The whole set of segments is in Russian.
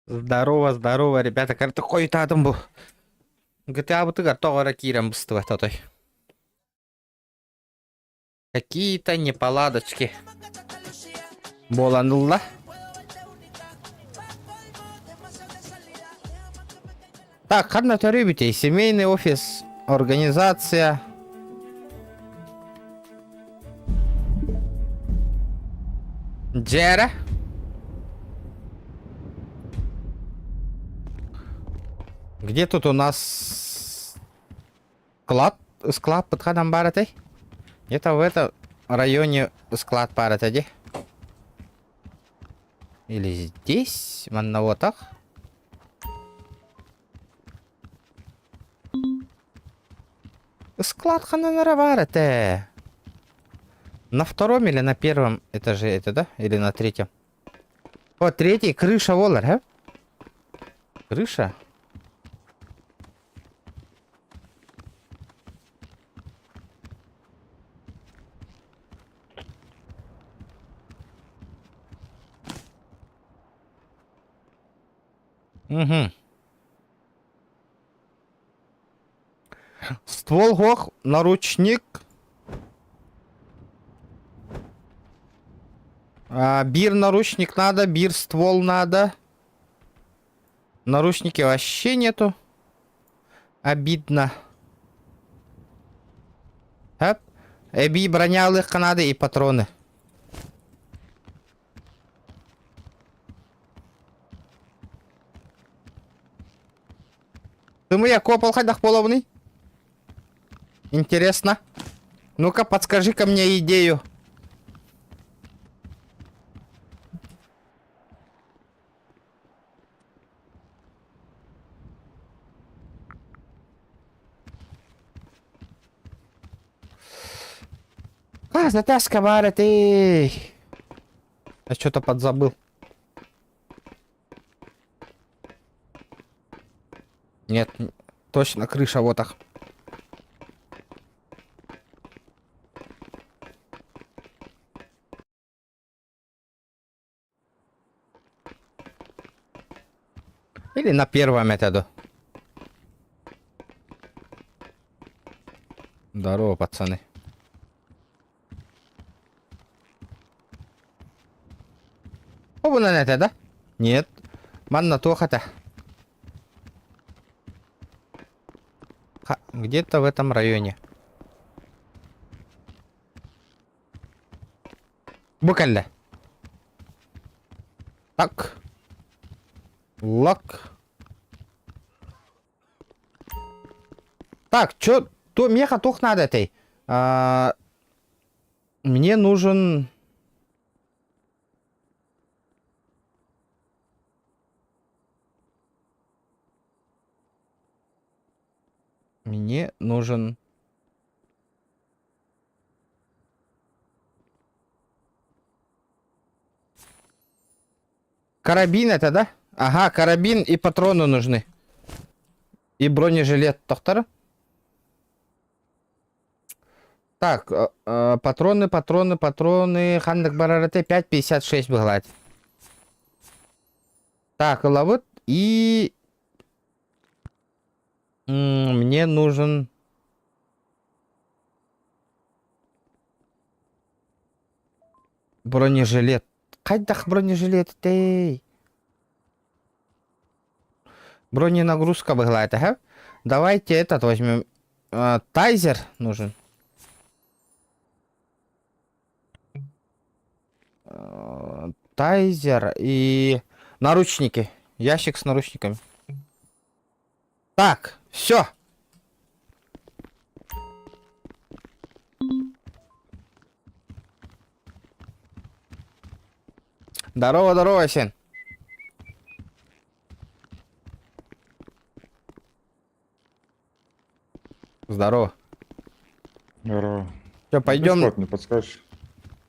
Здорово, здорово, ребята. Такой татым бу. GTA бутыгар тоғара кирем быстыва тотой. Какие-то неполадочки. Боланула. Так, хадна любите. Семейный офис, организация. Джера. Где тут у нас склад под ходом баратой? Где-то в этом районе склад баратади. Или здесь, в одного-так. Склад хананара барате. На втором или на первом этаже это, да? Или на третьем? О, третий, крыша волар, а? Крыша? Угу. Ствол гох, наручник. Бир наручник надо, бир ствол надо. Наручники вообще нету. Обидно. Оп. Эби броня легко надо и патроны. Ты я копал ходах половный? Интересно. Ну-ка, подскажи-ка мне идею. Затяжка, Варя, ты. Я что-то подзабыл. Нет, точно крыша вот так. Или на первом методу. Здорово, пацаны. Оба на это, да? Нет. Манна тохата. Где-то в этом районе. Букалля. Так. Лак. Так, чё? То меха тух надо этой. Мне нужен... Мне нужен... Карабин это, да? Ага, карабин и патроны нужны. И бронежилет, доктор. Так, патроны. Хандак барарате 5,56 быгладь. Так, ловут. И... мне нужен... Бронежилет. Кайдах бронежилет, эй. Броненагрузка быгладь, ага. Давайте этот возьмем. Тайзер нужен. Тайзер и наручники. Ящик с наручниками. Так, все. Здорово, здорово, Сен. Здорово. Здорово. Все, пойдем. Бесплатно подскажешь?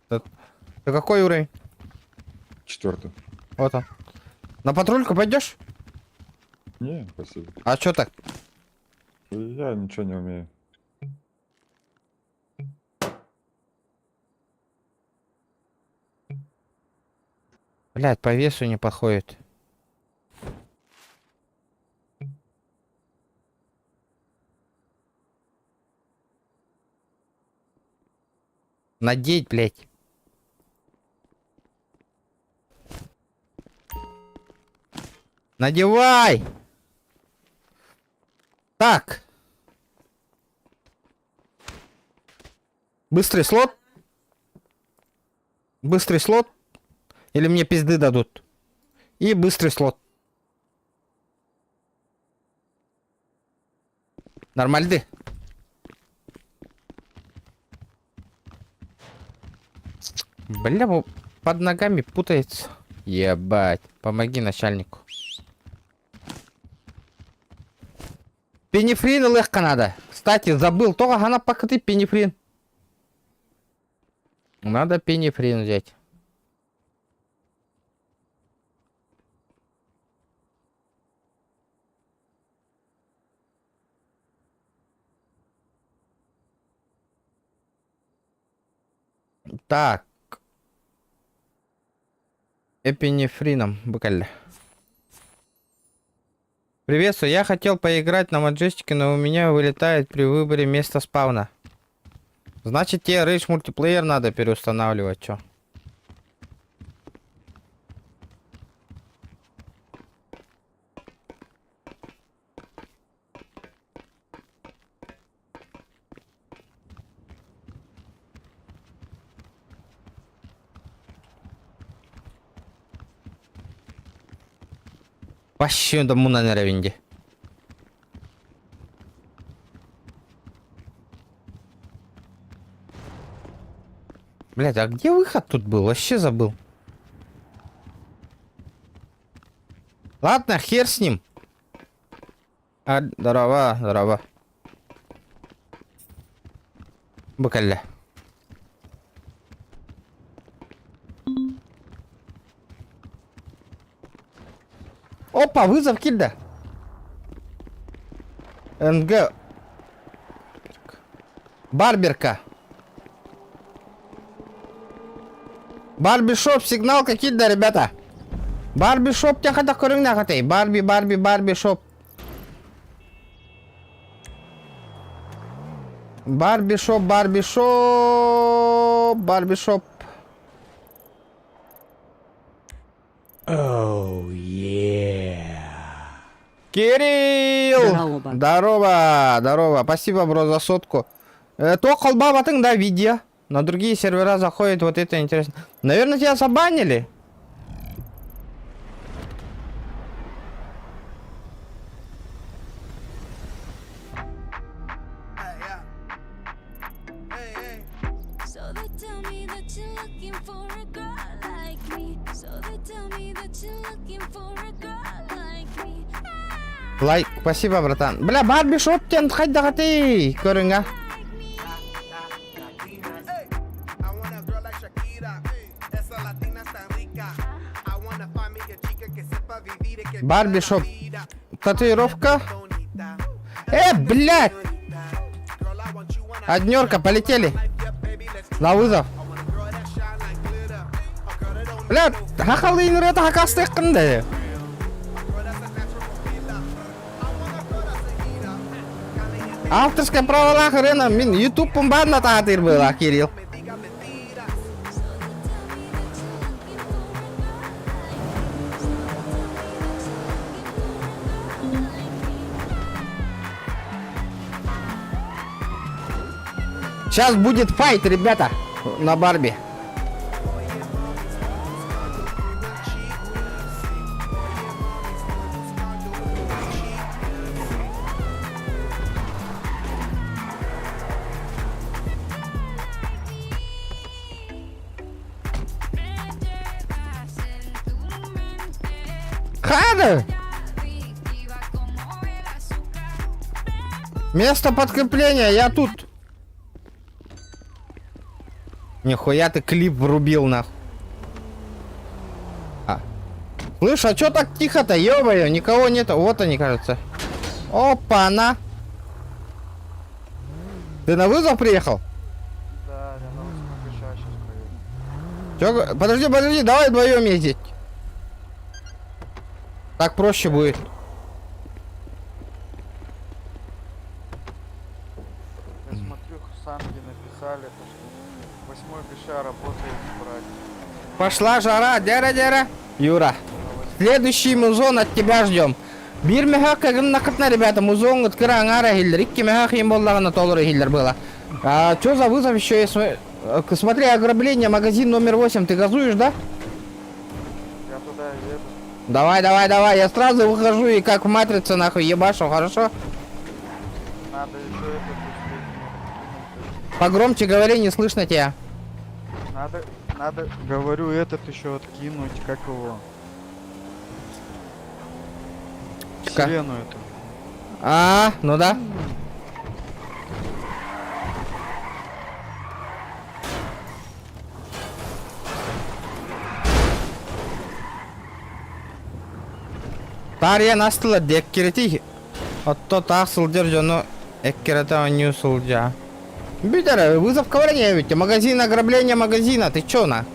Ты какой уровень? 4. Вот он. На патрульку пойдешь? Не, спасибо. А чё так? Я ничего не умею. Блядь, по весу не подходит. Надеть, блядь. Надевай! Так. Быстрый слот? Быстрый слот? Или мне пизды дадут? И быстрый слот. Нормальды. Бля, под ногами путается. Ебать. Помоги начальнику. Пенифрин легко надо. Кстати, забыл. Только она покаты пенифрин. Надо пенифрин взять. Так. Эпинефрином, буквально. Приветствую, я хотел поиграть на маджестике, но у меня вылетает при выборе места спавна. Значит, тебе рейдж мультиплеер надо переустанавливать, чё? Вообще дому на нервинде. Блядь, а где выход тут был? Вообще забыл. Ладно, хер с ним. А, здорово, здорово. Буквально. Опа, вызов кильда. НГ. Барберка. Барби-шоп, сигналка кильда, ребята. Барби-шоп, тяхата корынна хатай. Барби-шоп. Барби-шоп. Оу, Кирилл! Здорово. Спасибо, бро, за сотку. То колба батың, да, видео. На другие сервера заходит, вот это интересно. Наверное, тебя забанили. Лайк, спасибо, братан. Бля, барбишоп тен хоть дагаты, көрінга. Барбишоп. Татуировка. Блядь. Однерка, полетели. На вызов. Блядь, хахалы инрета хакастых кынды. Авторское право хрена, мин YouTube банда татыр была, Кирилл. Сейчас будет файт, ребята, на Барби. Хада! Место подкрепления, я тут. Нихуя ты клип врубил, нахуй. Слышь, а чё так тихо-то, ё-моё, никого нету. Вот они, кажется. Опа-на. Ты на вызов приехал? Да, на вызов сейчас проверю. Чё, подожди, давай вдвоем ездить. Так проще будет. Я смотрю, Самки написали, то что 8-й ГШ работает брать. Пошла жара, дера. Юра, следующий музон от тебя ждем. Бир меха кагын накатна, ребята, музон от кыра ангара хиллер. Икки меха хим боллагана толры хиллер было. А чё за вызов еще есть? Смотри, ограбление, магазин номер 8, ты газуешь, да? Я туда еду. Давай, я сразу выхожу и как в матрице нахуй ебашу, хорошо? Надо еще это быстрее. Погромче говори, не слышно тебя. Надо, говорю, этот еще откинуть, как его? Чека. Сирену эту. Ну да. Тария настыла деккерети. Отто тахсыл держону эккерета оню сулджа. Битер, вызов к аварии ведь. Магазин, ограбление магазина. Ты чё на?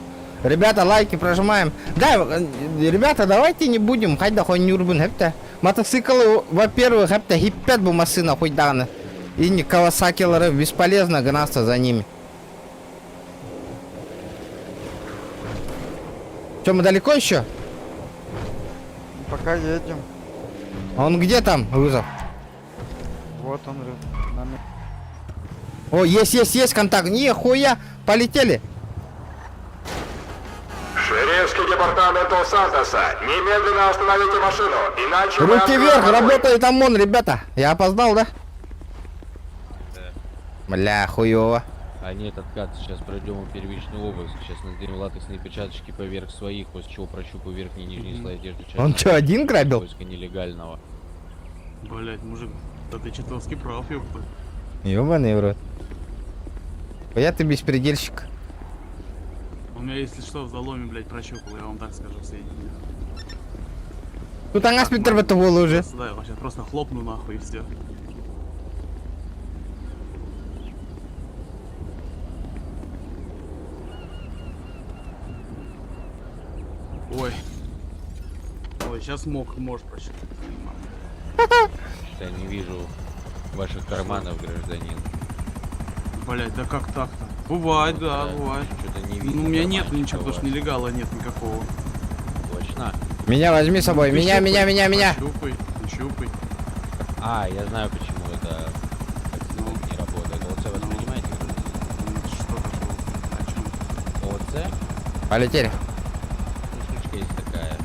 Ребята, лайки прожимаем. Да, ребята, давайте не будем. Хайда хоть не урбан хепта. Мотоциклы, во-первых, хепта хиппят бы машина хоть даны. И не Кавасакилары бесполезно гнаться за ними. Чё, мы далеко еще? Пока едем. Он где там, вызов? Вот он. О, есть контакт. Нихуя, полетели. Шерифский департамент Лос-Сантоса, немедленно остановите машину, иначе мы Руки откроем вверх, огонь. работает ОМОН, ребята. Я опоздал, да? Бля, хуёво. А нет, откат, сейчас пройдем первичный обыск. Сейчас наденем латексные перчаточки поверх своих, после чего прощупаю верхний и нижний слой одежды. Он чё, один грабил? Поиска нелегального. Блять, мужик, да ты чертовски прав, ёпта. Ёбаный в рот. Я ты беспредельщик. У меня, если что, в заломе, блять, прощупал, я вам так скажу, сведения. Тут ангас Питер в эту волу уже. Да, я сейчас просто хлопну нахуй и все. Ой. Ой, сейчас можешь прощупать. Я не вижу ваших карманов, гражданин. Блять, да как так-то? Бывает, да, бывает. Что-то не видно. Ну, у меня нет карманчика ничего, потому что вашего. нелегала нет никакого. Точно? Меня возьми с собой. Ты Меня. Щупай, щупай. А, я знаю, почему это так сказать, не работает. ОЦ воспринимаете? Что такое? О чем? ОЦ? Полетели. Ну, штучка есть такая.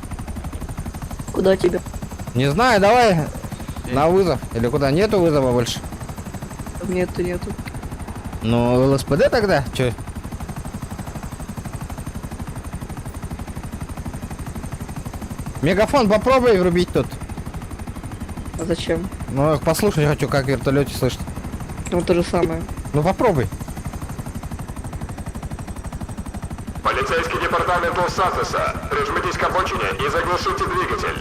Куда тебе? Не знаю, давай на вызов. Или куда? Нету вызова больше. Нету. Ну, ЛСПД тогда? Чё? Мегафон попробуй врубить тут. А зачем? Ну, послушать хочу, как в вертолете слышно. Ну, то же самое. Ну, попробуй. Полицейский департамент Лос-Сантоса, прижмитесь к обочине и заглушите двигатель.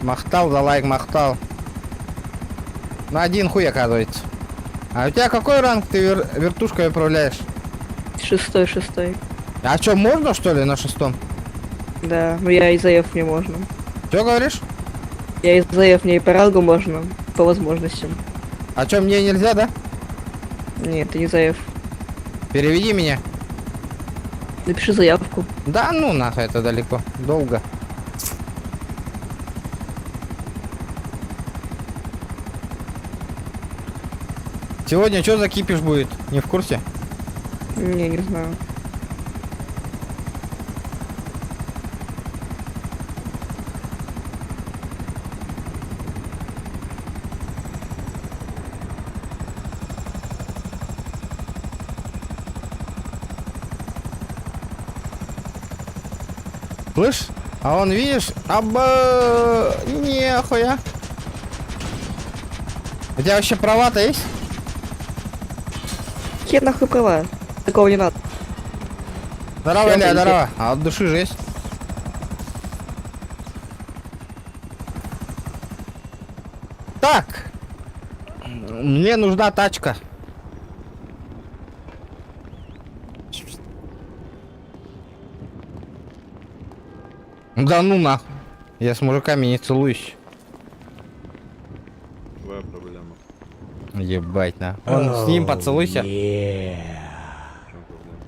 Махтал за лайк, махтал. На один хуй, оказывается. А у тебя какой ранг ты вертушкой управляешь? Шестой. А что, можно что ли на 6-м? Да, ну я из АФ мне можно. Что говоришь? Я из АФ мне и по рангу можно, по возможностям. А что, мне нельзя, да? Нет, ты из АФ. Переведи меня. Напиши заявку. Да ну нахуй, это далеко. Долго. Сегодня что за кипиш будет? Не в курсе? Не знаю. Слышь? А он, видишь? Аба... Нехуя. У тебя вообще права-то есть? Какие нахуй права? Такого не надо. Здорово, Всем Илья, привет. здорово. А от души же есть? Так. Мне нужна тачка. Да ну нахуй. Я с мужиками не целуюсь. твоя проблема. Ебать, на. Он с ним поцелуйся. В чем проблема?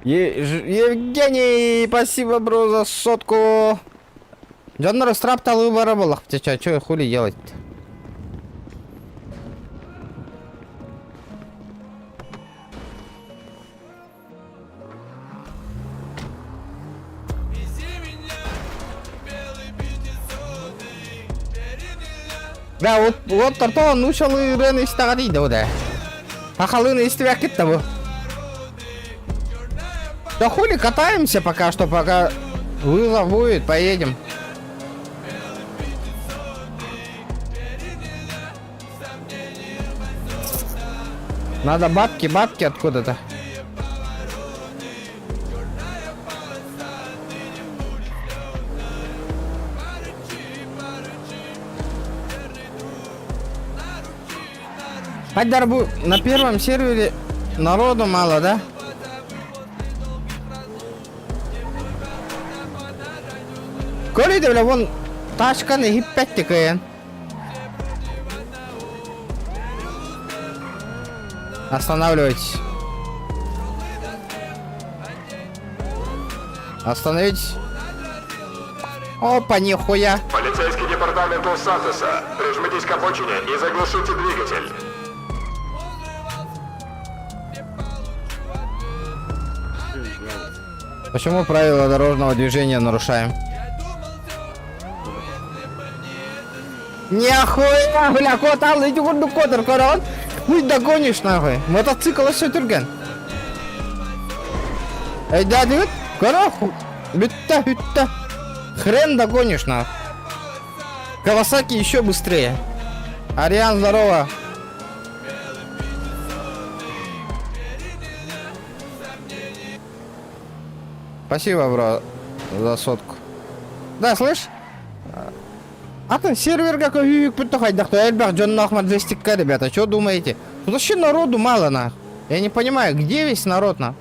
Евгений, спасибо, бро, за сотку. Джоннер страптал выбора был. Ты чё хули делать? Да, вот тарто нушал и рен из тагади, да. Ахалын из тебя кит того. Да хули катаемся пока что, пока вызов будет, поедем. Надо бабки откуда-то. Хайдарбу, на первом сервере народу мало, да? Коли бля, вон тачка не гиппетикая. Останавливайтесь. Остановитесь. Опа, нихуя. Полицейский департамент Лос-Сантоса. Прижмитесь к обочине и заглушите двигатель. Почему правила дорожного движения нарушаем? Нихуя, бля, кот, аллы, иди вон котер, корон. Будь догонишь, нахуй. Мотоцикл все турген. Эй, да, дед, коровку. Битта. Хрен догонишь, нахуй. Кавасаки еще быстрее. Ариан, здорово. Спасибо, бро, за сотку. Да, слышь? А там сервер какой вивик потухать, да кто Эльбах, Джон Нахмад 200к, ребята, что думаете? Тут вообще народу мало, на. Я не понимаю, где весь народ, на?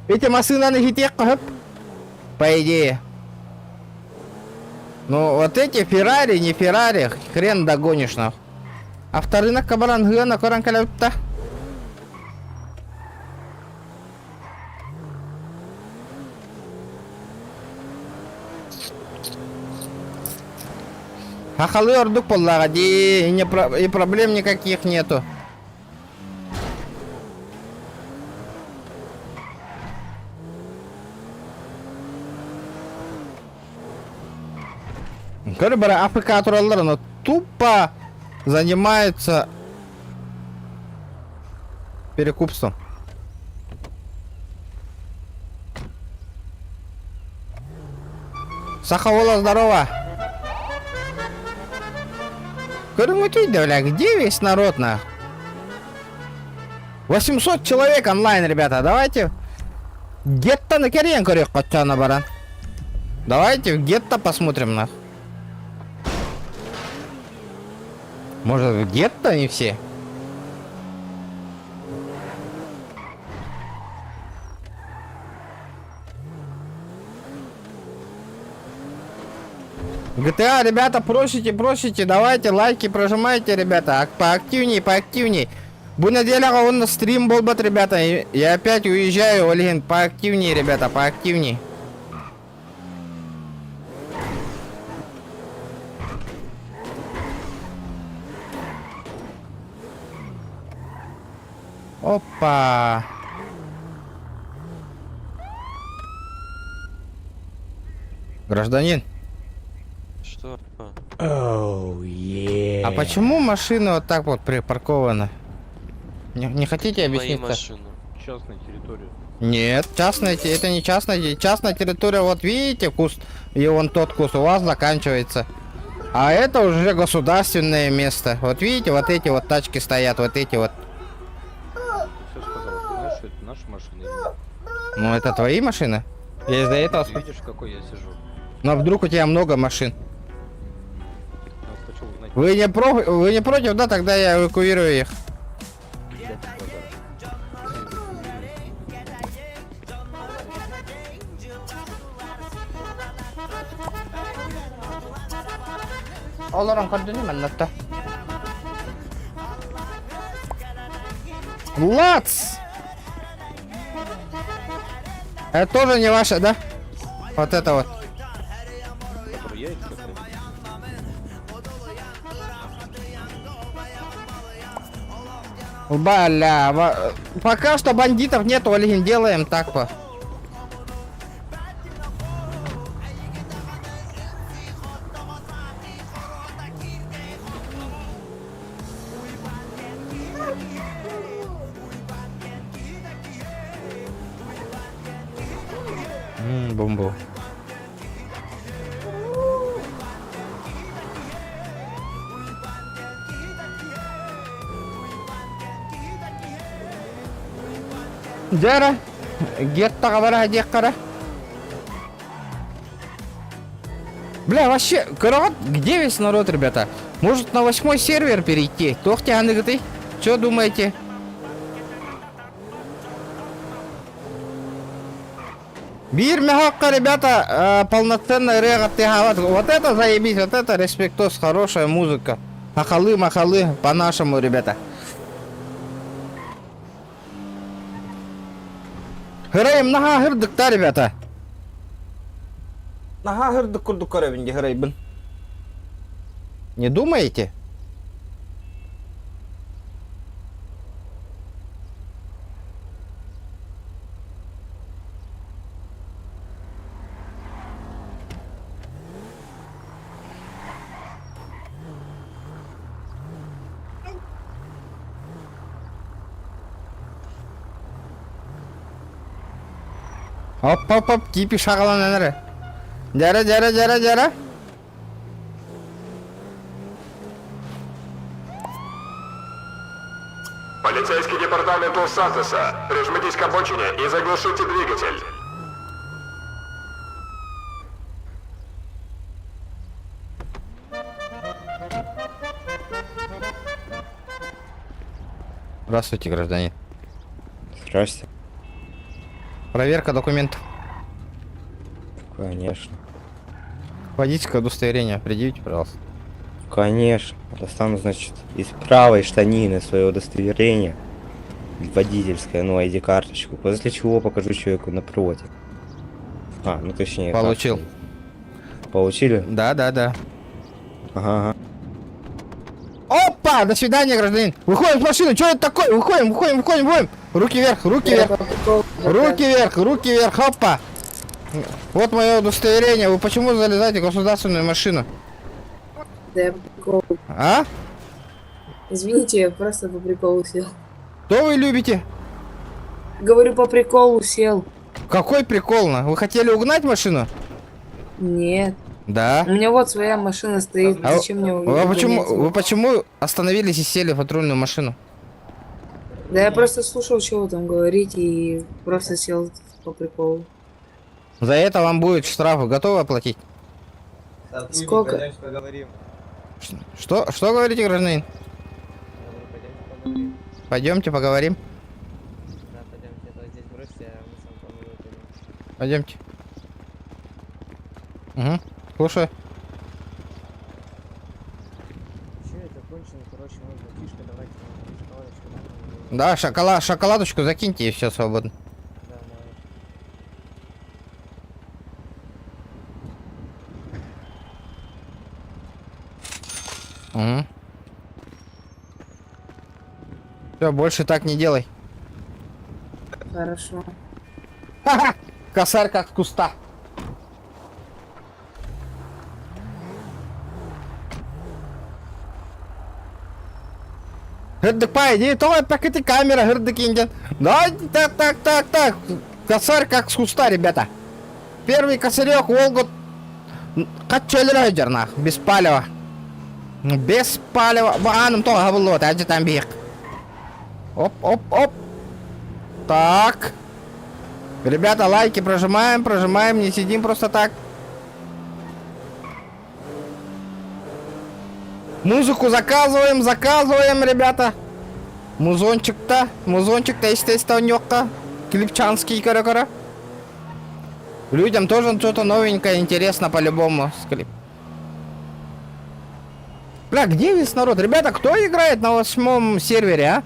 Эти машины на хите, по идее. Ну, вот эти Феррари, не Феррари, хрен догонишь, на. Авторынок кабаран на коран калютта. Ахалы ордук поллагади, и проблем никаких нету. Короче, АФК тураллар, но тупо занимаются перекупством. Сахавола, здорово. Где весь народ, на? 800 человек онлайн, ребята. Давайте гетто на Керенко на баран. Давайте в гетто посмотрим, на. Может, в гетто не все? GTA, ребята, просите, давайте лайки прожимайте, ребята, поактивней. Будь неделя, он на стрим был бы, ребята, я опять уезжаю, Ольгин, поактивней, ребята, поактивней. Опа. Гражданин. Что? А почему машина вот так вот припаркована? Не хотите объяснить? Машину. Частная территория. Нет, частная, это не частная территория, вот видите куст, и вон тот куст у вас заканчивается. А это уже государственное место. Вот видите, вот эти вот тачки стоят, вот эти вот. Ты все сказал, ты знаешь, что это наша машина или нет? Ну это твои машины? Я из-за этого... Ты видишь, в какой я сижу? Но вдруг у тебя много машин. Я хочу узнать, Вы не против, да? Тогда я эвакуирую их. Оларың көрдүнү мен натта. Лац! Это тоже не ваше, да? Вот это вот. Бля, пока что бандитов нету, Олегин, делаем так по. Бомбу. Жара, геттага бара, деккара. Бля, вообще, карават, где весь народ, ребята? Может на 8-й сервер перейти? Тохте, андыгты? Чё думаете? Бир мягко, ребята, полноценная рега тягават. Вот это заебись, вот это респектос, хорошая музыка. Махалы, махалы, по-нашему, ребята. Граем нага гырдык-та, ребята. Нага гырдык курдук корабинде грайбын. Не думаете? Оп, типи шағалананары. Жара. Полицейский департамент Лос-Сантоса. Прижмитесь к обочине и заглушите двигатель. Здравствуйте, гражданин. Здрасте. Проверка документов. Конечно. Водительское удостоверение предъявите, пожалуйста. Конечно. Достану, значит, из правой штанины свое удостоверение. Водительское, ну, ID-карточку. После чего покажу человеку напротив. Ну точнее. Получил. Получили? Да. Ага. Опа! До свидания, гражданин. Выходим с машины. Что это такое? Выходим. Руки вверх. Руки вверх. Опа! Вот мое удостоверение. Вы почему залезаете в государственную машину? Да я по приколу. А? Извините, я просто по приколу сел. Что вы любите? Говорю, по приколу сел. Какой прикол-то? Вы хотели угнать машину? Нет. Да. У меня вот своя машина стоит. Зачем мне вы почему остановились и сели в патрульную машину? Да я просто слушал, что вы там говорите, и просто сел по приколу. За это вам будет штраф. Вы готовы оплатить? Сколько? Что говорите, гражданин? Пойдемте поговорим. Пойдемте. Угу. Слушай. Да, шоколадочку закиньте и все свободно. Угу. Все, больше так не делай. Хорошо. Ха-ха! Косарь как с куста. Гырдык, по идее, то пакеты камера, гырдык инген. Да, так. Косарь как с куста, ребята. Первый косарек, Волгу. Качелер нах, без палева. Без палева. Баном то гавло, а где там бег. Оп. Так. Ребята, лайки прожимаем, не сидим просто так. Музыку заказываем, ребята. Музончик-то, естественно, клипчанский, кара-кара. Людям тоже что-то новенькое, интересно по-любому. Бля, где весь народ? Ребята, кто играет на 8-м сервере, а?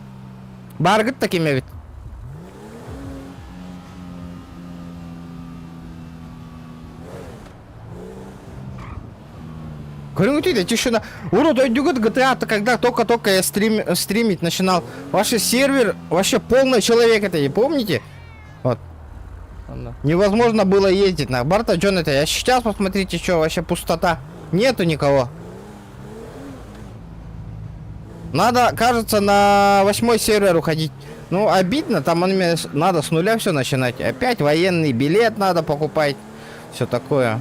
Баргет такими ведь. Говорю, тишина. Урод, идет GTA, когда только я стримить начинал. Ваш сервер вообще полный человек, это не помните? Вот. Невозможно было ездить на Барта Джон это. А сейчас посмотрите, что вообще пустота. Нету никого. Надо, кажется, на 8-й сервер уходить. Ну, обидно, там надо с нуля все начинать. Опять военный билет надо покупать. Все такое.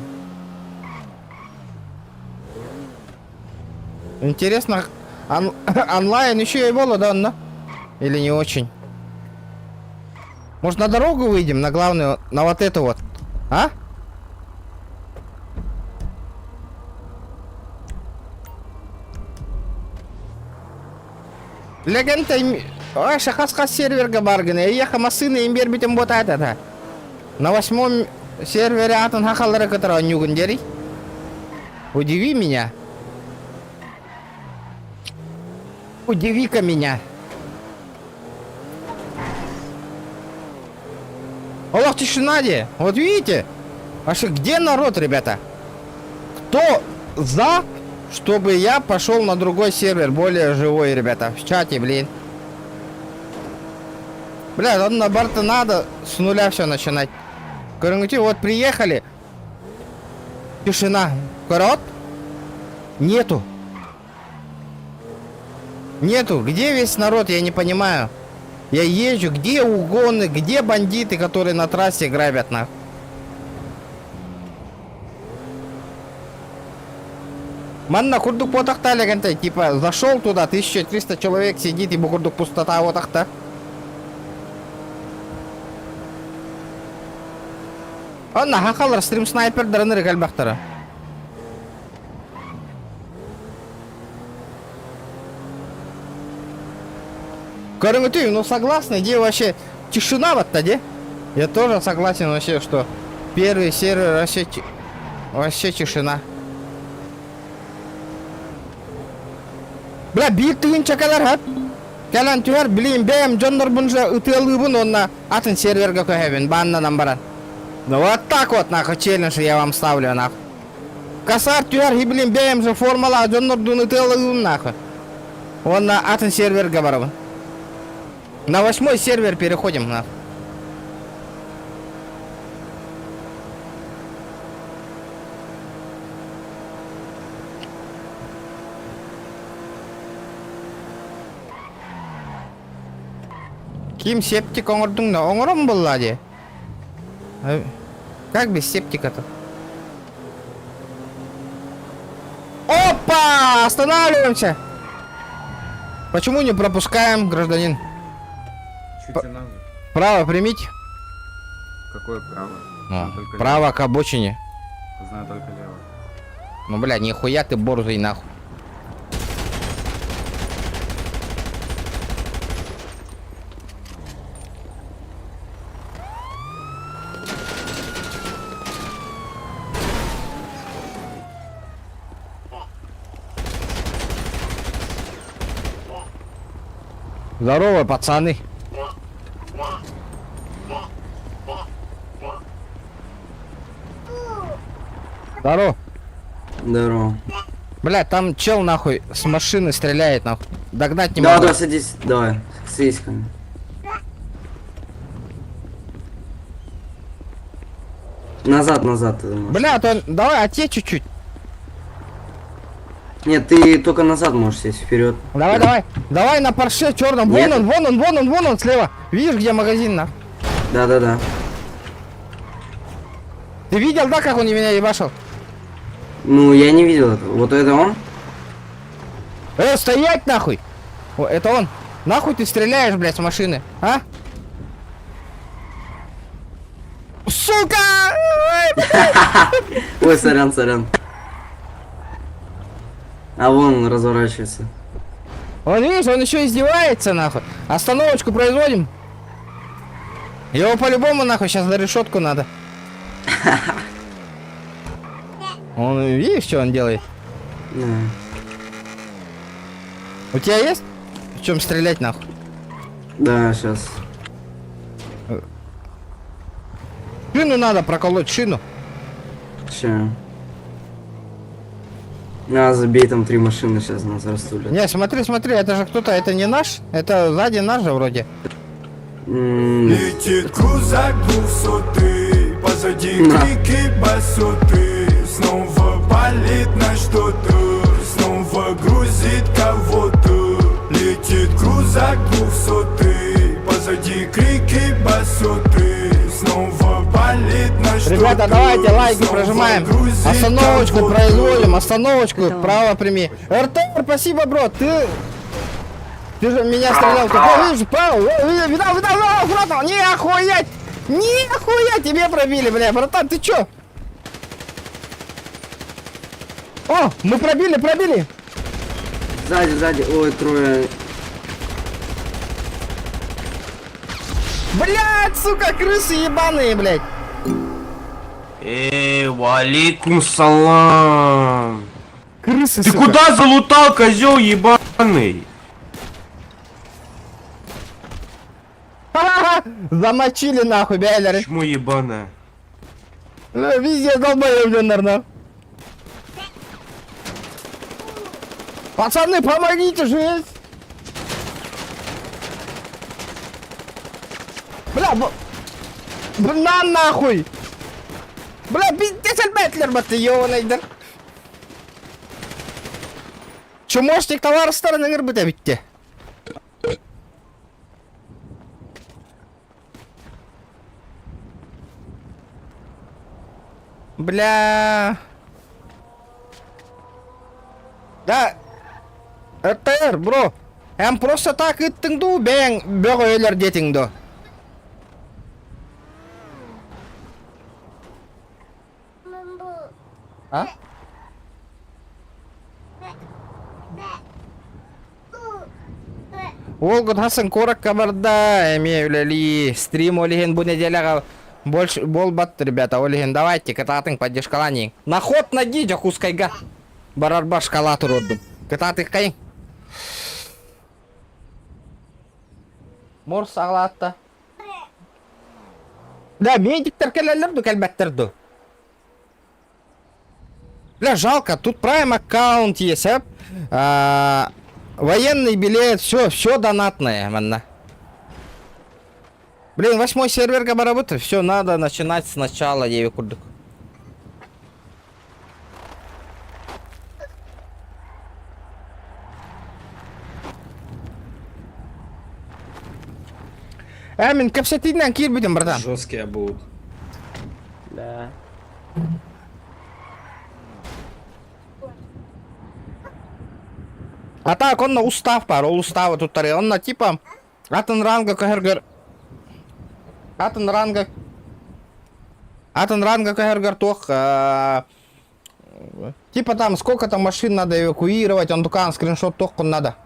Интересно, онлайн еще и было, да? Или не очень? Может, на дорогу выйдем, на главную, на вот эту вот? А? Легенда ой, шахаска серверга барганы. Ехал масыны имбер битем вот это. На 8-м сервере атон хахалары, который нюгандери. Удиви меня. Удиви-ка меня. Аллах, тишина, где? Вот видите? Вообще, где народ, ребята? Кто за, чтобы я пошел на другой сервер, более живой, ребята? В чате, блин. Бля, на Барта надо с нуля все начинать. Короче, вот приехали. Тишина. Корот? Нету. Нету. Где весь народ, я не понимаю. Я езжу, где угоны, где бандиты, которые на трассе грабят, нахуй. Манна курдук потахта легентай, типа зашел туда, 1300 человек сидит, и курдук пустота вот ахта. Анна хахалар стрим снайпер драны регальбахтара. Короче, ты, ну согласны, где вообще тишина вот тогда? Я тоже согласен вообще, что первый сервер вообще тишина. Бля, бит тыгынча кадар хат. Калан тюар билим бэм джоннор бунжа ытылыбын онна атын серверга көһебин банна намбаран. Ну вот так вот, нахуй, челлендж я вам ставлю, нахуй. Касар тюар хиблим бэм же формула джоннор дун ытылыбын, нахуй. Он на атын серверга барабын. На 8-й сервер переходим, нахуй. Ким септик оңырдың да оңырым была де? Как без септика-то? Опа! Останавливаемся! Почему не пропускаем, гражданин? Право примите. Какое право? Право к обочине. Знаю только лево. Ну, бля, нихуя ты борзый, нахуй. Здорово, пацаны. Здорово. Здорово. Бля, там чел нахуй с машины стреляет, нахуй. Догнать не Да, могу. да, садись, давай, садись ко мне. Назад, ты можешь. Бля, то давай отъедь чуть-чуть. Нет, ты только назад можешь сесть, вперед. Давай на Порше черном. Вон он слева. Видишь, где магазин, нахуй? Да. Ты видел, да, как он меня ебашил? Ну, я не видел этого. Вот это он? Стоять нахуй! О, это он. Нахуй ты стреляешь, блядь, с машины, а? Сука! Ой, сорян. А вон он разворачивается. Он, видишь, он еще издевается, нахуй. Остановочку производим. Его по-любому, нахуй, сейчас на решетку надо. Он, видишь, что он делает? Да. У тебя есть в чем стрелять нахуй? Да, сейчас. Шину надо проколоть, шину. Ща. А, забей, там 3 машины сейчас нас растулят. Не, смотри, смотри, это же кто-то, это не наш, это сзади наш же вроде. Летит крузак 200, позади крики басоты. Снова палит на что-то, снова грузит кого-то. Летит крузак 200, позади крики басоты. Снова палит на что-то. Ребята, давайте лайки прожимаем. Остановочку производим, остановочку, право прими. РТ, спасибо, бро, ты же меня стрелял, ты видишь, право, видал, братан, не охуеть, тебе пробили, бля, братан, ты чё? О, мы пробили. Сзади, ой, трое. Блядь, сука, крысы ебаные, блядь. Валикум салам. Крысы, Ты сука. куда залутал, козел ебаный? Ха-ха-ха, замочили нахуй, бейлеры. Почему ебаная? Везде долбоёб, наверное. Пацаны, помогите, жесть! Бля, на нахуй! Бля, пиздец, метлер, ты ёванайдыр. Чумошник товар стороны гырбыта битти. Бля. Да. РТР, бро. Эм просто так иттіңду, бәң бөг өйлер детіңду. А? Ол хасын корак кабарда, эмеулели стрим олиген бу неделяга больше болбат, ребята, олиген давайте кататын поддержкаланин. На ход ноги жакускайга. Барарба шкала турдум. Кататы кайын. Морс ағлатта. Да, медиктер келелерду, келбеттерду. Бля, жалко, тут прайм аккаунт есть, военный билет, все донатное, манна. Блин, 8 серверга работает, все, надо начинать сначала, деве курдук. Мен капсатиннен кир будем, братан. Жесткие будут. Да. А так, он на устав пар, ол устава тут тари. Он на типа атын ранга кахергер. Атын ранга кахергер тох. Типа там сколько там машин надо эвакуировать, он дукан скриншот тох надо.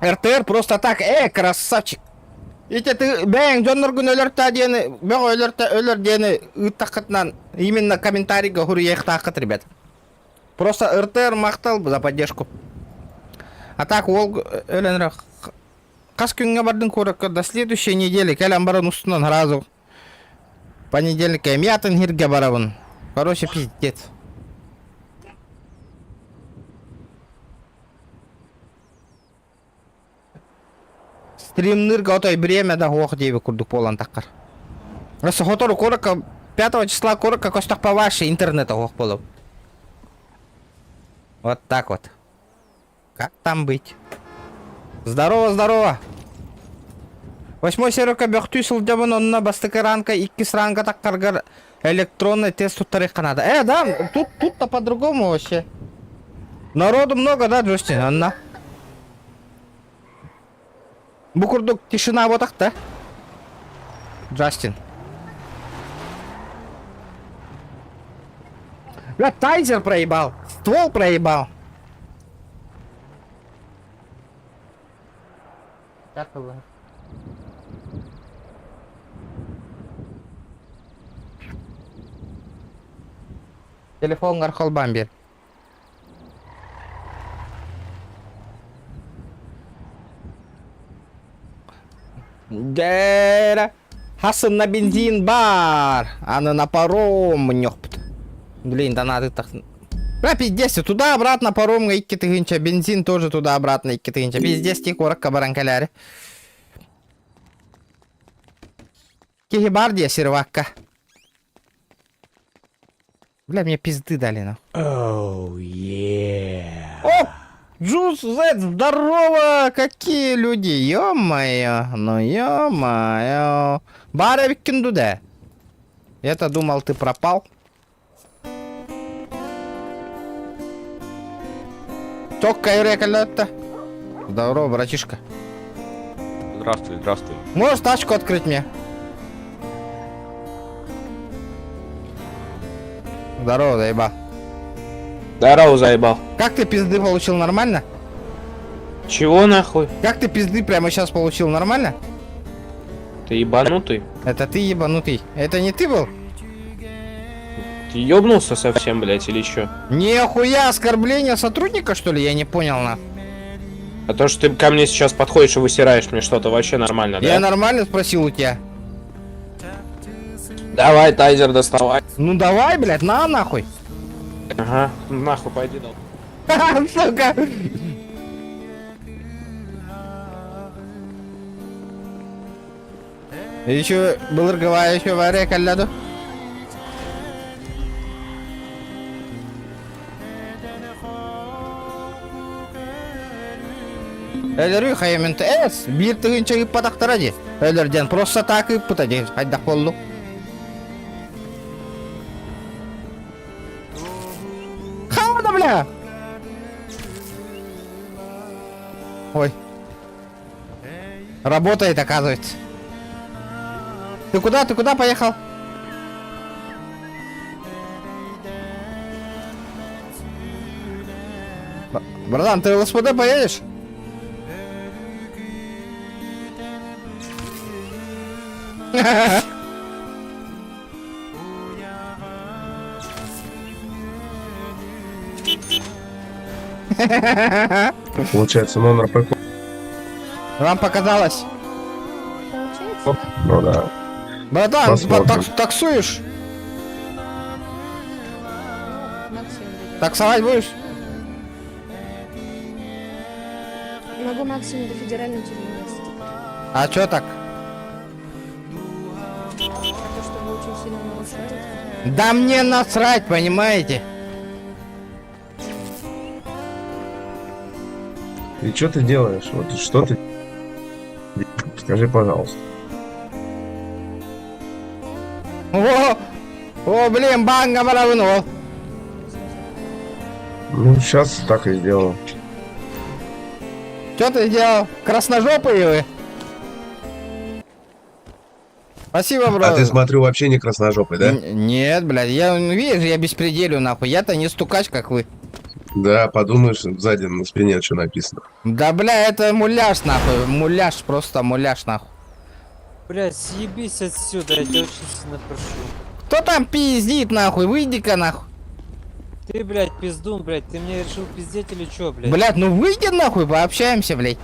РТР просто так, красавчик. Ите ты бәң жонноргун өлөртө дени, бөг өлөр дени ыттакытнан именно комментарийга хуруяк такыт, ребят. Просто РТР мактал за поддержку. А так ол өлөнрөк кас күнгө бардың көрөккө до следующей недели келем баран устунан разу. Понедельник эмятын хирге барабын. Короче, пиздец. Стримнырга отой время да ох деве курдук болан таккар. Просто хотору коракка 5 числа коракка костак по вашей интернета ох болов. Вот так вот. Как там быть? Здорово, здорово. 8 серверка бөхтүй сылдабын онна бастыкы ранка 2 сранка таккаргар электронный тест туттары канада. Да, тут-то по-другому вообще. Народу много, да, Джустин, онна? Букурдук тишина вот так-то. Джастин. Бля, тайзер проебал. Ствол проебал. Как было? Телефон гархал бамбер. Дера. Хасын на бензин бар. Аны на паром нёхпт. Блин, да надо так. Бля, пиздец, туда-обратно паромга икки тыгынча, бензин тоже туда-обратно икки тыгынча. Пиздец, тик оракка баранкаляри. Кихи бар де сервакка. Бля, мне пизды дали, нахуй. Оу, е. О! Джус Зет, здорово! Какие люди, ё-моё, ну ё-моё. Бара викиндуде. Я-то думал, ты пропал. Токка Юрекалетта. Здорово, братишка. Здравствуй, здравствуй. Можешь тачку открыть мне? Здорово, заебал. Здорово, заебал. Как ты пизды получил, нормально? Чего нахуй? Как ты пизды прямо сейчас получил, нормально? Ты ебанутый? Это ты ебанутый. Это не ты был? Ты ёбнулся совсем, блядь, или чё? Нихуя, оскорбление сотрудника, что ли? Я не понял, на. А то, что ты ко мне сейчас подходишь и высираешь мне что-то, вообще нормально, да? Я нормально спросил у тебя. Давай, тайзер доставай. Ну давай, блядь, на нахуй. Ага, нахуй, пойди дал. Сука. Еще былырговая еще варе калляду. Элерүй хайменте эс, бир тыгынча иппатактара де. Элерден просто так иппыта де, хайдак болду. Хавада, бля! Ой. Работает, оказывается. Ты куда поехал? Братан, ты в ЛСПД поедешь? Получается, номер ПК. Вам показалось? Ну да. Братан, Посмотрим. таксуешь? Таксовать будешь? Могу максимум до федеральной тюрьмы. А чё так? То, что вы очень сильно нарушаете. Да мне насрать, понимаете? И что ты делаешь? Вот что ты... Скажи, пожалуйста. О, блин, банга вынул. Ну, сейчас так и сделаю. Что ты сделал? Красножопые вы? Спасибо, бро. А ты, смотрю, вообще не красножопый, да? Нет, блядь, я, видишь, я беспределю, нахуй. Я-то не стукач, как вы. Да, подумаешь, сзади на спине что написано. Да, бля, это муляж, нахуй. Муляж, просто муляж, нахуй. Блядь, съебись отсюда, я тебя очень сильно прошу. Кто там пиздит, нахуй? Выйди-ка, нахуй. Ты, блядь, пиздун, блядь, ты мне решил пиздеть или чё, блядь? Блядь, ну выйди, нахуй, пообщаемся, блядь.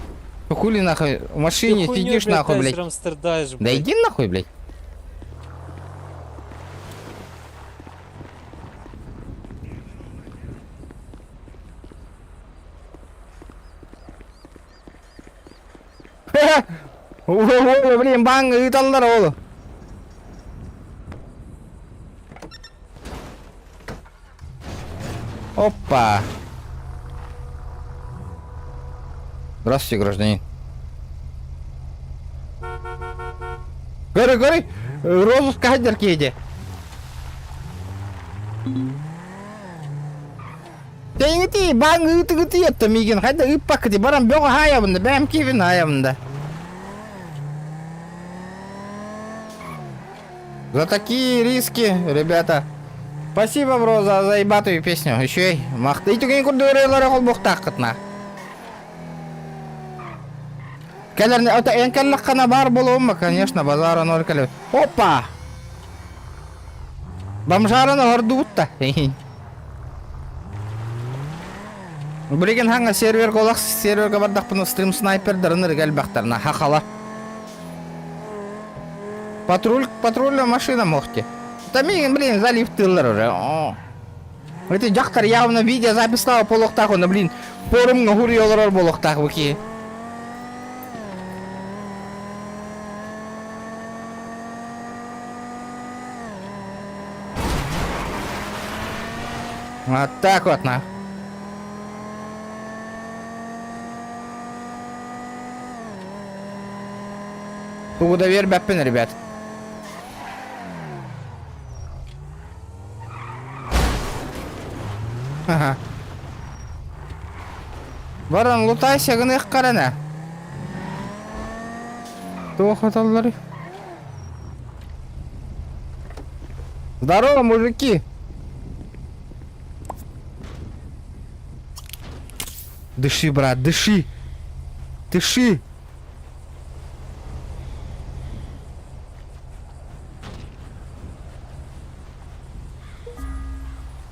Ну хули, нахуй, в машине Ты хуйню, сидишь, нахуй, блядь. тайзером страдаешь, Да блядь. иди нахуй, блядь. Ого, блин, банга ыталдар олу. Опа. Здравствуйте, гражданин. Гори, розыск кадр кейде. Теңити банга ыты етті меген. Хайда ыппақыды барам бөгі хайабында, бәм кевін хайабында. За такие риски, ребята. Спасибо, бро, за заебатую песню. Еще и махты. И тугин курдурейлары қол бұқтақытна. Кәлеріне, өті әнкәлік қана бар болуы ма, конечно, базары ноль кәлі. Опа! Бомжарыны орды бұтта. Білеген хаңа сервер қолақ, серверға бардақпыны стрим снайпердерін іргәл бақтарына хақала. Патрульная машина мохте. Та мен, блин, залив тыллар уже. О. Эти жақтар явно видеозапистағы полықтақ, оны, блин, форумға хурьолар болықтақ выки. Вот так вот, на. Тугуда вербәппен, ребят. Ага. Баран, лутайся, гынық қарана. Тух аталары. Здорово, мужики. Дыши, брат, дыши. Дыши.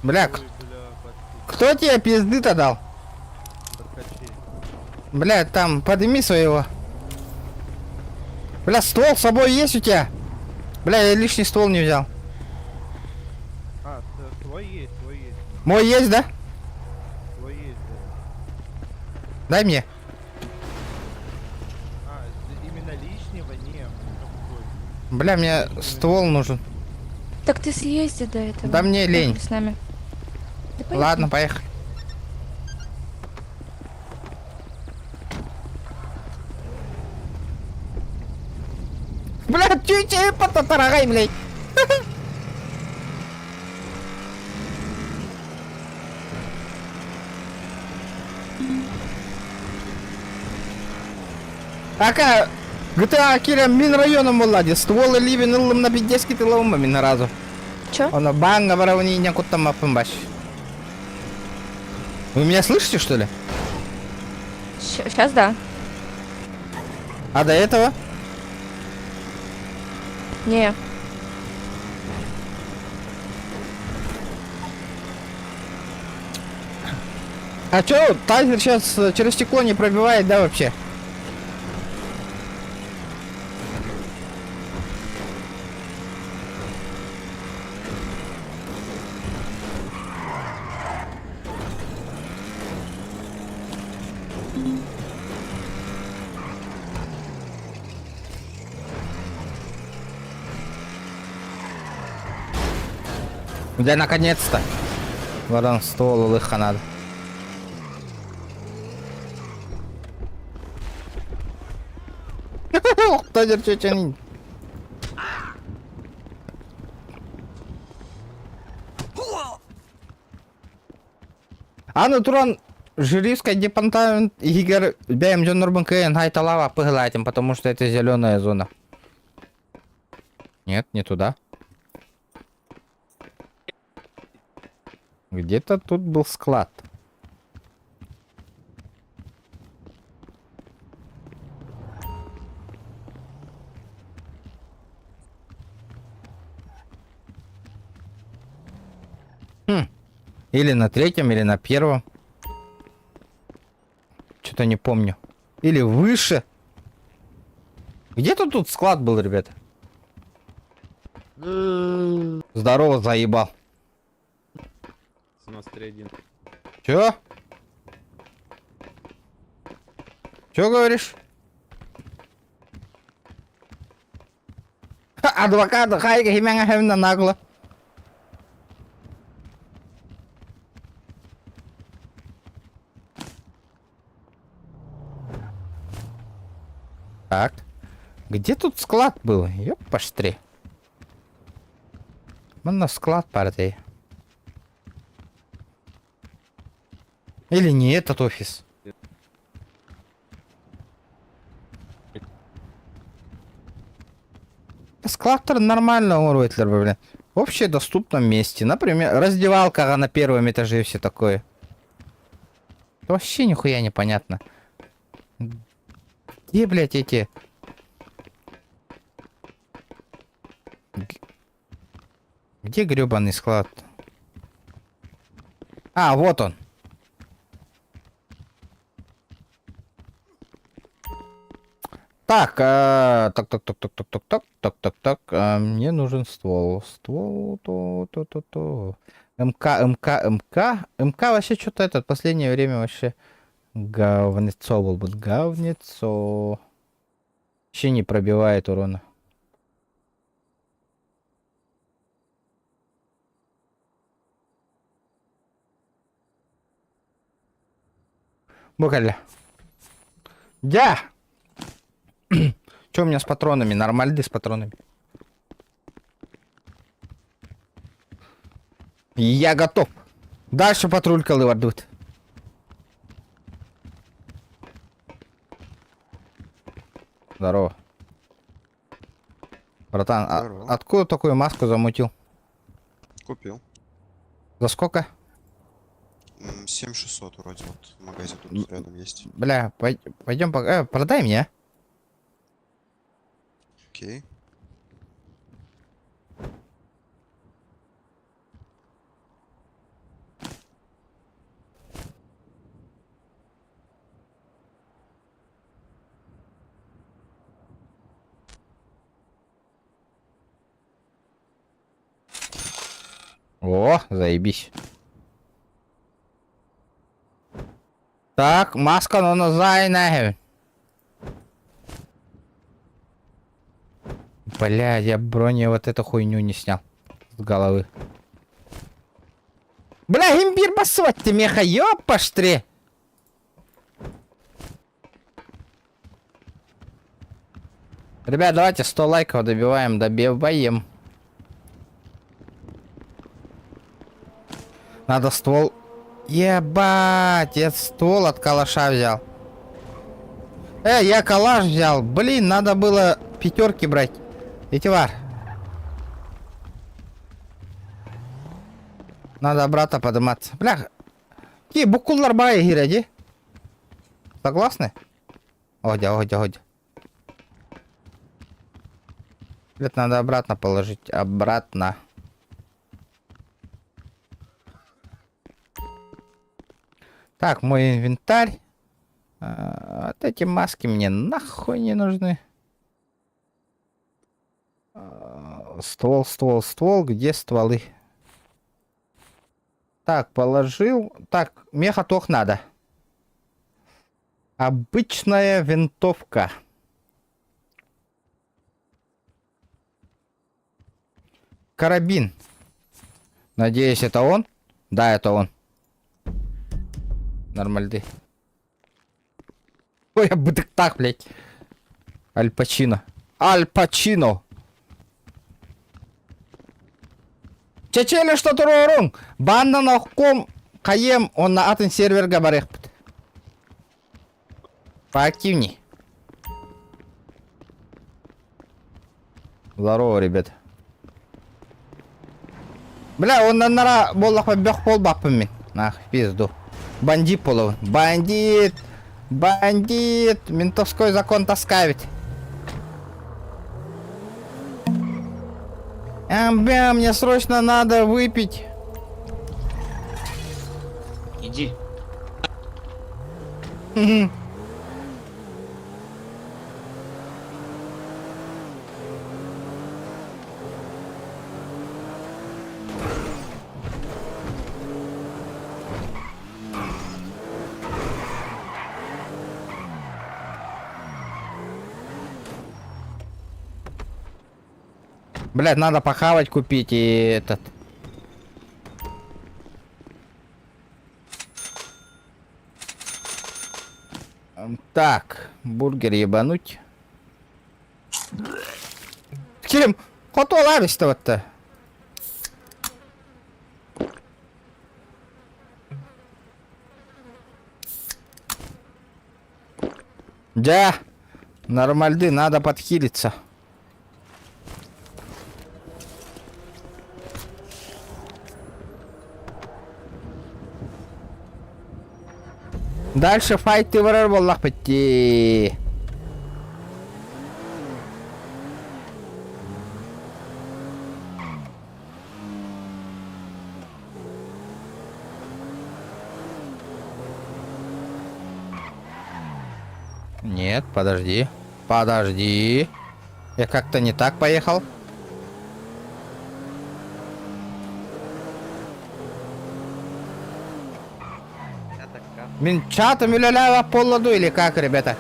Бля, кто тебе пизды-то дал? Бля, там, подними своего. Бля, ствол с собой есть у тебя? Бля, я лишний ствол не взял. А, твой есть, твой есть. Мой есть, да? Твой есть, Дай мне. А, именно лишнего нет. Бля, мне ствол нужен. Так ты съезди до этого. Да мне лень. С нами. Да поехали. Ладно, поехали. Бля, чуть-чуть потарагай, блядь. Ака, GTA Кирем мин районом молоде, стволы ливен ылым на бидески тыловыма мин разу. Чё? Оно банга воровни не кутам апымбаш. Вы меня слышите, что ли? Сейчас да. А до этого? Не. А чё, тайзер сейчас через стекло не пробивает, да, вообще? Да наконец-то. Варан ствол улыха надо. Тайзер чё тянет? Аны туран жюристская департамент егер бәйім жон нұрбын күйен хайталава пыгылайтын, потому что это зеленая зона. Нет, не туда. Где-то тут был склад. Или на третьем, или на первом. Что-то не помню. Или выше. Где-то тут склад был, ребята. Здорово, заебал. 17-1. Чё? Чё говоришь? Адвокат хайга химяга хемна нагло. Так. Где тут склад был? Ёпаштри. Мана склад партии. Или не этот офис? Склад нормально уровень, блин. В общедоступном месте. Например, раздевалка на первом этаже и все такое. Вообще нихуя непонятно. Где, блядь, эти... Где гребаный склад? А, вот он. Так, так. Мне нужен ствол. Ствол, то. МК вообще что-то этот последнее время вообще говнецо был бы. Говнецо. Вообще не пробивает урона. Букали. Я! Что у меня с патронами? Нормально с патронами. Я готов. Дальше патруль колывает. Здорово. Братан, откуда такую маску замутил? Купил. За сколько? 7600 вроде, вот в магазине тут рядом есть. Бля, пойдем, продай мне. Окей. О, заебись. Так, маска, но на зайна. Бля, я брони вот эту хуйню не снял с головы. Бля, имбирь басвать ты меха, ёпаштри. Ребят, давайте 100 лайков добиваем. Надо ствол. Ебать, я ствол от калаша взял. Я калаш взял. Блин, надо было пятерки брать. Этивар. Надо обратно подниматься. Бля. Какие букуллар бая гиради? Согласны? Одя. Это надо обратно положить. Обратно. Так, мой инвентарь. Вот эти маски мне нахуй не нужны. Ствол. Где стволы? Так, положил. Так, мехатох надо. Обычная винтовка. Карабин. Надеюсь, это он? Да, это он. Нормальды. Ой, я бы так, блядь. Аль Пачино. Чечели что турорун. Банда нахком каем он на атын сервер габарых. Поактивней. Здорово, ребят. Бля, он на нара боллах побег пол бапами. Нах, пизду. Бандит полов. Бандит. Ментовской закон таскавит. Бля, мне срочно надо выпить. Иди. Блядь, надо похавать купить и этот. Так, бургер ебануть. Кирим, хото лавишь-то вот-то. Да, нормальды, надо подхилиться. Дальше файты варар боллах бітті. Нет, подожди. Подожди. Я как-то не так поехал. Мен чатом юлялява полладу или как, ребята?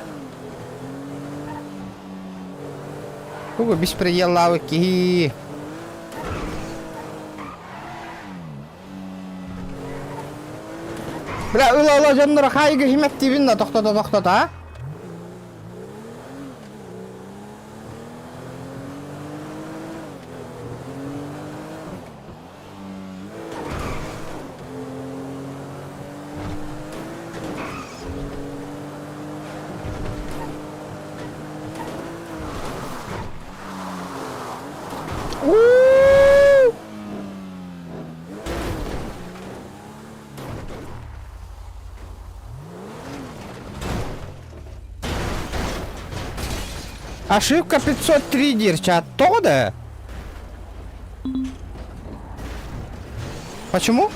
Хуго беспределавки. Бля, ула жаннар хайга химет тивинна тоқтата, а? Ошибка 503 дирча оттуда? Почему?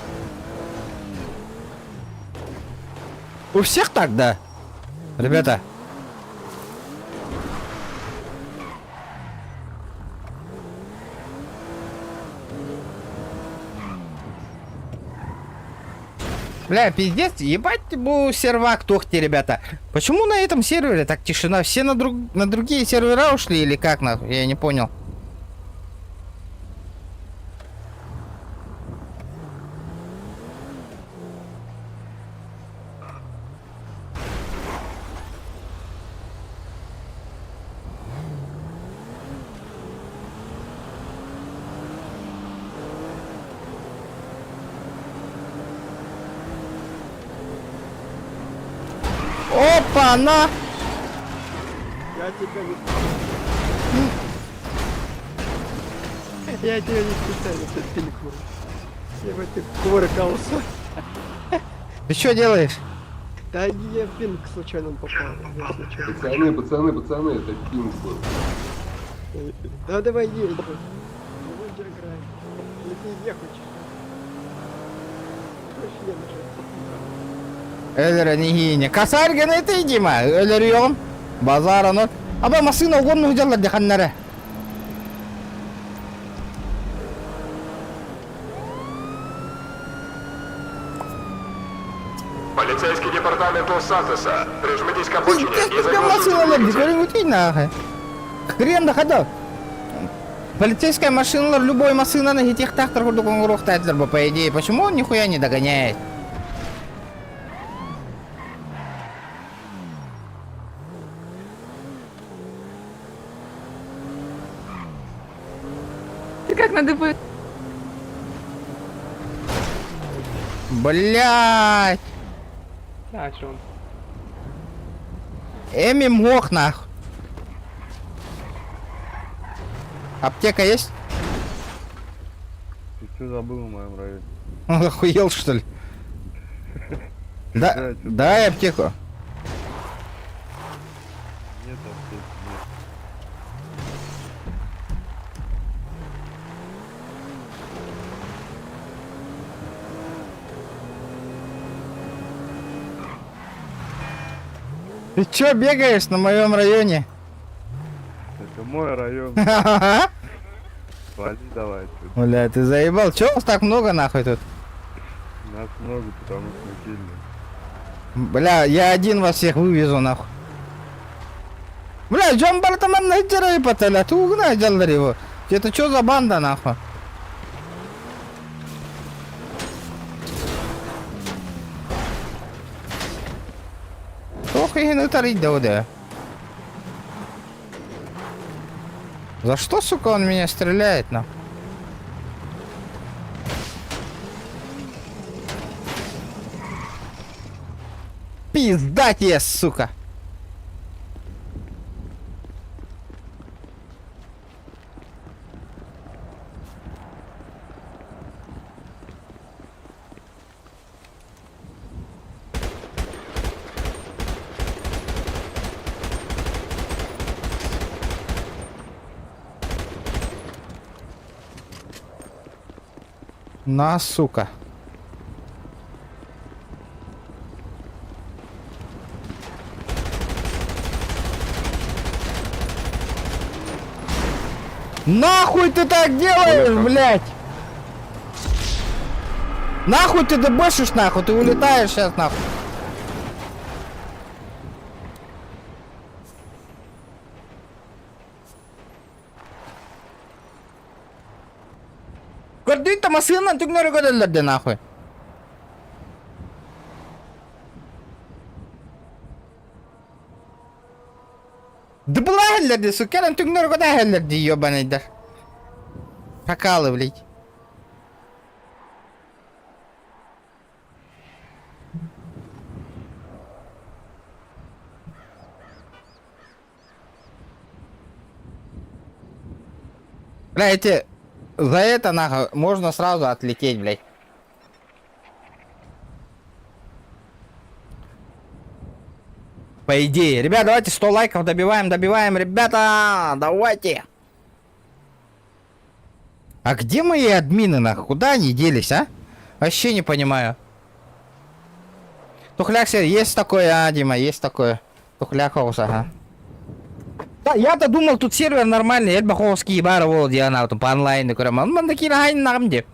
У всех так, да? Ребята. Бля, пиздец, ебать был сервак тухти, ребята. Почему на этом сервере так тишина? Все на другие сервера ушли или как, нахуй? Я не понял. Опа, на! Я тебя не... Я тебя не специально пинкнул. Я в этой кувыркался. Ты что делаешь? Да я в пинк случайно попал. Пацаны, это пинг был. Да давай едь. Не будь играть. Не ты ехать. Ölür nihine. Kasar gene teydime. Ölürüyorum. Bazar onu. Ama masina oğlunu hıcarlar dekanlara. Полицейский департамент Лос-Сантоса. Прижмитесь к обочине и Тебя заглушите машина двигатель. перемути нахуй. Хрен доходов. Полицейская машина, любой машина на этих тахтах тайтлер бы по идее. Почему он нихуя не догоняет? Ты как надо будет? Блять. А, что он? Эми мох нахуй. Аптека есть? Ты что забыл в моем районе? Он охуел, что ли? Да, дай аптеку. Нет аптеки, нет. Ты чё бегаешь на моем районе? Это мой район. Вали давай. Бля, ты заебал. Чё вас так много нахуй тут? Нас много, потому что мы кильны. Бля, я один вас всех вывезу нахуй. Бля, Джон Бартаман на и паталя, ты угнай делал его. Это чё за банда нахуй? Ох, и не тарить да. За что, сука, он меня стреляет, на? Пиздать я, сука! На, сука. Нахуй ты так делаешь, блядь? Нахуй ты дебошишь, нахуй, ты улетаешь сейчас, нахуй. Көрдүйтті машинаны түгнері көдөлдерді, нахуй. Дыбыла хеллерді, сукерін түгнері көді хеллерді, ебанайдар. Шакалы, блядь. Бля, эти... За это, нахуй, можно сразу отлететь, блядь. По идее. Ребят, давайте 100 лайков добиваем, ребята! Давайте! А где мои админы, нахуй? Куда они делись, а? Вообще не понимаю. Тухляк, есть такое, Дима, есть такое. Тухляк хаус, ага. Да, я-то думал, тут сервер нормальный, я баховский бара волод, я на по онлайну, он такие нагайны.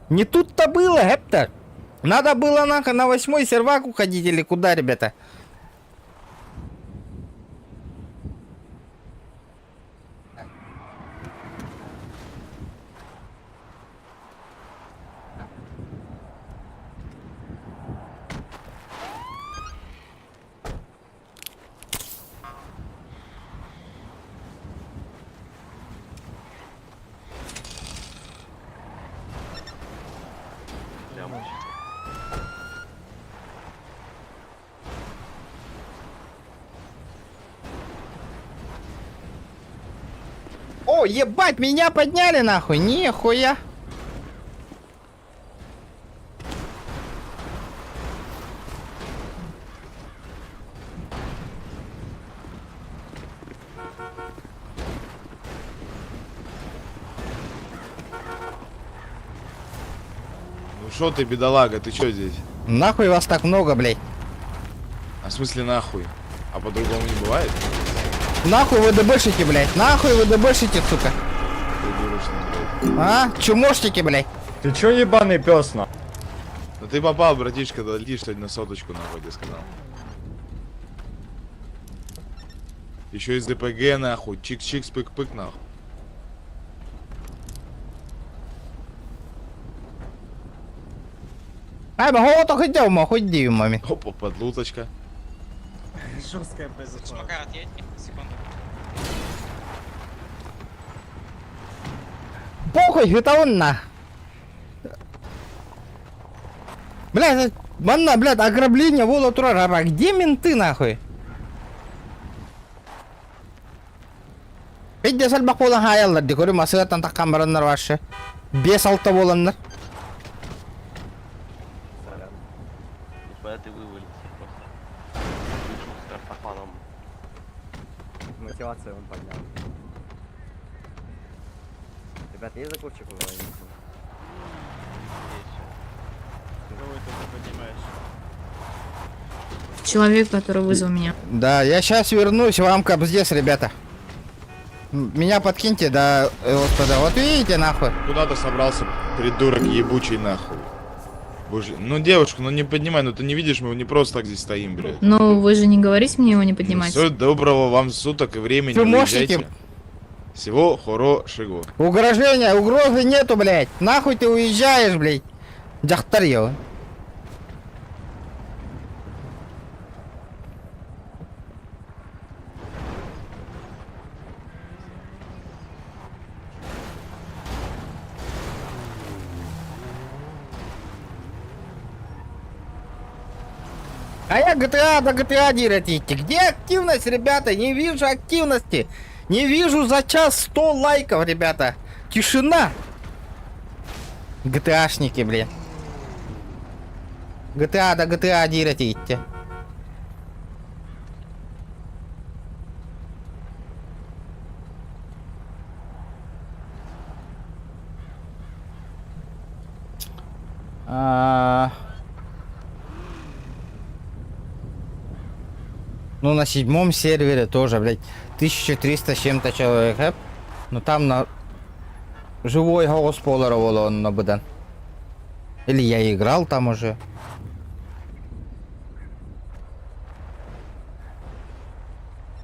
Не тут-то было, хепта. Надо было на 8-й сервак уходить или куда, ребята? О, ебать, меня подняли нахуй, нихуя. Ну шо ты, бедолага, ты чё здесь? Нахуй вас так много, блядь. А в смысле нахуй? А по-другому не бывает? Нахуй вы дебошите, блядь. Нахуй вы дебошите, сука. А? Чумошники, блядь. Ты чё ебаный пёс, на? Ну ты попал, братишка, долети что-нибудь на соточку, нахуй, я сказал. Еще из ДПГ, нахуй, чикс-чикс, пык-пык, нахуй. Ай, бахова то хотел, ма, хоть дивим, маме. Опа, подлуточка. Жесткая произошла. Похуй, это он на. Блядь, манна, блядь, ограбление, воло турара. Где менты, нахуй? Пидде салбак болан хаяллар, декори масыгаттан таккан бараннар башы. 5-6 боланнар. Мотивация он поднял. Ребята, есть закурчик у вас? Человек, который вызвал меня. Да, я сейчас вернусь, вам капздец, ребята. Меня подкиньте, да, господа. Вот видите, нахуй. Куда ты собрался, придурок ебучий, нахуй? Боже, ну девушка, ну не поднимай, ну ты не видишь, мы не просто так здесь стоим, блядь. Ну, вы же не говорите мне его не поднимать. Всего доброго вам суток и времени. Вы Уезжайте. можете? Всего хорошего. Угрожения, угрозы нету, блядь. Нахуй ты уезжаешь, блядь. Джахтар его. А я GTA до GTA директите. Где активность, ребята? Не вижу активности. Не вижу за час 100 лайков, ребята. Тишина. GTA-шники, блин. GTA до GTA директите. Ну, на 7-м сервере тоже, блядь, 1300 с чем-то человек, но там на Живой голос Полара он на быдан. Или я играл там уже.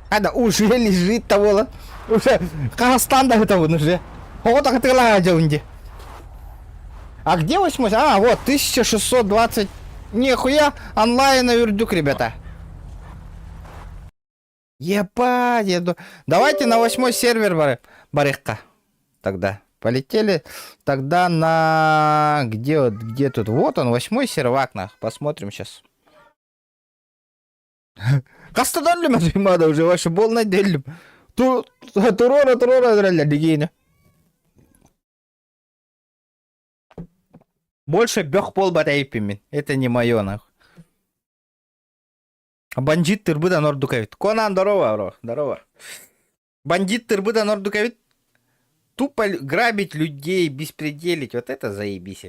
Да уже лежит того. Уже Казахстанда это вон уже. Вот так ты ладил. А где 8? А, вот 1620. Нихуя онлайн вердюк, ребята. Ебать, давайте на 8 сервер барыхка. Тогда полетели. Тогда на... Где тут? Вот он, 8 сервак. Посмотрим сейчас. Кастадан ли мадримада уже ваши болна делим. Турора дралля дигейна. Больше бёх пол батайпимин. Это не моё нахуй. Бандит тырбыда нордукавит. Конан, здорово, бро. Здорово. Бандит тырбыда нордукавит. Тупо грабить людей, беспределить. Вот это заебись.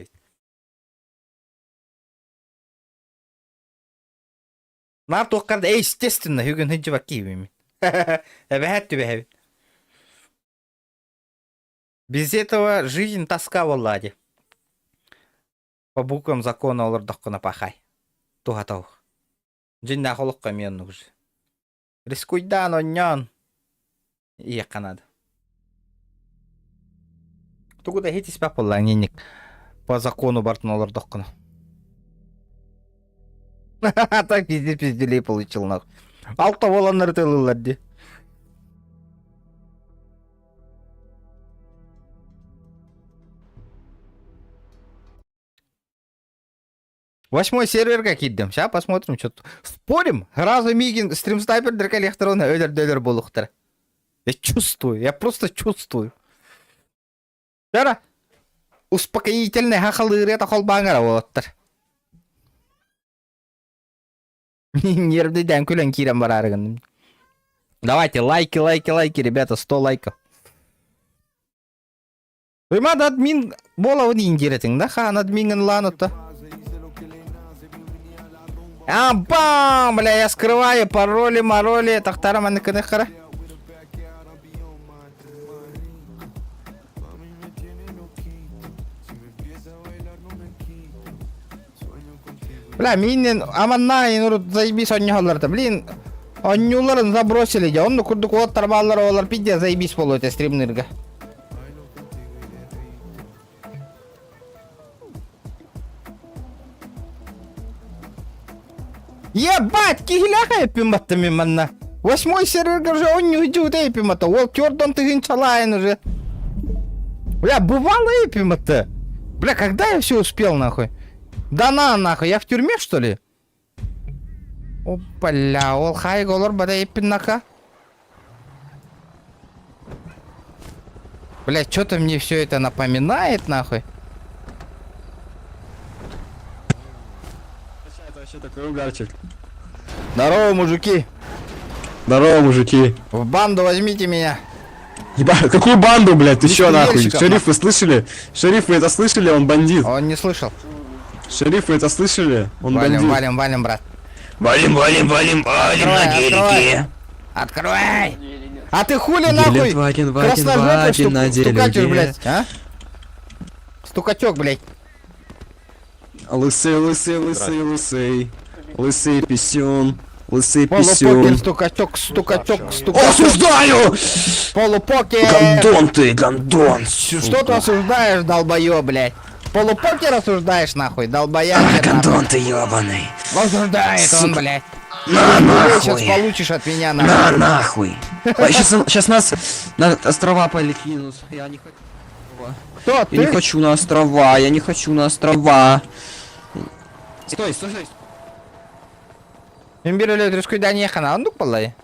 На только естественно, Юген Хидживакивими. Без этого жизнь тоска в Алладе. По буквам закона олардоққа напахай. Тухатау. Джинна холоққа мен нуж. Рискуйдан оньон. Ия канада. Тугуда хитис папалла ненек. По закону бартын олардоққына. Так пизделей получил нахуй. Алта воланнар тылыллади. Восьмой сервер как идем. Сейчас посмотрим, что тут. Спорим? Разу Мигин стрим снайпер драколекторона öder болухтар. Я чувствую, я просто чувствую. Дара. Успокоительный хахалыр это холбангара волоттар. Нервный дам кулен кирам барарган. Давайте лайки, ребята, 100 лайков. Вы мад админ бола один интересен, да? Хан админ ланута. А, бам! Бля, я скрываю пароли, мароли. Тахтара манеканехара. Бля, минен аманна инурут заебись оннюхалларда. Блин, оннюларын забросили. Я онну курдук оттар баллар олар пидде заебись болу эте стримнерге. Ебать, кихиляха эпиматта миманна. 8 сервер уже онню идет эпиматта. Ол кёрдон ты гинчалайн уже. Бля, бывало эпиматта. Бля, когда я все успел нахуй? Да на нахуй, я в тюрьме что ли? Опаля, ол хай голор бада эпинака. Бля, что-то мне все это напоминает нахуй. Это вообще такой угарчик. Здорово, мужики. Здорово, мужики. В банду возьмите меня. Ебать, какую банду, блядь? Ты чё нахуй? Беспредельщиков, Шериф, вы слышали? Шериф, вы это слышали? Он бандит. Он не слышал. Шериф, вы это слышали? Он Валим, бандит. валим, брат. Валим на Открывай. Открывай. А ты хули нахуй? Красножопый на стукачок, блядь, а? Стукачок, блядь. Лысый, лысый, лысый, лысый. Лысый писюн. Лысый Полупокер, писюн. стукачок. Осуждаю! Полупокер. Гандон ты, гандон. Что ты осуждаешь, долбоё, блядь? Полупокер осуждаешь, нахуй, долбоящер. Гандон ты ебаный. Осуждает он, блядь. На Ты сейчас нахуй. получишь от меня, На нахуй. нахуй. Сейчас нас на острова поликинут. Я не хочу. Кто Я не ты? хочу на острова, я не хочу на острова. Стой, стой, стой. Имбирли трюшку да не хана, он дупалай.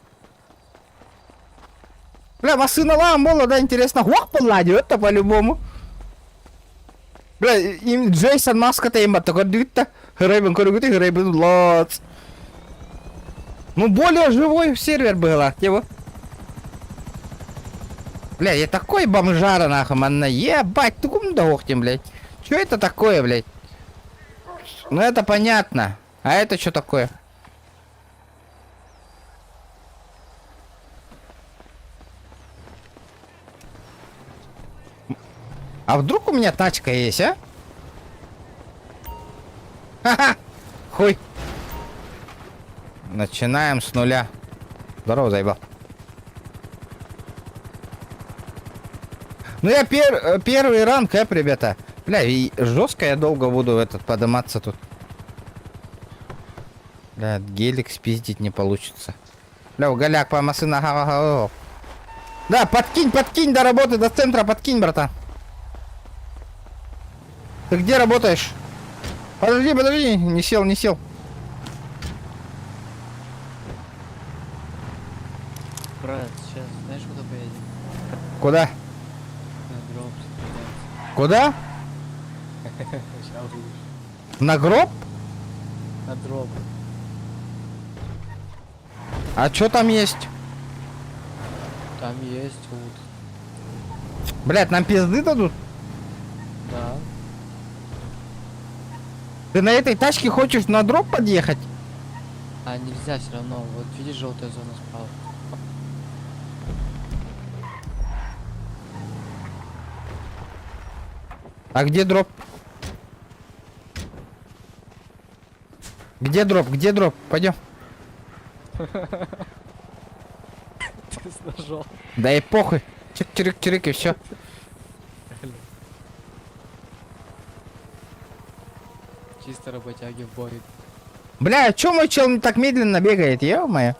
Бля, машина лам было, да, интересно. Хуак поладил, это по-любому. Бля, им Джейсон Маска-то им такой дыта. Рэйбен корюгуты, Рэйбен лоц. Ну, более живой сервер был, его. Бля, я такой бомжара, нахуй, манна. Ебать, ты кум дохтем, блядь. Чё это такое, блядь? Ну, это понятно. А это что такое? А вдруг у меня тачка есть, а? Ха-ха! Хуй! Начинаем с нуля. Здорово, заебал. Ну я первый ранг, ребята. Бля, и жестко я долго буду подниматься тут. Бля, гелик спиздить не получится. Бля, голяк по машина. Да, подкинь до работы, до центра, подкинь, братан. Ты где работаешь? Подожди, не сел. Брат, сейчас знаешь, куда поедем? Куда? На гроб стреляться. Куда? Сейчас увидишь. На гроб? На дроп. А что там есть? Там есть лут. Блядь, нам пизды дадут? Да. Ты на этой тачке хочешь на дроп подъехать? А нельзя все равно. Вот видишь, желтая зона справа. А где дроп? Где дроп? Пойдем. Ты с ножом. Да и похуй. Чирик-чирик и все. Чисто работяги в бой. Бля, а чё мой чел так медленно бегает, ё-моё?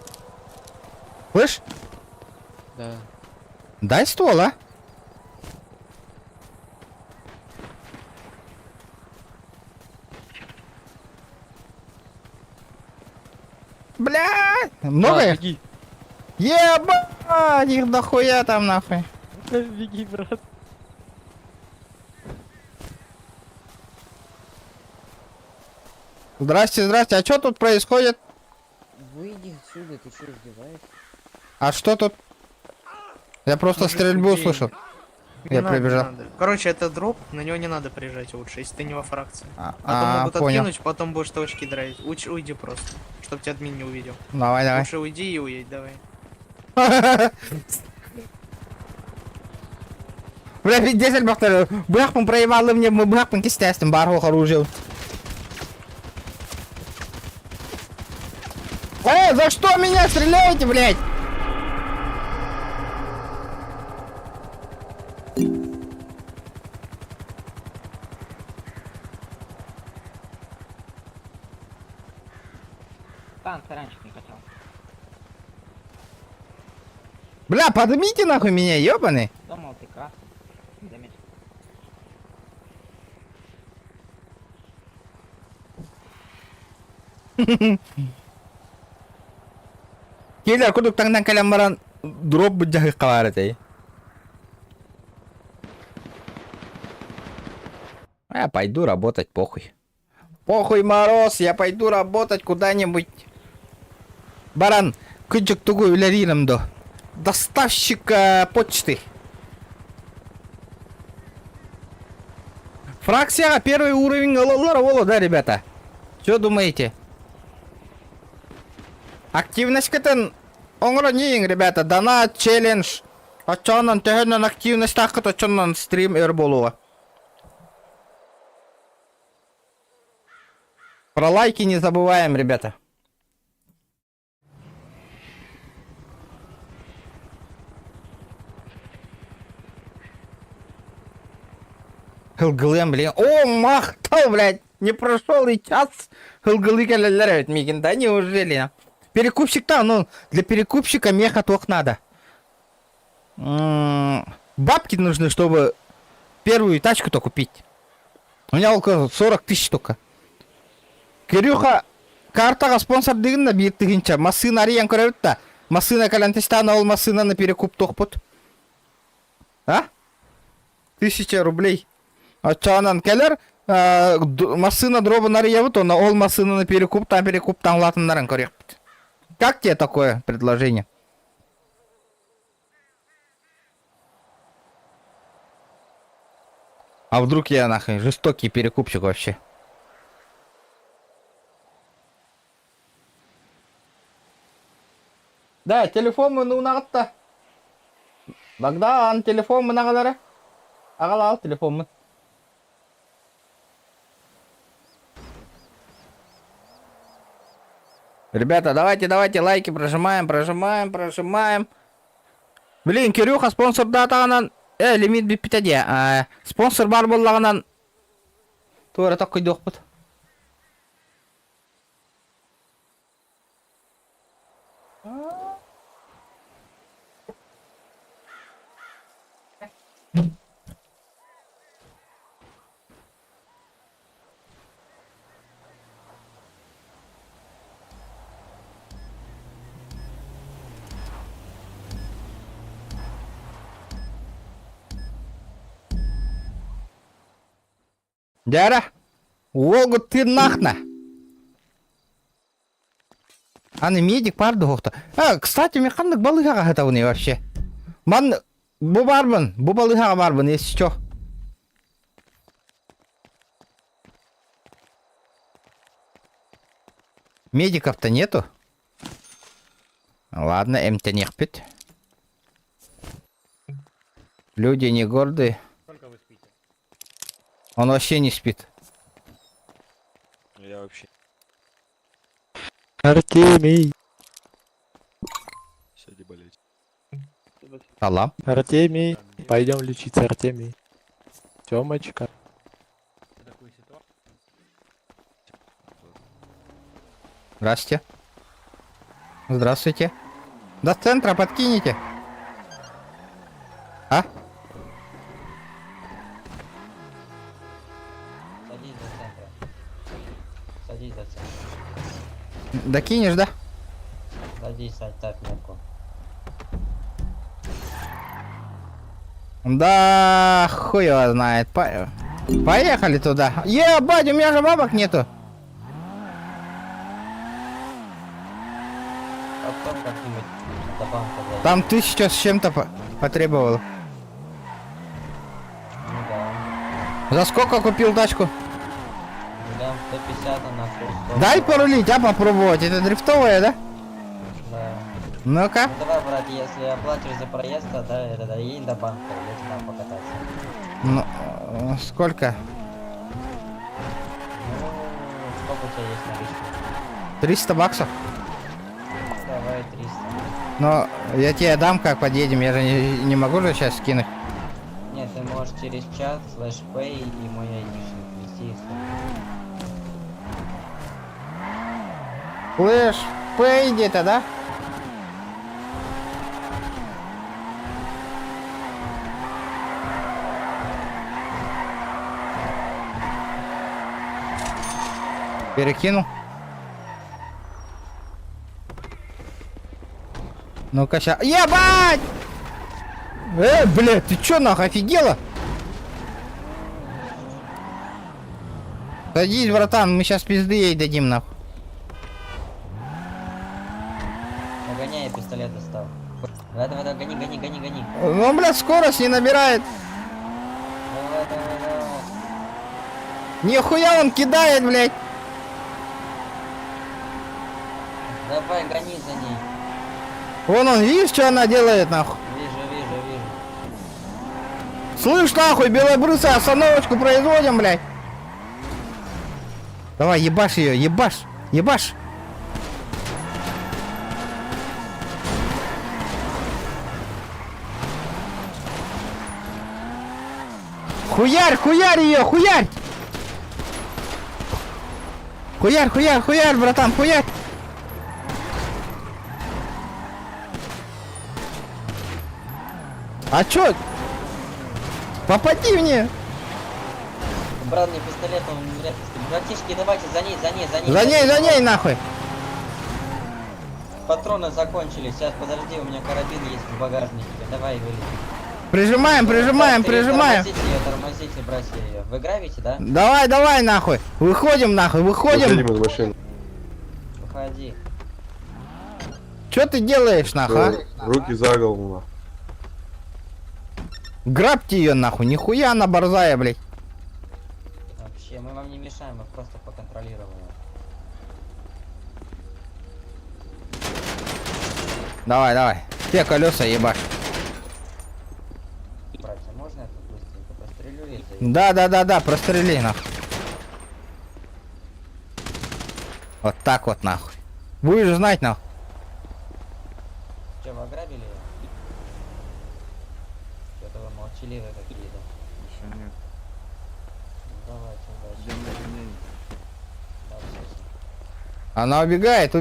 Слышь? Да. Дай ствол, а? Бля! Много их? Беги. Ебать, их дохуя там нахуй. Беги, брат. Здрасте, а что тут происходит? Выйди отсюда, ты что раздеваешься? А что тут? Я просто стрельбу услышал. Я прибежал. Короче, это дроп, на него не надо приезжать лучше, если ты не во фракции. А то могут понял. откинуть, потом будешь точки драйвить. Лучше уйди просто, чтоб тебя админ не увидел. Давай. Лучше уйди и уедь, давай. Бля, дизель бақтар. Бұяқпын проебалы мне, бұяқпын кестестім, бар оқ оружие. За что меня стреляете, блядь? Бля, поднимите нахуй меня, ёбаный. Думал, ты красный. Келер, кудук таңдан калям баран дроп бұджағы қалары. Я пойду работать, похуй. Похуй, Мороз, я пойду работать куда-нибудь. Баран, күнчік тугу үлеринім до. Доставщик почты. Фракция первый уровень гололар, да, ребята? Что думаете? Активность кытын оңро нең, ребята, донат, челлендж. Очонан төһөннөн активность тақыт, очонан стрим өр болуға. Про лайки не забываем, ребята. Хылгылым, блин. О, мақтал, блядь. Не прошел и час. Хылгылы келелер Мигин, да неужели? Перекупщик-то, ну, для перекупщика меха только надо. Бабки нужны, чтобы первую тачку-то купить. У меня около 40 тысяч только. Кирюха, картаға спонсор дегенде биеттігінше. Масына ариян көрәуді да. Масына калантестан ол масына на перекуп тоқпыт. А? 1000 рублей. Очанан келер, масына дробын ариявыт, он ол масына на перекуптан латындарын көрекпіт. Как тебе такое предложение? А вдруг я нахуй жестокий перекупщик вообще? Да, телефон мы ну нагатта. Богдан, телефон мы нагадары. Ағала ал телефонмын. Ребята, давайте лайки прожимаем. Блин, Кирюха спонсор датағанан, лимит биппитеде. Спонсор бар болағанан, туара так койдық бұд. Дяра, олгы ты нахна. Аны медик барды хоқта. Кстати, мен қандық балығаға хатауны вообще. Ман, бұ балығаға барбын, если что. Медиков-то нету. Ладно, МТ не хпит. Люди не гордые. Сколько вы спите? Он вообще не спит. Я вообще. Артемий. Сиди болеть. Салам. Артемий. Пойдем лечиться, Артемий. Тёмочка. Здрасте. Здравствуйте. До центра подкинете. А? Садись до центра. Докинешь, да? Садись, ставь кнопку. Да, хуй его знает. Поехали туда. Ебать, у меня же бабок нету. Потом как-нибудь до банка зайди. Там 1000 с чем-то потребовал. Ну да. За сколько купил тачку? Дам 150 на курс. Дай порулить, попробовать. Это дрифтовая, да? Да. Ну-ка. Ну давай, брат, если оплатишь за проезд, да, едем до банка, едем там покататься. Ну, сколько? Ну, сколько у тебя есть наличных? 300 баксов. Давай 300. Но я тебе дам, как подъедем. Я же не могу же сейчас скинуть. Нет, ты можешь через чат, /pay и мой айдишник ввести и Флэш, пэй где-то, да? Перекину. Ну-ка, ща. Ебать! Блядь, ты чё, нахуй, офигела? Садись, братан, мы сейчас пизды ей дадим, нахуй. Нагоняй, я пистолет достал. Давай, гони. Ну, блядь, скорость не набирает. Давай. Нихуя он кидает, блядь. Давай, гони за ней. Вон он, видишь, что она делает, нахуй? Вижу. Слышь, нахуй, белобрысая, остановочку производим, блядь. Давай, ебашь ее, ебашь. Хуярь ее, хуярь! Хуярь, братан, хуярь! А чё? Попади мне! Брат, мне пистолет, он вряд ли... Братишки, давайте, за ней, нахуй! Патроны закончились, сейчас, подожди, у меня карабин есть в багажнике, давай, вылезай. Прижимаем. Тормозите, братья ее. Вы гравите, да? Давай, нахуй! Выходим. из машины. Выходи. Чё ты делаешь, нахуй, а? Руки за голову, нахуй. Грабьте ее, нахуй, нихуя она борзая, блядь. Вообще, мы вам не мешаем, мы просто поконтролируем. Давай. Те колеса ебашь. Братья, можно это быстренько? Да, прострели нахуй. Вот так вот нахуй. Будешь знать нахуй. Че, вы ограбили? Что-то вы молчаливые какие-то. Еще нет. Давайте, удачи. Ждем обвинений. Да, всё. Она убегает.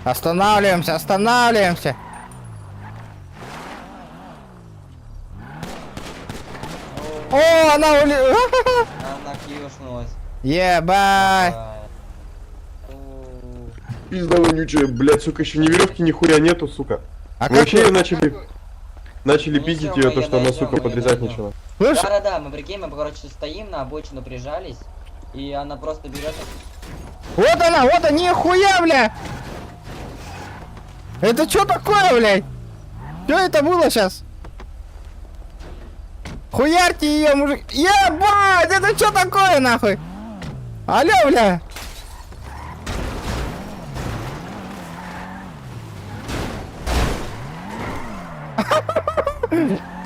Останавливаемся. О, она Она кьюшнулась. Ебать. Пизда вонючая, блядь, сука, еще ни веревки, ни хуя нету, сука. А Мы как вообще вы- начали пиздить ее, то, что она, сука, подрезать начала. Слышь, Да, мы прикинь, мы, короче, стоим на обочину, прижались, и она просто берет... вот она, нихуя, бля. Это что такое, блядь? Что это было сейчас? Хуярьте ее, мужик. Ебать, это что такое, нахуй? Алло, бля.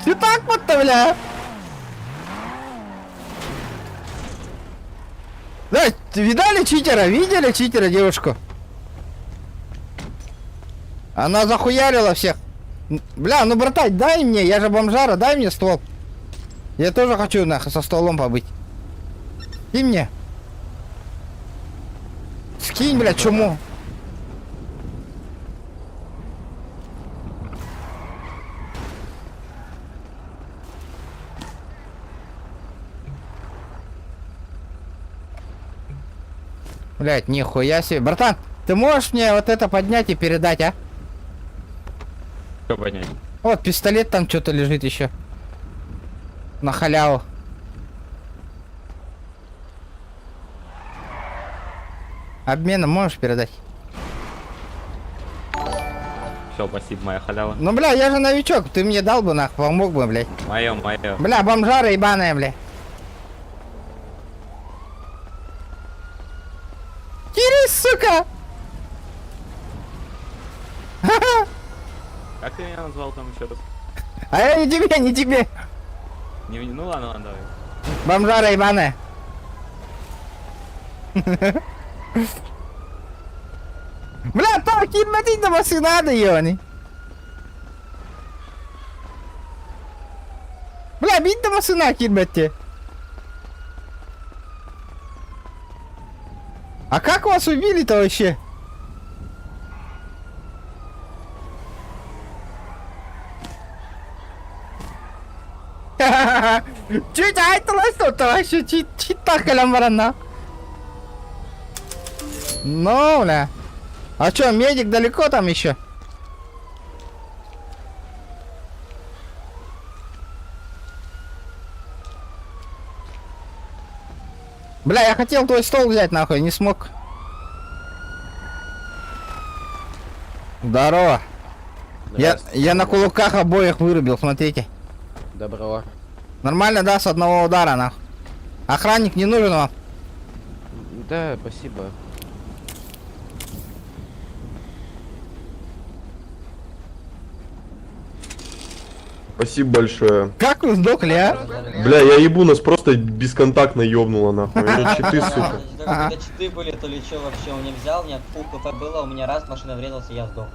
Что так вот-то, бля? Да, видели читера? Видели читера, девушку? Она захуярила всех. Бля, ну братать, дай мне, я же бомжара, дай мне ствол. Я тоже хочу нахуй со стволом побыть. И мне. Скинь, блядь, чуму. Блядь, нихуя себе. Братан, ты можешь мне вот это поднять и передать, а? Что поднять? Вот, пистолет там что-то лежит еще. На халяву. Обменом можешь передать? Все, спасибо, моя халява. Ну, бля, я же новичок, ты мне дал бы, нахуй, помог бы, блядь. Мое. Бля, бомжара ебаная, бля. Кирис, сука! Как ты меня назвал там еще раз? А я не тебе. Ну ладно, давай. Бомжара ебаная. Бля, так, кидмати до маси надо, ёни. Бля, бить до масына кидмати. А как вас убили-то вообще? Чуть айтылась тут вообще, чит так каламбарана. Ну, бля. А чё, медик далеко там еще? Бля, я хотел твой стол взять, нахуй, не смог. Здорово. Я на кулаках обоих вырубил, смотрите. Доброго. Нормально, да, с одного удара, нахуй. Охранник не нужен вам? Да, спасибо. Спасибо большое. Как вы сдохли, а? Бля, я ебу, нас просто бесконтактно ёбнуло, нахуй. Это читы, сука. Это читы были, то ли что вообще, он не взял, у меня фул КП было, у меня раз машина врезался, я сдох.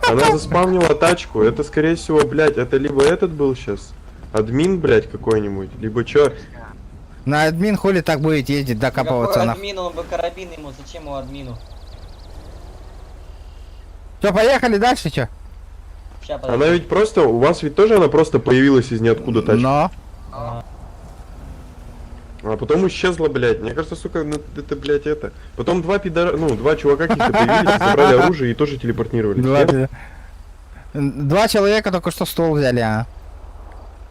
Она заспавнила тачку. Это, скорее всего, блядь, это либо этот был сейчас, админ, блядь, какой-нибудь, либо чё. На админ хули так будет ездить, докапываться, Какой нахуй. админ, он бы карабин ему, зачем ему админу? Все, поехали дальше, чё? Ща, Она подожди. ведь просто, у вас ведь тоже она просто появилась из ниоткуда тачка. Но. А потом исчезла, блядь. Мне кажется, сука, ну, это, блядь, это. Потом два чувака какие-то появились, забрали оружие и тоже телепортировались. Нет? Два человека только что стол взяли, а.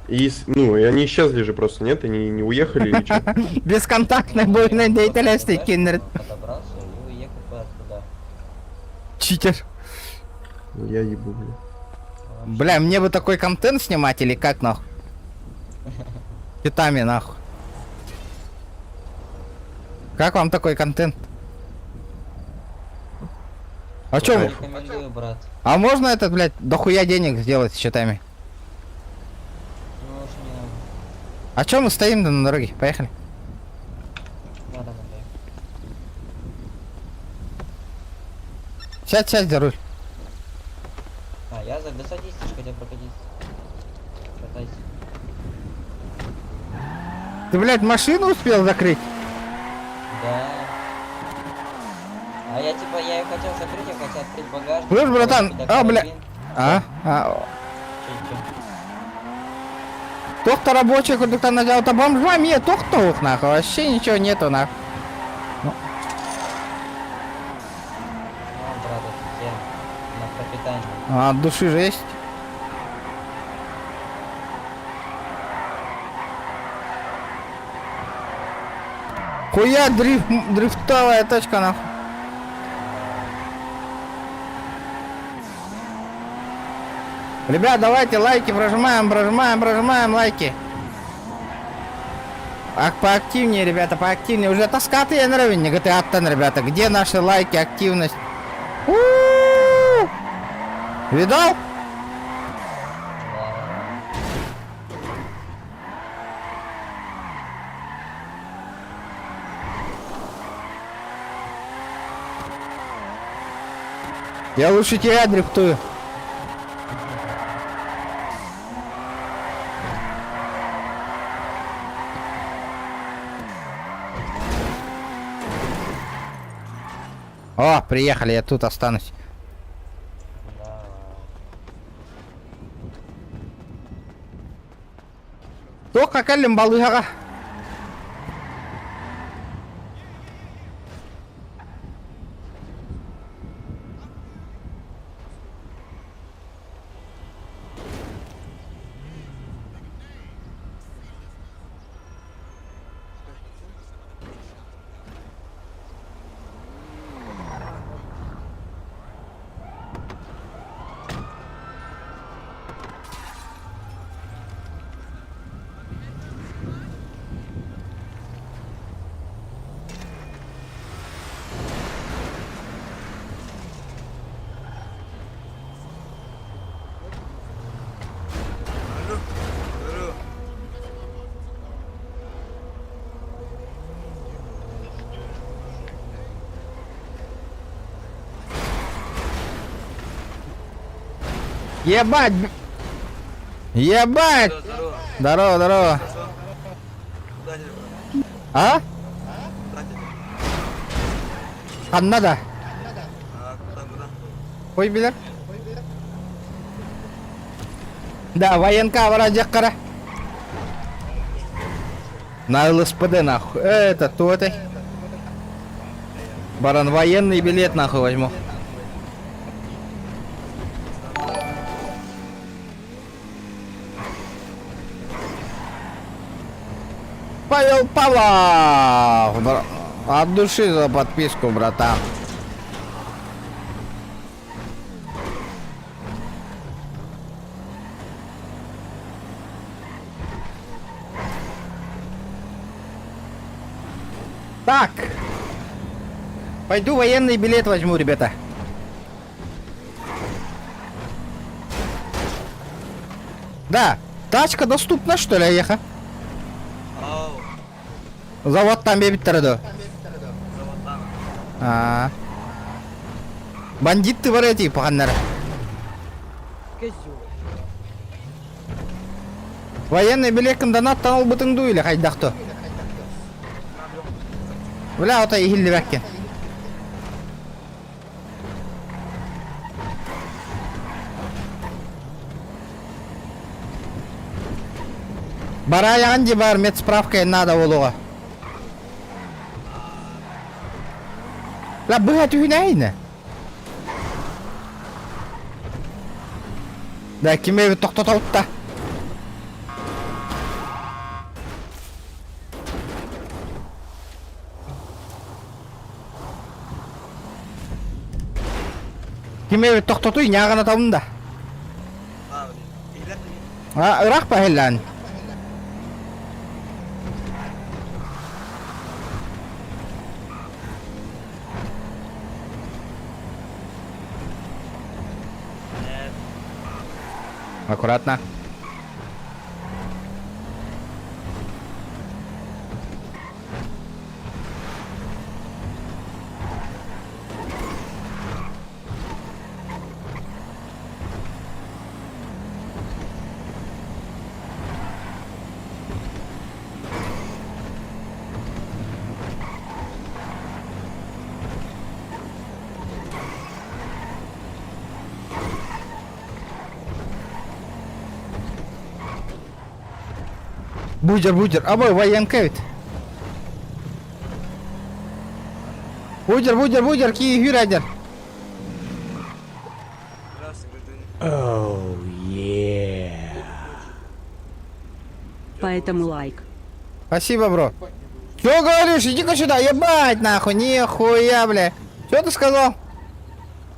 И, и они исчезли же просто, нет? Они не уехали или что? Бесконтактная бойная деятельность, киндер. Подобрался и уехал куда-то. Читер. Я ебу, блядь. Бля, мне бы такой контент снимать или как, нахуй? Питами, нахуй. Как вам такой контент? А чё? Рекомендую, брат. А можно этот, блядь, дохуя денег сделать с счетами? А чё мы стоим-то на дороге? Поехали. Надо, надо. Сядь за руль. А, я за... Да садись, ты ж хотел прокатись. Катайся. Ты, блядь, машину успел закрыть? Да. А я типа, я ее хотел закрыть, я хотел открыть багажник. Слышь, братан, положить а, туда бля... карабин. Чё? Тохта рабочий, куда-то надел, то бомжа, мне тохта нахуй, вообще ничего нету, нахуй. Ну, брат, это тебе на пропитание. А, от души жесть. Хуя дрифтовая точка, нахуй. Ребят, давайте лайки прожимаем лайки. Поактивнее, ребята, поактивнее. Уже таскаты я на не GTA Attан, ребята. Где наши лайки, активность? У-у-у! Видал? Я лучше тебя дрифтую. О, приехали, я тут останусь. Только калим балыга. Ебать! Ебать! Здорово, здорово. А? Канада. Ой, билер. Да, военка варадеккара. На ЛСПД нахуй. Это то это. Баран, военный билет нахуй возьму. Павел Павлов! От души за подписку, братан. Так. Пойду военный билет возьму, ребята. Да. Тачка доступна, что ли, Еха? Заводтан бебиттерді. Бандитты бар эти паханнары. Военный билет донат таныл бутыңду или хайдахто. Бля, ота ихилли бәккен. Бара яғанди бар, медсправка надо болуға. Ла бұға түйінәйіні. Да, кеме бі тоқтатауытта. Кеме бі тоқтатуй, няғана тауында. Ирақ па хеллән? Аккуратно. Будер, абай военка ведь. Будер, ки юрадер. Оу, Поэтому лайк. Спасибо, бро. Чё говоришь? Иди-ка сюда, ебать нахуй, нихуя, бля. Чё ты сказал?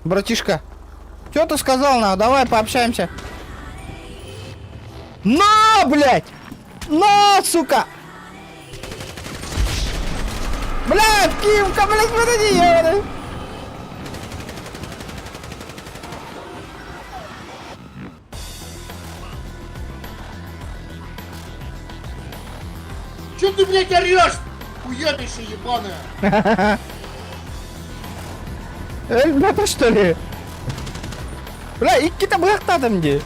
Братишка. Чё ты сказал, нахуй? Давай пообщаемся. На, блядь! На, сука! Блядь, Кимка, блядь, подойди, ебаный! Чё ты, блядь, орёшь? Уёбище ебаное! Эльбата, что ли? Бля, икки-то быхтадым де.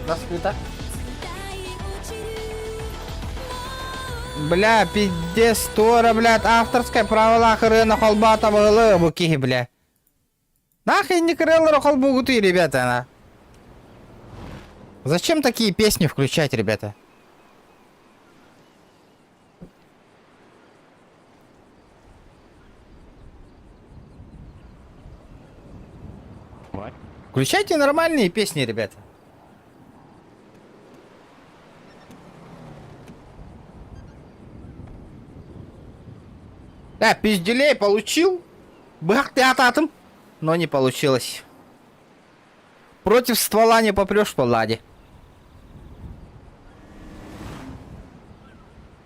Раскрыто. Бля, пиздец, Тора, блядь, авторская правила хрена холбата было буки, бля. Нахрен не крыло холбугуты, ребята, на. Зачем такие песни включать, ребята? Включайте нормальные песни, ребята. Да, пизделей получил. Бах ты ататом. Но не получилось. Против ствола не попрешь по ладе.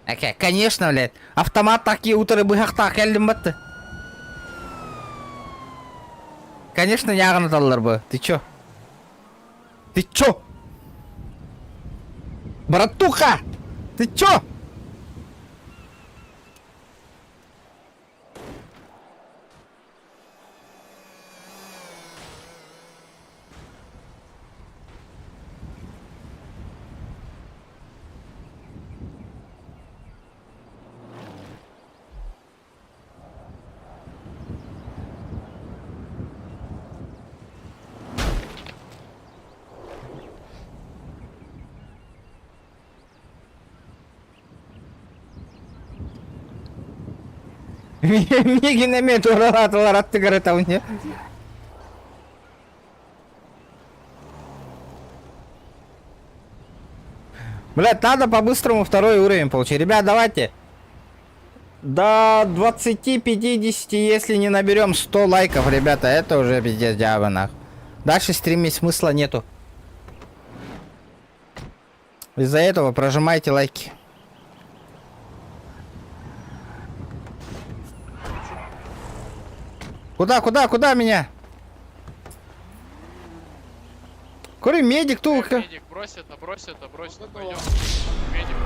Окей, конечно, блядь. Автомат такие утры бахта кельдимбатты. Конечно, не агнаталар бы. Ты чё? Ты чё? Братуха! Ты чё? Миги на мету рад ты говорит, а у нее. Блять, надо по-быстрому второй уровень получить. Ребят, давайте. До 20-50, если не наберем 100 лайков, ребята, это уже пиздец дьявол, нахуй. Дальше стримить смысла нету. Из-за этого прожимайте лайки. Куда меня? Кури, медик, тут. Медик, брось это, пойдем. Медик,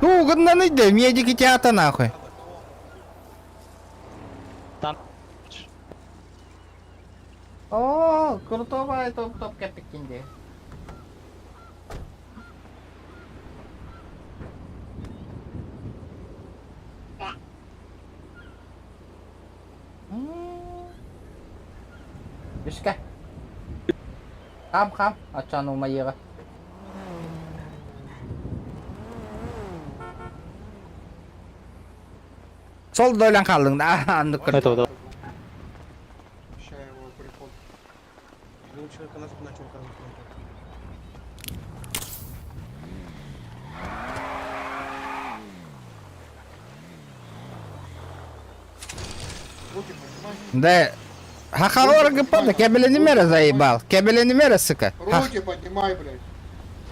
Ну, угодно найди, медики тята нахуй. Там. О, крутого топ капикинди. Бишка. Хам, ачану маега. Сол дойлан калдың да, андык кыр. Ща его приход. Ну, человека нас начал Да. Хахалора гпада, кабеля мера заебал. Кабеля мера, сука. Руки поднимай, блядь.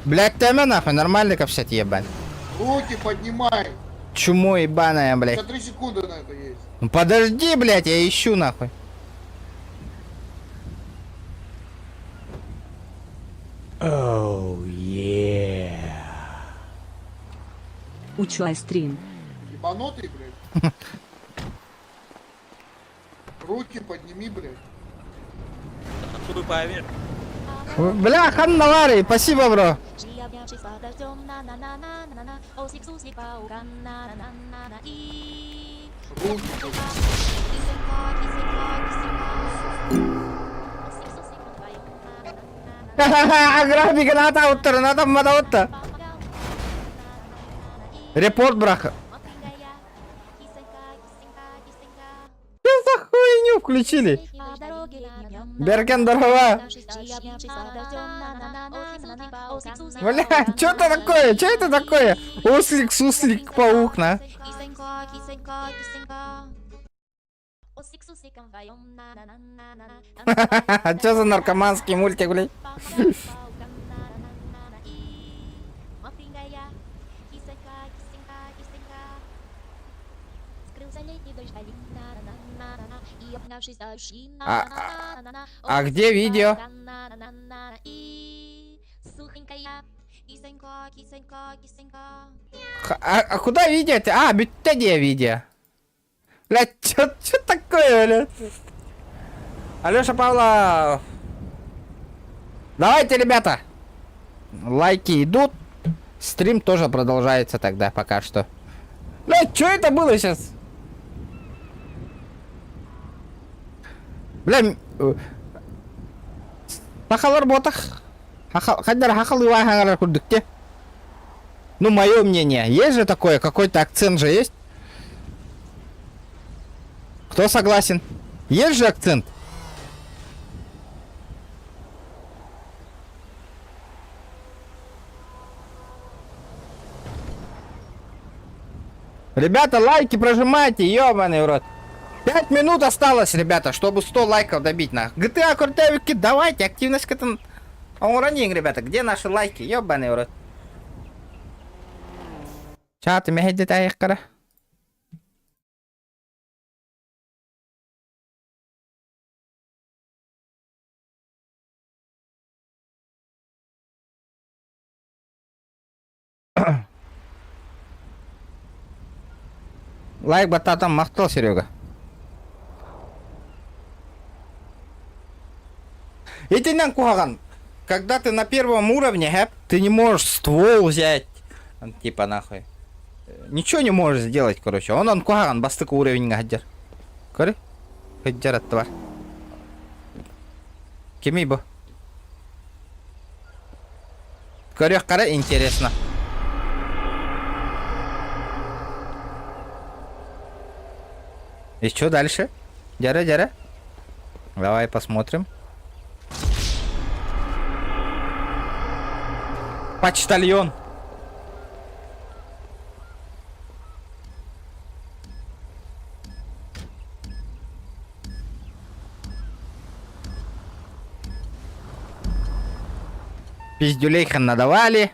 Блядь, ты нахуй, нормальный ковсят ебать. Руки поднимай. Чуму ебаная, блядь. 3 секунды на это есть. Ну подожди, блядь, я ищу нахуй. Учу стрим. Ебанутый, блядь. Руки подними, блядь. Бля, Ханнавари, спасибо, бро. Графика надо утро, надо мадаута. Репорт, браха. Что за хуйню включили? Берген дорога. Бля, что это такое? Что это такое? Ослик, суслик, паук, на. Что за наркоманский мультик, блядь? А где видео? А куда видео-то? А, где видео? Блядь, чё такое, блядь? Алёша Павлов. Давайте, ребята. Лайки идут. Стрим тоже продолжается тогда пока что. Блядь, что это было сейчас? Бля, хахалар ботах. Хаддар хахал и вахагар курдыкте. Ну, мое мнение. Есть же такое, какой-то акцент же есть? Кто согласен? Есть же акцент? Ребята, лайки прожимайте, ёбаный в рот. 5 минут осталось, ребята, чтобы 100 лайков добить на GTA крутявики. Давайте, активность к этому. Раннинг, ребята, где наши лайки? Ёбаный в рот. Чат, мехедит аехкара. Лайк бататам махтал, Серега. И ты нам кухаган, когда ты на первом уровне, ты не можешь ствол взять. Типа нахуй. Ничего не можешь сделать, короче. Он кухаган, бастык уровень гаджер. Кори? Гаджер от тварь. Кеми бо? Корех кара интересно. И что дальше? Дяра. Давай посмотрим. Почтальон. Пиздюлей хан надавали.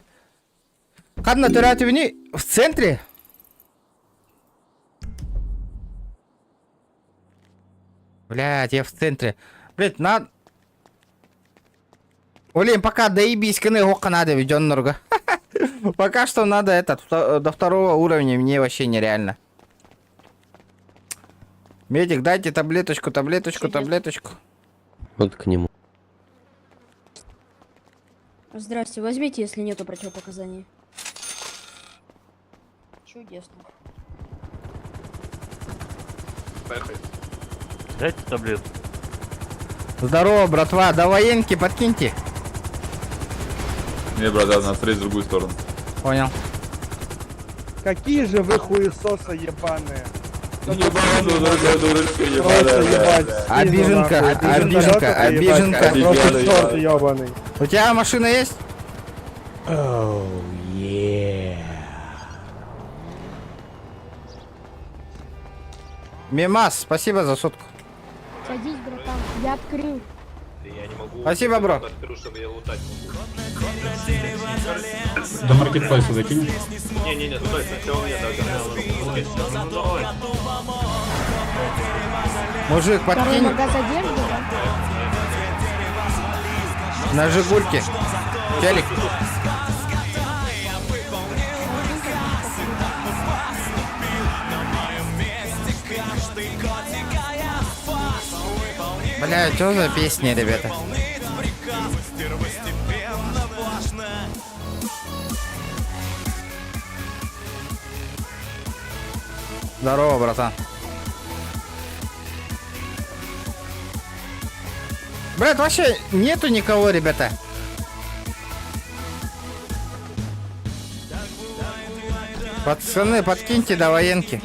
Хан натурат в центре. Блядь, я в центре. Блядь, надо... Олень, пока доебись, кыны гока надо, ведён норга. Пока что надо этот, до второго уровня, мне вообще нереально. Медик, дайте таблеточку. Вот к нему. Здрасте, возьмите, если нету противопоказаний. Чудесно. Дайте таблетку. Здорово, братва, до военки подкиньте. Не, братан, надо смотреть в другую сторону. Понял. Какие же вы хуесосы ебаные. Обиженка. Просто черт ебаный. У тебя машина есть? Мимас, спасибо за сотку. Садись, братан, я открыл. Я не могу. Спасибо, бро. Открыл, чтобы я лутать мог. До маркетплейса закинь. Не, стой, сначала я догонял. Ну давай. Мужик, Второй подкинь магаз одежды, да? на Жигульке. Телек. Бля, что за песня, ребята? Здорово, братан. Блядь, вообще нету никого, ребята. Пацаны, подкиньте до военки.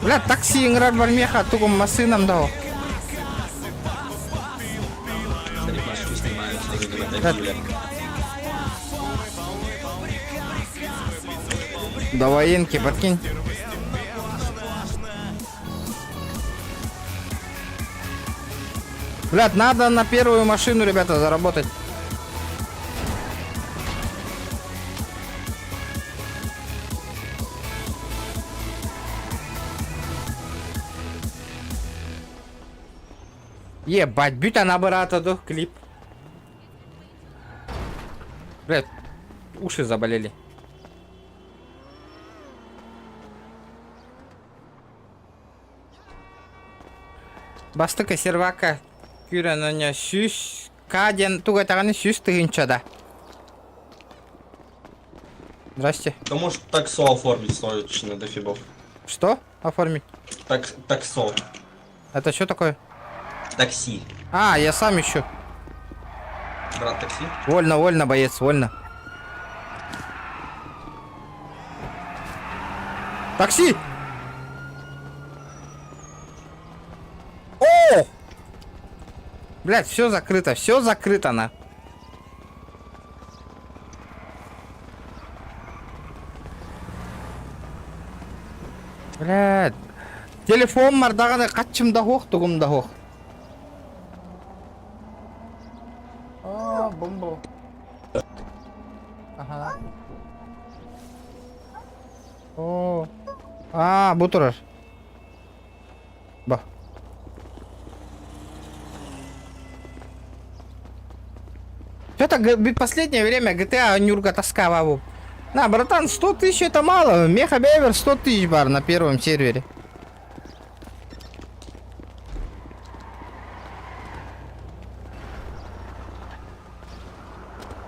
Бля, такси играть в армеха, тугом машинам дал. До военки подкинь. Блядь, надо на первую машину, ребята, заработать. Ебать, бюта набирата до клип. Блядь, уши заболели. Бастыка сервака күрәнәне сүз каден тугатаганы сүз тыгынчада. Здрасте. Кому ж таксо оформить стоит на дофибов? Что оформить? Таксо. Это что такое? Такси. А, я сам ищу. Брат, такси? Вольно, вольно, боец, вольно. Такси! О! Блять, все закрыто на. Блять. Телефон мардаганы качымда хох, тугумда хох. О, бомбу. Ага. О. А, бутурар. Ба. Что-то последнее время GTA Нюрга тоскава. На, братан, 100 тысяч это мало. Меха Бевер 100 тысяч бар на первом сервере.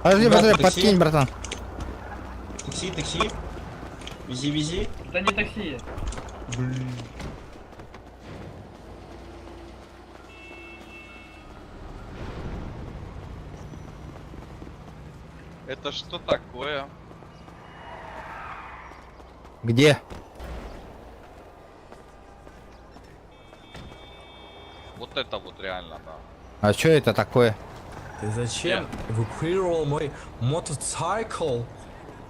Подожди, подожди, подкинь, братан. Такси. Вези. Это не такси. Блин. Это что такое? Где? Вот это вот реально, да. А что это такое? Ты зачем эвакуировал мой мотоцикл?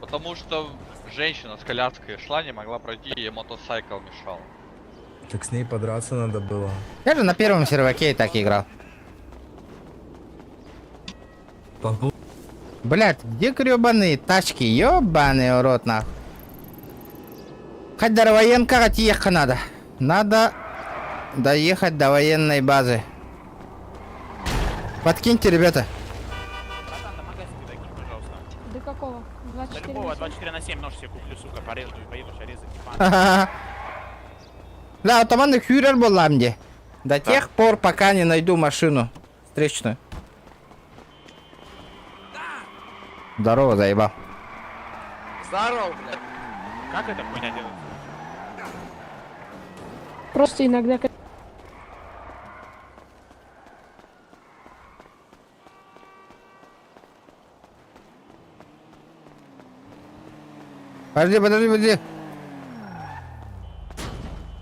Потому что женщина с коляской шла, не могла пройти, ей мотоцикл мешал. Так с ней подраться надо было. Я же на первом серваке и так играл. Блять, где гребаные тачки? Ёбаный урод, нахуй. Хоть до военка отъехать надо. Надо доехать до военной базы. Подкиньте, ребята. До какого? 24 До любого на 7? 24 на 7 нож себе куплю, сука, порежу и поеду сейчас резать. Да, атаманный фюрер был мне. До тех пор, пока не найду машину встречную. Здорово, заебал. Здорово, блядь. Как это хуйня делается? Просто иногда... Подожди.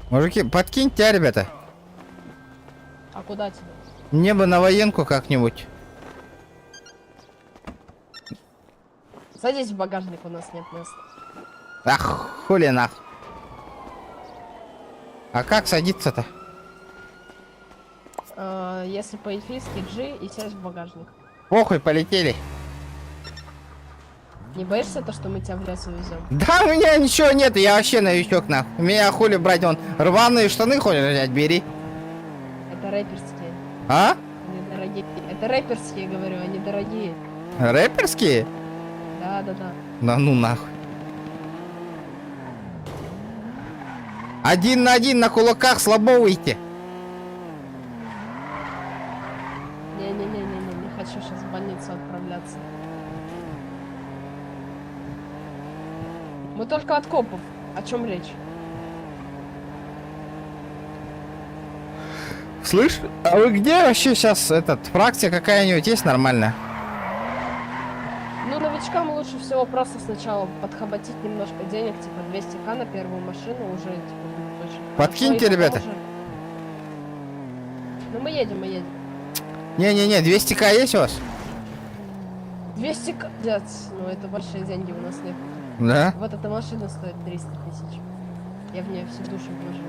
Мужики, подкиньте, а, ребята. А куда тебе? Мне бы на военку как-нибудь. Садись в багажник, у нас нет места. Ах, хули нах. А как садиться-то? Если по-эльфийски G и сесть в багажник. Похуй, полетели. Не боишься то, что мы тебя в лес увезем? Да у меня ничего нет, я вообще новичок, нахуй. Меня хули брать, вон рваные штаны хочешь взять, бери. Это рэперские. А? Они дорогие. Это рэперские, говорю, они дорогие. Рэперские? Да. Да ну нахуй. 1 на 1 на кулаках слабо выйти. Не хочу сейчас в больницу отправляться. Мы только от копов. О чем речь? Слышь, а вы где вообще сейчас, фракция какая-нибудь есть нормальная? Ну, новичкам лучше всего просто сначала подхватить немножко денег, типа 200к на первую машину, уже, типа, будет очень Подкиньте, хорошо, и ребята. потом уже- Ну, мы едем. Не-не-не, 200к есть у вас? 200к, блядь, ну это большие деньги у нас нет. Да? Вот эта машина стоит 300 тысяч. Я в нее всю душу вложил.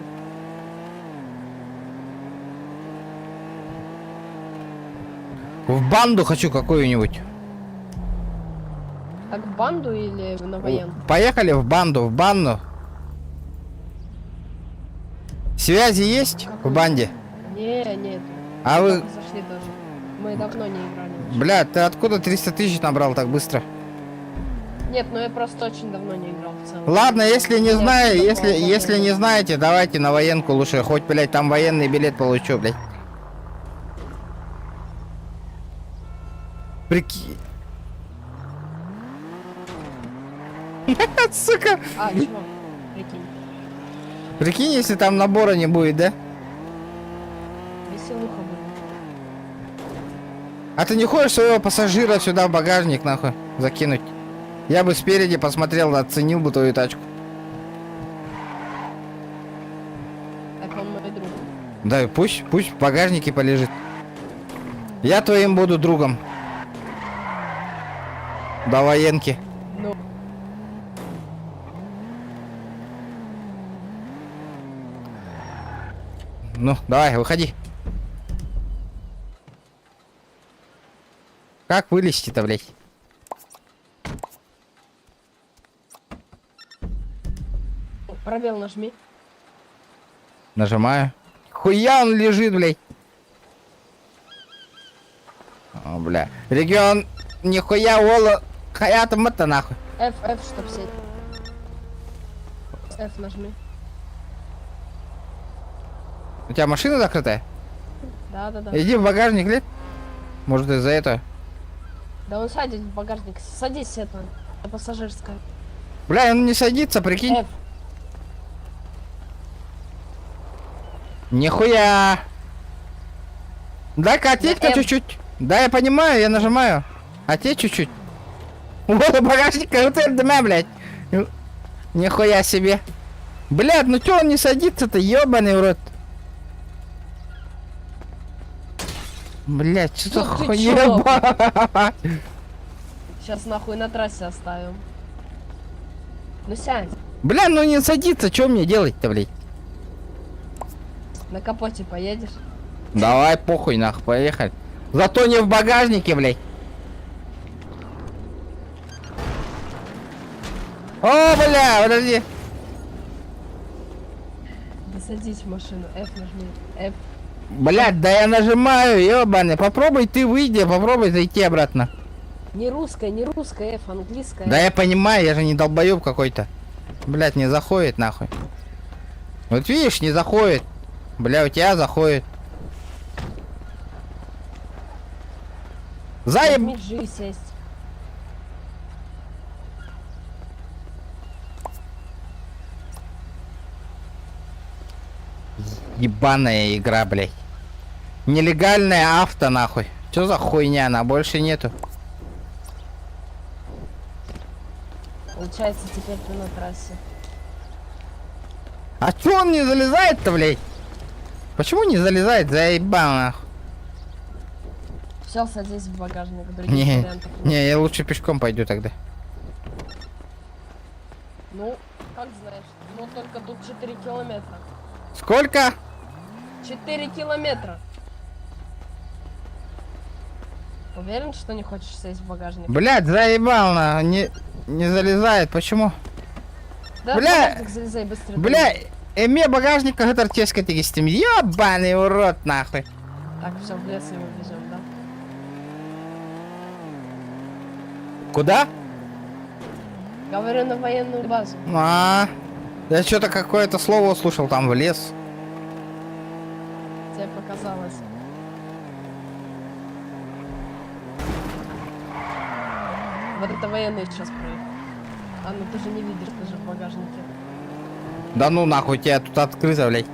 В банду хочу какую-нибудь. Так в банду или на воен? Поехали в банду. Связи есть в банде? Нет. А Мы вы... только зашли тоже. Мы давно не играли. Бля, ты откуда 300 тысяч набрал так быстро? Нет, ну я просто очень давно не играл в целом. Ладно, если не Я знаю, всегда если была не знаете, давайте на военку лучше. Хоть, блядь, там военный билет получу, блядь. Прикинь. Сука. А, чего? Прикинь. Прикинь, если там набора не будет, да? Веселуха будет. А ты не хочешь своего пассажира сюда в багажник, нахуй, закинуть? Я бы спереди посмотрел, оценил бы твою тачку. Так он мой друг. Да, и пусть в багажнике полежит. Я твоим буду другом. До военки. Ну. Ну, давай, выходи. Как вылезти-то, блядь? Пробел нажми. Нажимаю. Хуя он лежит, блядь. О, бля. Регион, нихуя, Ола. Хая там это нахуй. F, чтоб сеть. F нажми. У тебя машина закрытая? Да. Иди в багажник, лет. Может, из-за этого. Да он садит в багажник. Садись, это пассажирская. Бля, он не садится, прикинь. F. Нихуя. Дай-ка отъедь-ка F. чуть-чуть. Да, я понимаю, я нажимаю. Отъедь чуть-чуть. Вот багажник, КТР дымя, блядь. Нихуя себе. Блядь, ну чё он не садится-то, ёбаный в рот. Блядь, что за Ну ты хуеба? Сейчас нахуй на трассе оставим. Ну сядь. Бля, ну не садится, что мне делать-то, блядь? На капоте поедешь. Давай, похуй, нахуй, поехали. Зато не в багажнике, блядь. О, бля, подожди. Да садись в машину. F нажми. F. Блядь, да я нажимаю, ёбаный. Попробуй ты выйди, попробуй зайти обратно. Не русская, F, английская. Да я понимаю, я же не долбоёб какой-то. Блядь, не заходит нахуй. Вот видишь, не заходит. Бля, у тебя заходит. Заеб... Нажми G сесть. Ебаная игра, блядь. Нелегальная авто, нахуй. Чё за хуйня, она больше нету. Получается, теперь ты на трассе. А чё он не залезает-то, блядь? Почему не залезает? Заебал, нахуй. Все, садись в багажник. Других Не, вариантов нет. не, я лучше пешком пойду тогда. Ну, как знаешь. Ну, только тут 4 километра. Сколько? 4 километра. Уверен, что не хочешь сесть в багажник? Блядь, заебал, на, не залезает, почему? Да, бля, в багажник залезай быстро. Бля, мне багажник как это тескать с тем. Ёбаный урод, нахуй. Так, все, в лес его везем, да? Куда? Говорю, на военную базу. А, я что-то какое-то слово услышал, там в лес. Тебе показалось. Вот это военные сейчас проехали. А ну ты же не видишь, ты же в багажнике. Да ну нахуй, тебя тут открыто, блядь.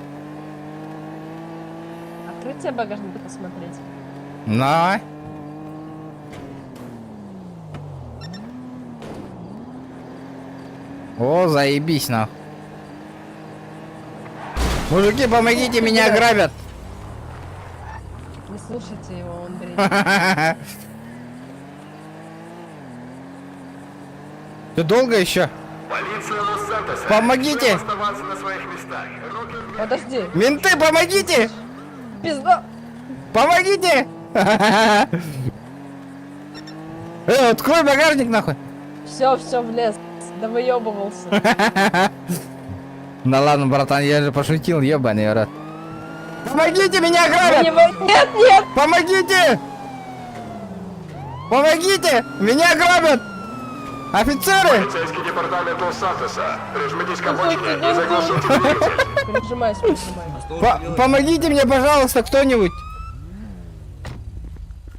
Открыть тебе багажник посмотреть? На. О, заебись, нахуй. Мужики, помогите, меня грабят. Не слушайте его, он бредит. Ты долго еще? Полиция Лос-Сантоса. Помогите! Оставаться на своих местах. Подожди. Менты, помогите! Пизда! Помогите! Открой багажник, нахуй! Все, влез. Да выебывался. Да ладно, братан, я же пошутил, ебаный рот. Помогите, меня грабят! Нет! Помогите! Помогите! Меня грабят! Офицеры! Полицейский департамент Лос-Сантоса. Прижмитесь к обочине и заглушите двигатель. Прижимайся. Помогите мне, пожалуйста, кто-нибудь!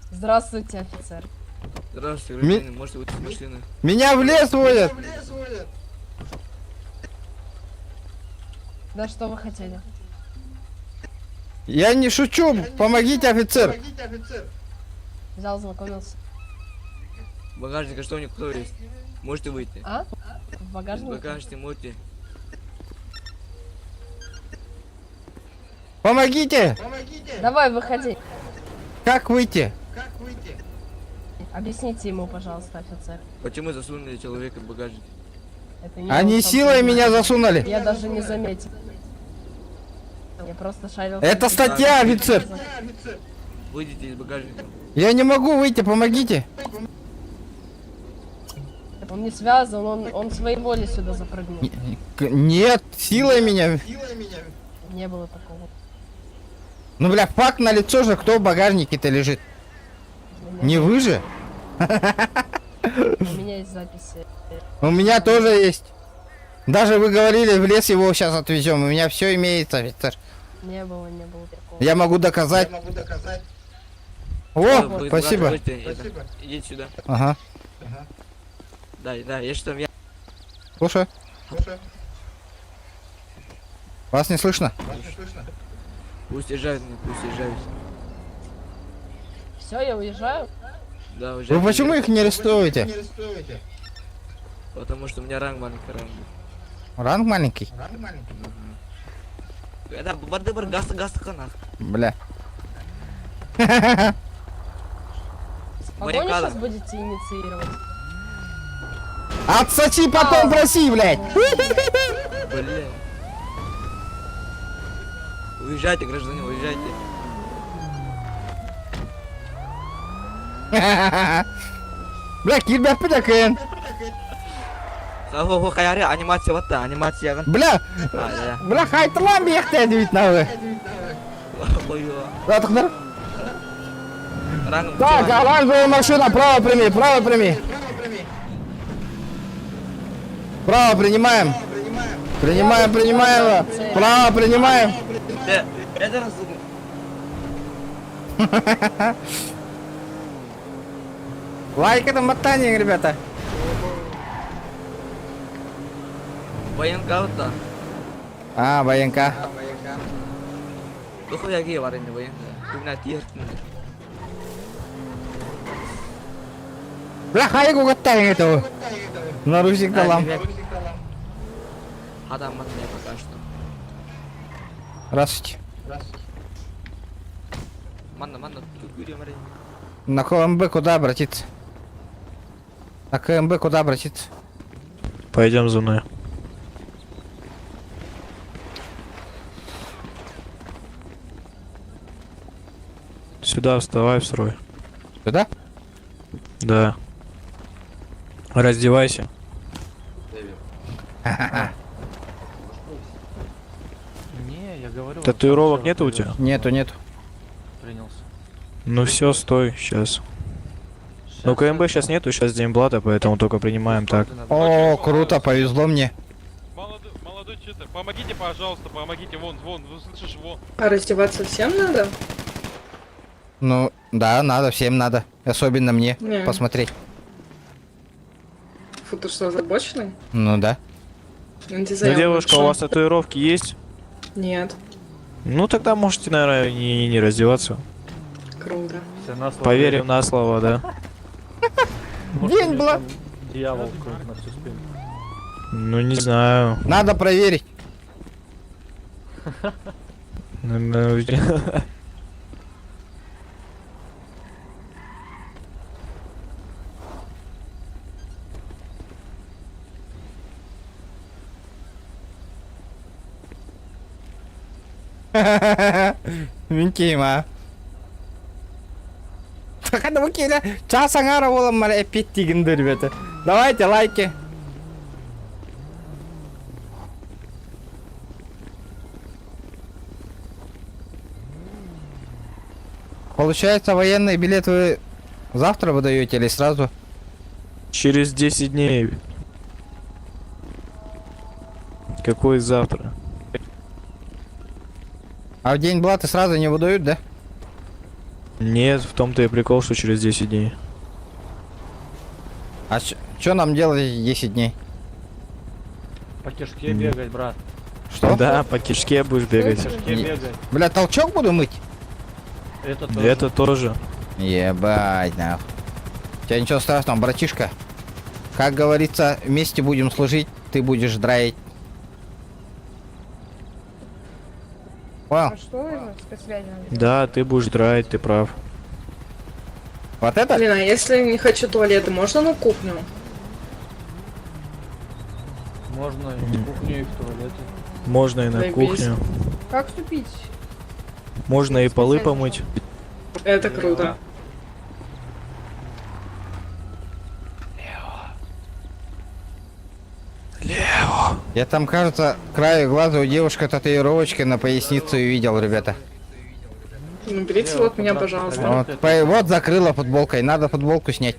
Здравствуйте, офицер. Здравствуйте, Ми- гражданин, можете выйти из машины? Меня в лес водят! Да что вы хотели? Я не шучу, помогите, офицер! Взял, знакомился. В багажнике что у них кто есть? Можете выйти? А? В В багажнике? багажнике можете. Помогите! Давай, выходи. Как выйти? Объясните ему, пожалуйста, офицер. Почему засунули человека в багажник? Это не Они он сам силой придумал. меня засунули. Я даже не заметил. Я просто шарил. Это статья, офицер! Выйдите из багажника. Я не могу выйти, помогите! Он не связан, он своей волей сюда запрыгнул. Нет, силой меня. Не было такого. Ну, бля, факт на лицо же, кто в багажнике-то лежит. Не вы же? У меня есть записи. У меня тоже есть. Даже вы говорили, в лес его сейчас отвезем. У меня все имеется, офицер. Не было такого. Я могу доказать. О, Вы, спасибо. брат, это, идите сюда. Ага. Да, я что там, я... Слушай. Вас не слышно? Пусть езжают, пусть езжают. Все, я уезжаю? Да, уезжают. Вы почему их не арестуете? Потому что у меня ранг маленький ранг. Ранг маленький? Это барды-бар, газ канах. Бля. Погоню сейчас будете инициировать? Отсоси, потом проси, блядь. Блин. Уезжайте, гражданин, уезжайте. Бля, кирбят пидакын. Сахо хаяре анимация вот та, анимация kan. Бля. Бля, хайтылам бияқта дейді науы. Да, тұқдар. Так, оранжевая машина, право прими, право прими. Право принимаем. Принимаем. Право принимаем. Это раз. Лайк это мотание, ребята. Военка вот та. А, военка. Духу яги варен военка. Кумна тир. Бля, хайгу готовим этого. Наручник талам. Адам от меня пока что. Здравствуйте. Манна, тут гури мари. На КМБ куда обратиться? На КМБ куда обратиться? Пойдем за мной. Сюда вставай в строй. Сюда? Да. Раздевайся. Не, я говорю. Татуировок нету у тебя? Нету. Принялся. Ну все, стой, сейчас. Ну, КМБ сейчас нету, сейчас день блата, поэтому только принимаем так. О, круто, повезло мне. Молодой читер, помогите, пожалуйста, помогите, вон, вы слышишь, вон. А раздеваться всем надо? Ну, да, надо, всем надо. Особенно мне Не. посмотреть. Фу, ты что, озабоченный? Ну да. Ну, девушка, у вас татуировки есть? Нет. Ну, тогда можете, наверное, не раздеваться. Круто. Поверим на слово, да. День блат. Дьявол на всю спину. Ну, не знаю. Надо проверить. Минкима. Хада букеля. Часаңара болам мара эпиттигиндер бете. Давайте лайки. Получается, военный билет вы завтра выдаете или сразу? Через 10 дней. Какой завтра? А в день блата сразу не выдают, да? Нет, в том-то и прикол, что через 10 дней. А что нам делать эти 10 дней? По кишке бегать, брат. Что? Да, по кишке будешь бегать. По кишке бегать. Бля, толчок буду мыть? Это тоже. Ебать, нахуй. У тебя ничего страшного, братишка. Как говорится, вместе будем служить, ты будешь драить. Понял? А что это? Спецсвязи? Да, ты будешь драть, ты прав. Вот это? Блин, а если не хочу туалеты, можно на кухню? Можно и в кухню, и в туалете. Можно и на Заебись. кухню. Как вступить? Можно и полы помыть. Это круто. Лео. Я там, кажется, краю глаза у девушки татуировочкой на поясницу видел, ребята. Ну, берите вот меня, пожалуйста. Вот, вот закрыла футболкой, надо футболку снять.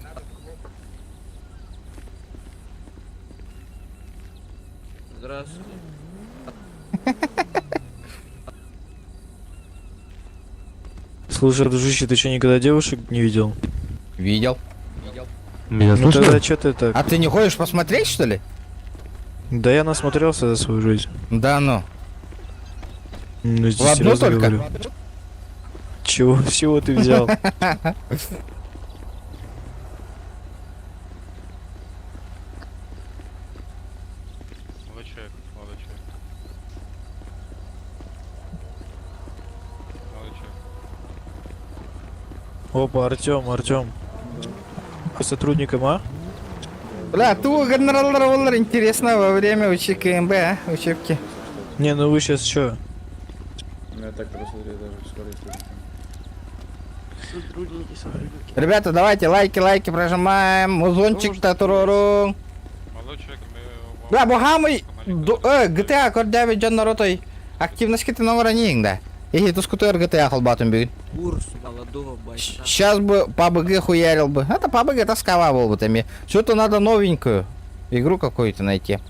Здравствуйте. Слушай, дружище, ты что, никогда девушек не видел? Видел. Меня ну тогда что ты так? А ты не ходишь посмотреть, что ли? Да я насмотрелся за свою жизнь. Да ну. Ну, В одну только? говорю. Чего? С чего ты взял? Молодой человек, молодой человек. Молодой человек. Опа, Артем. Сотрудником, а? Бля, ту генерал интересно во время КМБ, а? Учебки. Не, ну вы сейчас что? Я так посмотрел даже скорость. Ребята, давайте лайки прожимаем. Музончик татурору. Молодой человек, мы... Бля, богамый. GTA код 9 жон наротой. Активность ты на вороне, да? И эту скутер GTA халбатым бегит. Курс молодого бойца. Сейчас бы PUBG хуярил бы. Это PUBG тоскова был бы там. Что-то надо новенькую. Игру какую-то найти.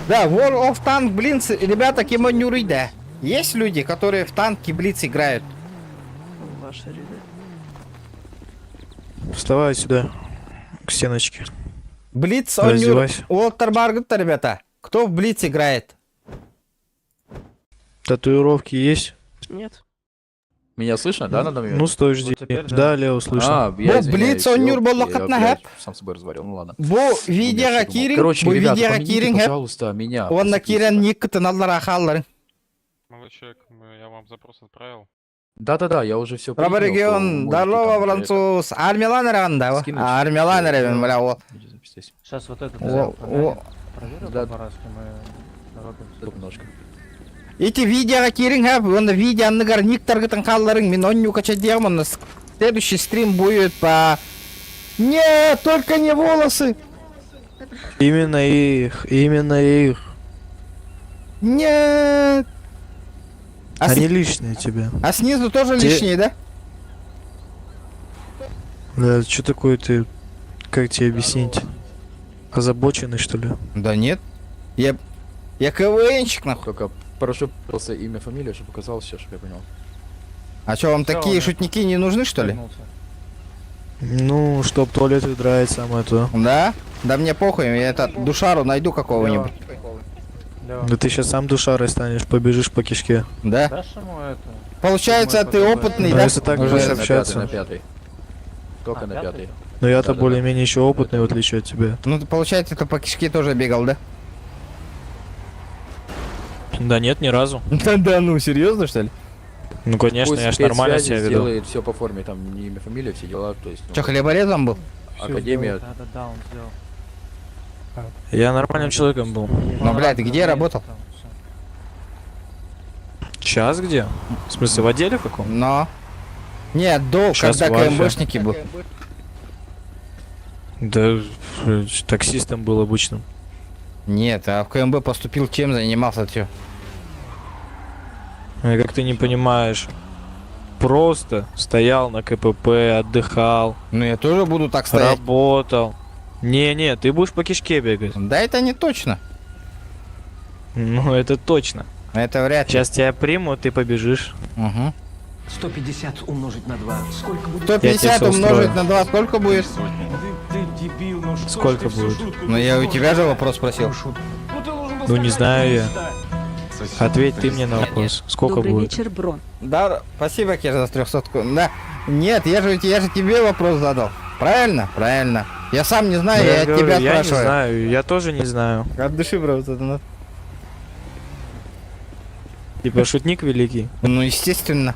Да, War of Tank, блин, ребята, кимонюры, да. Есть люди, которые в танки Блиц играют? Ваши ряды. Вставай сюда, к стеночке. Блиц, он Уолтер Маргет-то, ребята. Кто в Блиц играет? Татуировки есть? Нет. Меня слышно, да, надо мной? Ну стой, жди. Да, Лео, слышно. Я Блиц, он нюр был локотна хэп. Сам собой разговаривал, ну ладно. Бо видео киринг, Короче, бо ребята, видео помогите, киринг хэп. пожалуйста, меня. Он на кирен никто надо рахаллар. Молодой человек, я вам запрос отправил. Да-да-да, я уже все Раба регион, здорово, француз. Армилан ранда, Армилан ревен, бля, о. Сейчас вот это О. проверю по-барски, мы робим. Немножко. Эти видео киринг хэп, он видео нагар никтар гытан халларын, мен он нюкача демон. Следующий стрим будет по... Нет, только не волосы. Именно их. Нет. Они лишние тебе. А снизу тоже лишние, да? Да, что такое ты? Как тебе объяснить? Озабоченный, что ли? Да нет. Я КВНщик, нахуй. Только прошу просто имя, фамилию, чтобы показал все, чтобы я понял. А что, вам такие шутники не нужны, что ли? Ну, чтоб туалеты драть, самое то. Да? Да мне похуй, я душару найду какого-нибудь. Да ты сейчас сам душарой станешь, побежишь по кишке. Да? Получается, ты опытный, Ну, да? если так будешь общаться. На пятый. Только на пятый. Но я-то более-менее еще опытный, в отличие от тебя. Ну, получается, ты по кишке тоже бегал, да? Да нет, ни разу. Да ну, серьезно, что ли? Ну, конечно, я ж нормально себя веду. Делает все по форме, там не имя, фамилия, все дела, то есть... Че, хлеборезом был? Академия... Да, он сделал. Я нормальным человеком был. Ну, блядь, ты где работал? Сейчас где? В смысле, в отделе каком? Но. Нет, до, Щас когда в Альфе. КМБшники был. Да, таксистом был обычным. Нет, а в КМБ поступил, чем занимался, чё? Как ты не понимаешь, просто стоял на КПП, отдыхал. Ну, я тоже буду так стоять. Работал. Не-не, ты будешь по кишке бегать. Да это не точно. Ну, это точно. Это вряд ли. Сейчас тебя примут, ты побежишь. Угу. 150 умножить на 2. Сколько будет? 150 умножить на 2, сколько будет? Ты дебил, ну что Сколько ж ты будет? всю шутку Ну, я у тебя же вопрос спросил. Ну ты должен был Ну, не сказать, знаю я. что Ответь ты мне на вопрос. Сколько будет? вечер, бро. Да, спасибо, Кеш, за 300. Да. Нет, я же тебе вопрос задал. Правильно? Правильно. Я сам не знаю, Ну, я говорю, тебя я спрашиваю. не знаю, я тоже не знаю. От души, бро, вот это надо. Типа шутник великий. Ну, естественно.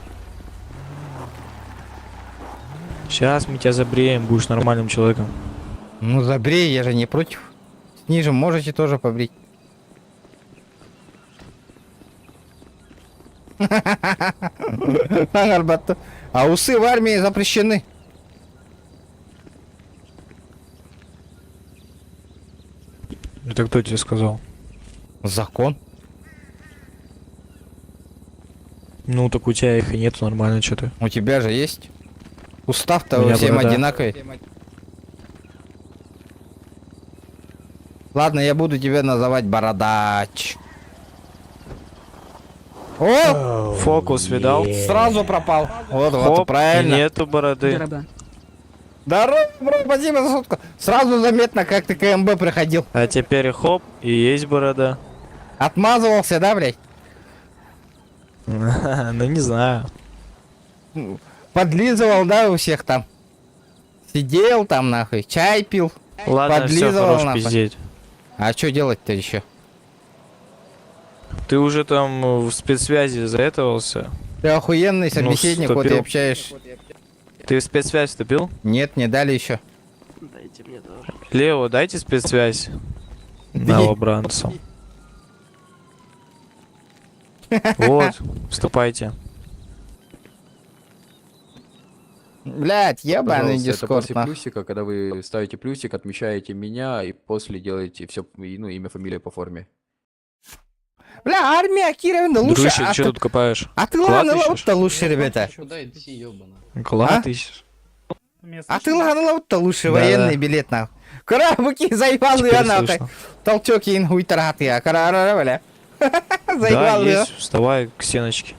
Сейчас мы тебя забреем, будешь нормальным человеком. Ну, забрей, я же не против. Снижем, можете тоже побрить. А усы в армии запрещены. Это кто тебе сказал? Закон. Ну, так у тебя их и нету, нормально, что ты. У тебя же есть. Устав-то У меня всем борода. одинаковый. Ладно, я буду тебя называть Бородач. О! Фокус видал? Сразу пропал. Вот, вот, Хоп, правильно. и нету бороды. Здорово, бро, спасибо за сутку. Сразу заметно, как ты к КМБ приходил. А теперь хоп, и есть борода. Отмазывался, да, блядь? Ну, не знаю. Подлизывал, да, у всех там. Сидел там, нахуй, чай пил. Ладно, все, подлизывал, хорош нахуй. пиздеть. А что делать-то еще? Ты уже там в спецсвязи заэтовался? Ты охуенный собеседник, вот и вступил. общаешь. Ты в спецсвязь вступил? Нет, не дали еще. Дайте мне тоже. Лео, дайте спецсвязь новобранцу. Вот, вступайте. Блять, ебаный Пожалуйста, это дискорд, после нахуй. плюсика, когда вы ставите плюсик, отмечаете меня и после делаете все, ну, имя, фамилия по форме. Бля, армия Кировна лучше. Дружище, а что ты- тут копаешь? А ты Клад ладно, ищешь? вот-то лучше, ребята. Клад А? ищешь? А ты ладно, вот-то лучше, Да, военный да. билет, нахуй. Карабуки, заебал Теперь я, нахуй. слышно. Толчок и ингуйтрат я, бля. Да, Заебал я. есть, вставай к стеночке.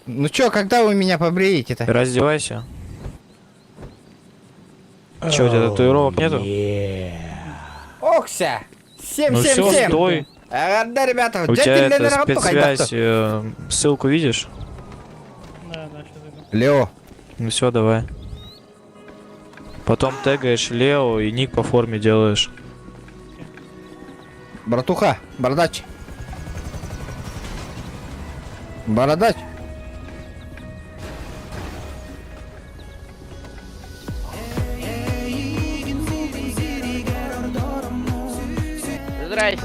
Ну чё, когда вы меня побреете-то? Раздевайся. Че, у тебя татуировок нету? Окся! Ну все, 777! стой. Да, ребята, У тебя джекель это ледер, вот спецсвязь, ссылку видишь? Лео. Ну все, давай. Потом тегаешь Лео и ник по форме делаешь. Братуха, бородач. Бородач. Здрасте.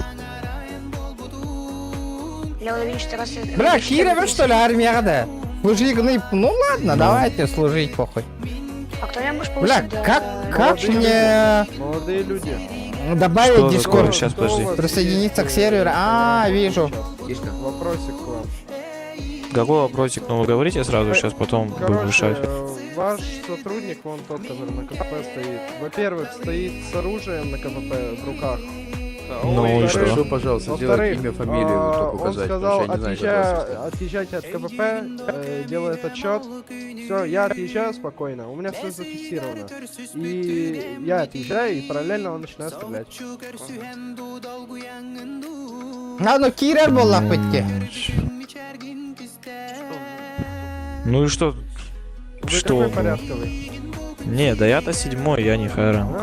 Бля, Кировен, что ли, армия, да? Вы же игны... Ну ладно, давайте служить, похуй. А кто я можешь Бля, как мне Молодые люди. добавить Что дискорд? такое? Сейчас, подожди. Присоединиться к серверу. А, вижу. Вопросик к вам. Какой вопросик? Ну вы говорите сразу, сейчас потом будем Короче, решать. ваш сотрудник, вон тот, который на КПП стоит, во-первых, стоит с оружием на КПП в руках. Ну и что? Прошу, пожалуйста, сделать имя, фамилию только он указать, сказал, потому что я не знаю, отъезжайте от КПП, делает отчет. Все, я отъезжаю спокойно, у меня все зафиксировано. И я отъезжаю, и параллельно он начинает стрелять. А ну Кирер был лапотки. Ну и что? Вы Что? какой порядковый? Не, да я-то 7-й, я не Хайран.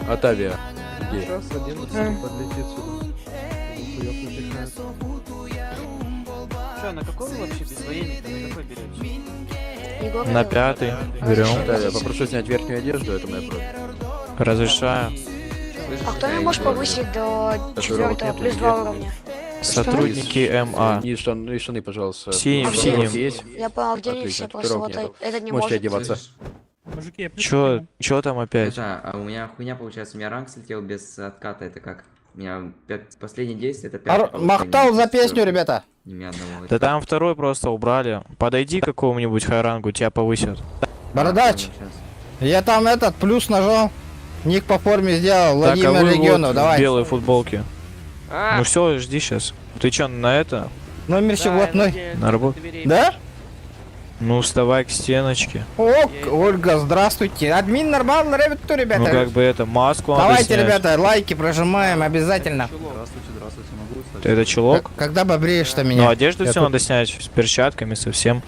Атавия. Сейчас 11 подлетит сюда. Хуёв напихает. Что, на какой вы вообще безвоенник? На какой берете? На 5-й. Берем. Атавия, попрошу снять верхнюю одежду, это моя просьба. Разрешаю. А кто не может повысить до 4 плюс 2 уровня? Сотрудники МА. И штаны, пожалуйста. Синим, синим. Есть? Я понял, где они Отлично, все, просто вот нету. этот не Можете может. одеваться. Чё там опять? А у меня хуйня получается, у меня ранг слетел без отката, это как? У меня последнее действие, это 5. Махтал за песню, ребята. Да там второй просто убрали. Подойди к какому-нибудь хайрангу, тебя повысят. Бородач, я там этот плюс нажал. Ник по форме сделал, Так, а Владимир вы Региону, вот в давай. белой футболке. Ну все, жди сейчас. Ты чё, на это? Номер щеготной. На работу? Да? Ну вставай к стеночке. О, Ольга, здравствуйте. Админ нормально, ребята, ребята. Ну как бы это, маску надо Давайте, снять. ребята, лайки прожимаем обязательно. Здравствуйте, могу стать? Это чулок? Когда побреешь-то меня? Ну одежду Я все тут- надо снять, с перчатками, совсем.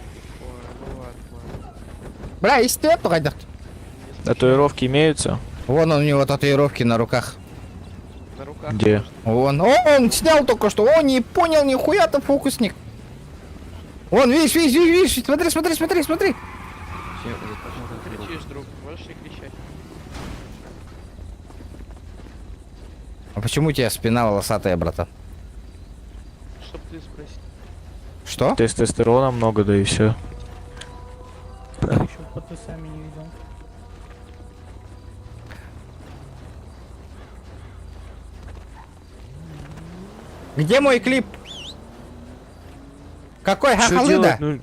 Бля, и степ погоди. Татуировки имеются? Вон у него татуировки на руках. Где? Вон. О, он снял только что. О, не понял нихуя-то фокусник. Вон, видишь, видишь, видишь, видишь. Смотри, смотри, смотри, смотри. Кричишь, друг, можешь не кричать. А почему у тебя спина волосатая, братан? Чтоб ты спросил. Что? Тестостерона много, да и все. Где мой клип? Какой Что хахалыда? делать? Ну,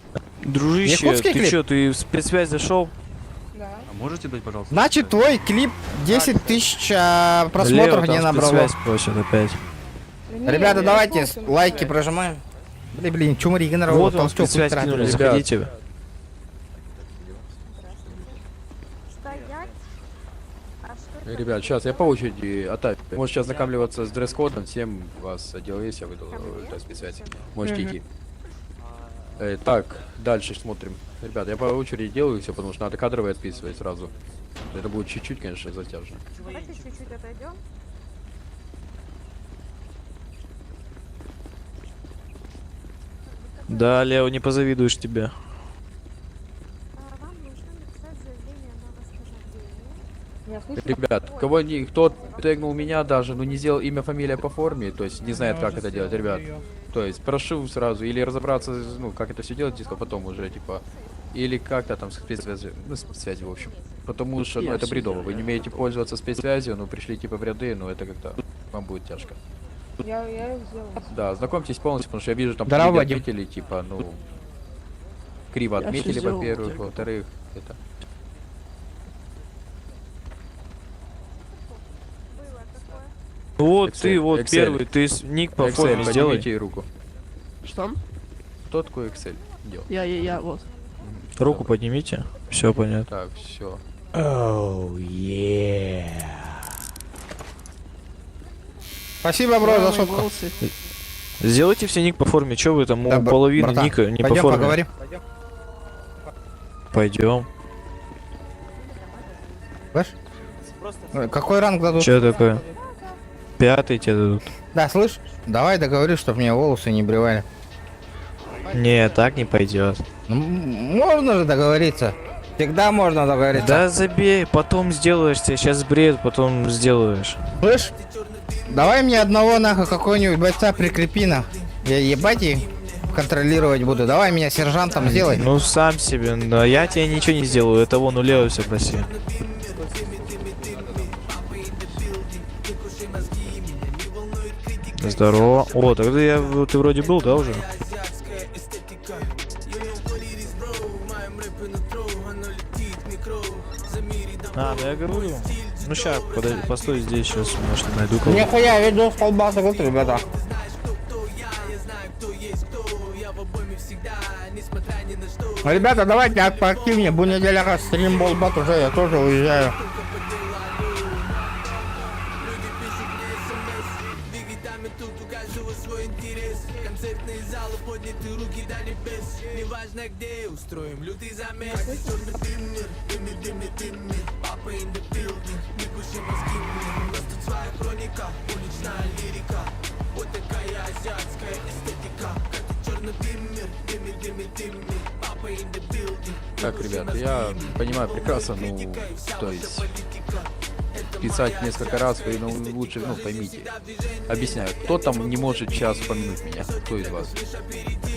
дружище, Якутский ты клип? что, ты в спецсвязь зашел? А можете дать, пожалуйста? Значит, твой клип 10 тысяч просмотров не набрал. Спецсвязь просят опять. Ребята, давайте лайки прожимаем. Блин, чумари генерал. Вот вам спецсвязь кинули, заходите. Ребят, сейчас я по очереди Атавия. Можете сейчас ознакомливаться с дресс-кодом, всем вас отдел есть, я выйду спецсвязи. Можете идти. Так, дальше смотрим. Ребят, я по очереди делаю все, потому что надо кадровые отписывать сразу. Это будет чуть-чуть, конечно, затяжно. Давайте чуть-чуть отойдем. Да, Лео, не позавидуешь тебе. Ребят, кого не, кто тегнул меня даже, но не сделал имя, фамилия по форме, то есть не знает, как это делать, ребят. То есть прошу сразу или разобраться, ну, как это все делать, диско, потом уже, типа, или как-то там спецсвязи, ну, спецсвязи, в общем. Потому что, ну, это бредово, вы не умеете пользоваться спецсвязью, ну, пришли, типа, в ряды, но это как-то вам будет тяжко. Я их сделал. Да, знакомьтесь полностью, потому что я вижу, там Здорово, криво Вадим. отметили, типа, ну, криво Я отметили, всё сделал, во-первых, только. во-вторых, это... Вот Excel, ты, вот Excel. первый, ты ник по форме Excel, сделай. поднимите руку. Что? Кто такой Excel делал? Я, вот. Руку поднимите. Все понятно. Так, все. Oh, yeah. Спасибо, бро, за сотку. Сделайте все ник по форме. Че вы там, Да, у половины братан, ника не по пойдем форме? поговорим. Пойдем. Слышь? Какой ранг дадут? Че такое? 5 тебе дадут. Да, слышь, давай договорись, чтобы мне волосы не бревали. Не, так не пойдет. Ну, можно же договориться. Всегда можно договориться. Да забей, потом сделаешь, тебе сейчас бред, потом сделаешь. Слышь, давай мне одного нахуй какой-нибудь бойца прикрепи на. Я ебать и контролировать буду. Давай меня сержантом сделай. Ну сам себе, да я тебе ничего не сделаю, это вон у Лео все проси. Здорово. О, тогда ты вроде был, да, уже? А, ну я говорю. Ну ща, постой здесь, сейчас, может, найду кого-то. Нихуя, видос колбаса, вот, ребята. Ребята, давайте поактивнее, будем неделя раз стрим болбат уже, я тоже уезжаю. Так, ребят, я понимаю прекрасно, ну, то есть писать несколько раз, вы ну, лучше, ну, поймите. Объясняю, кто там не может сейчас упомянуть меня? Кто из вас?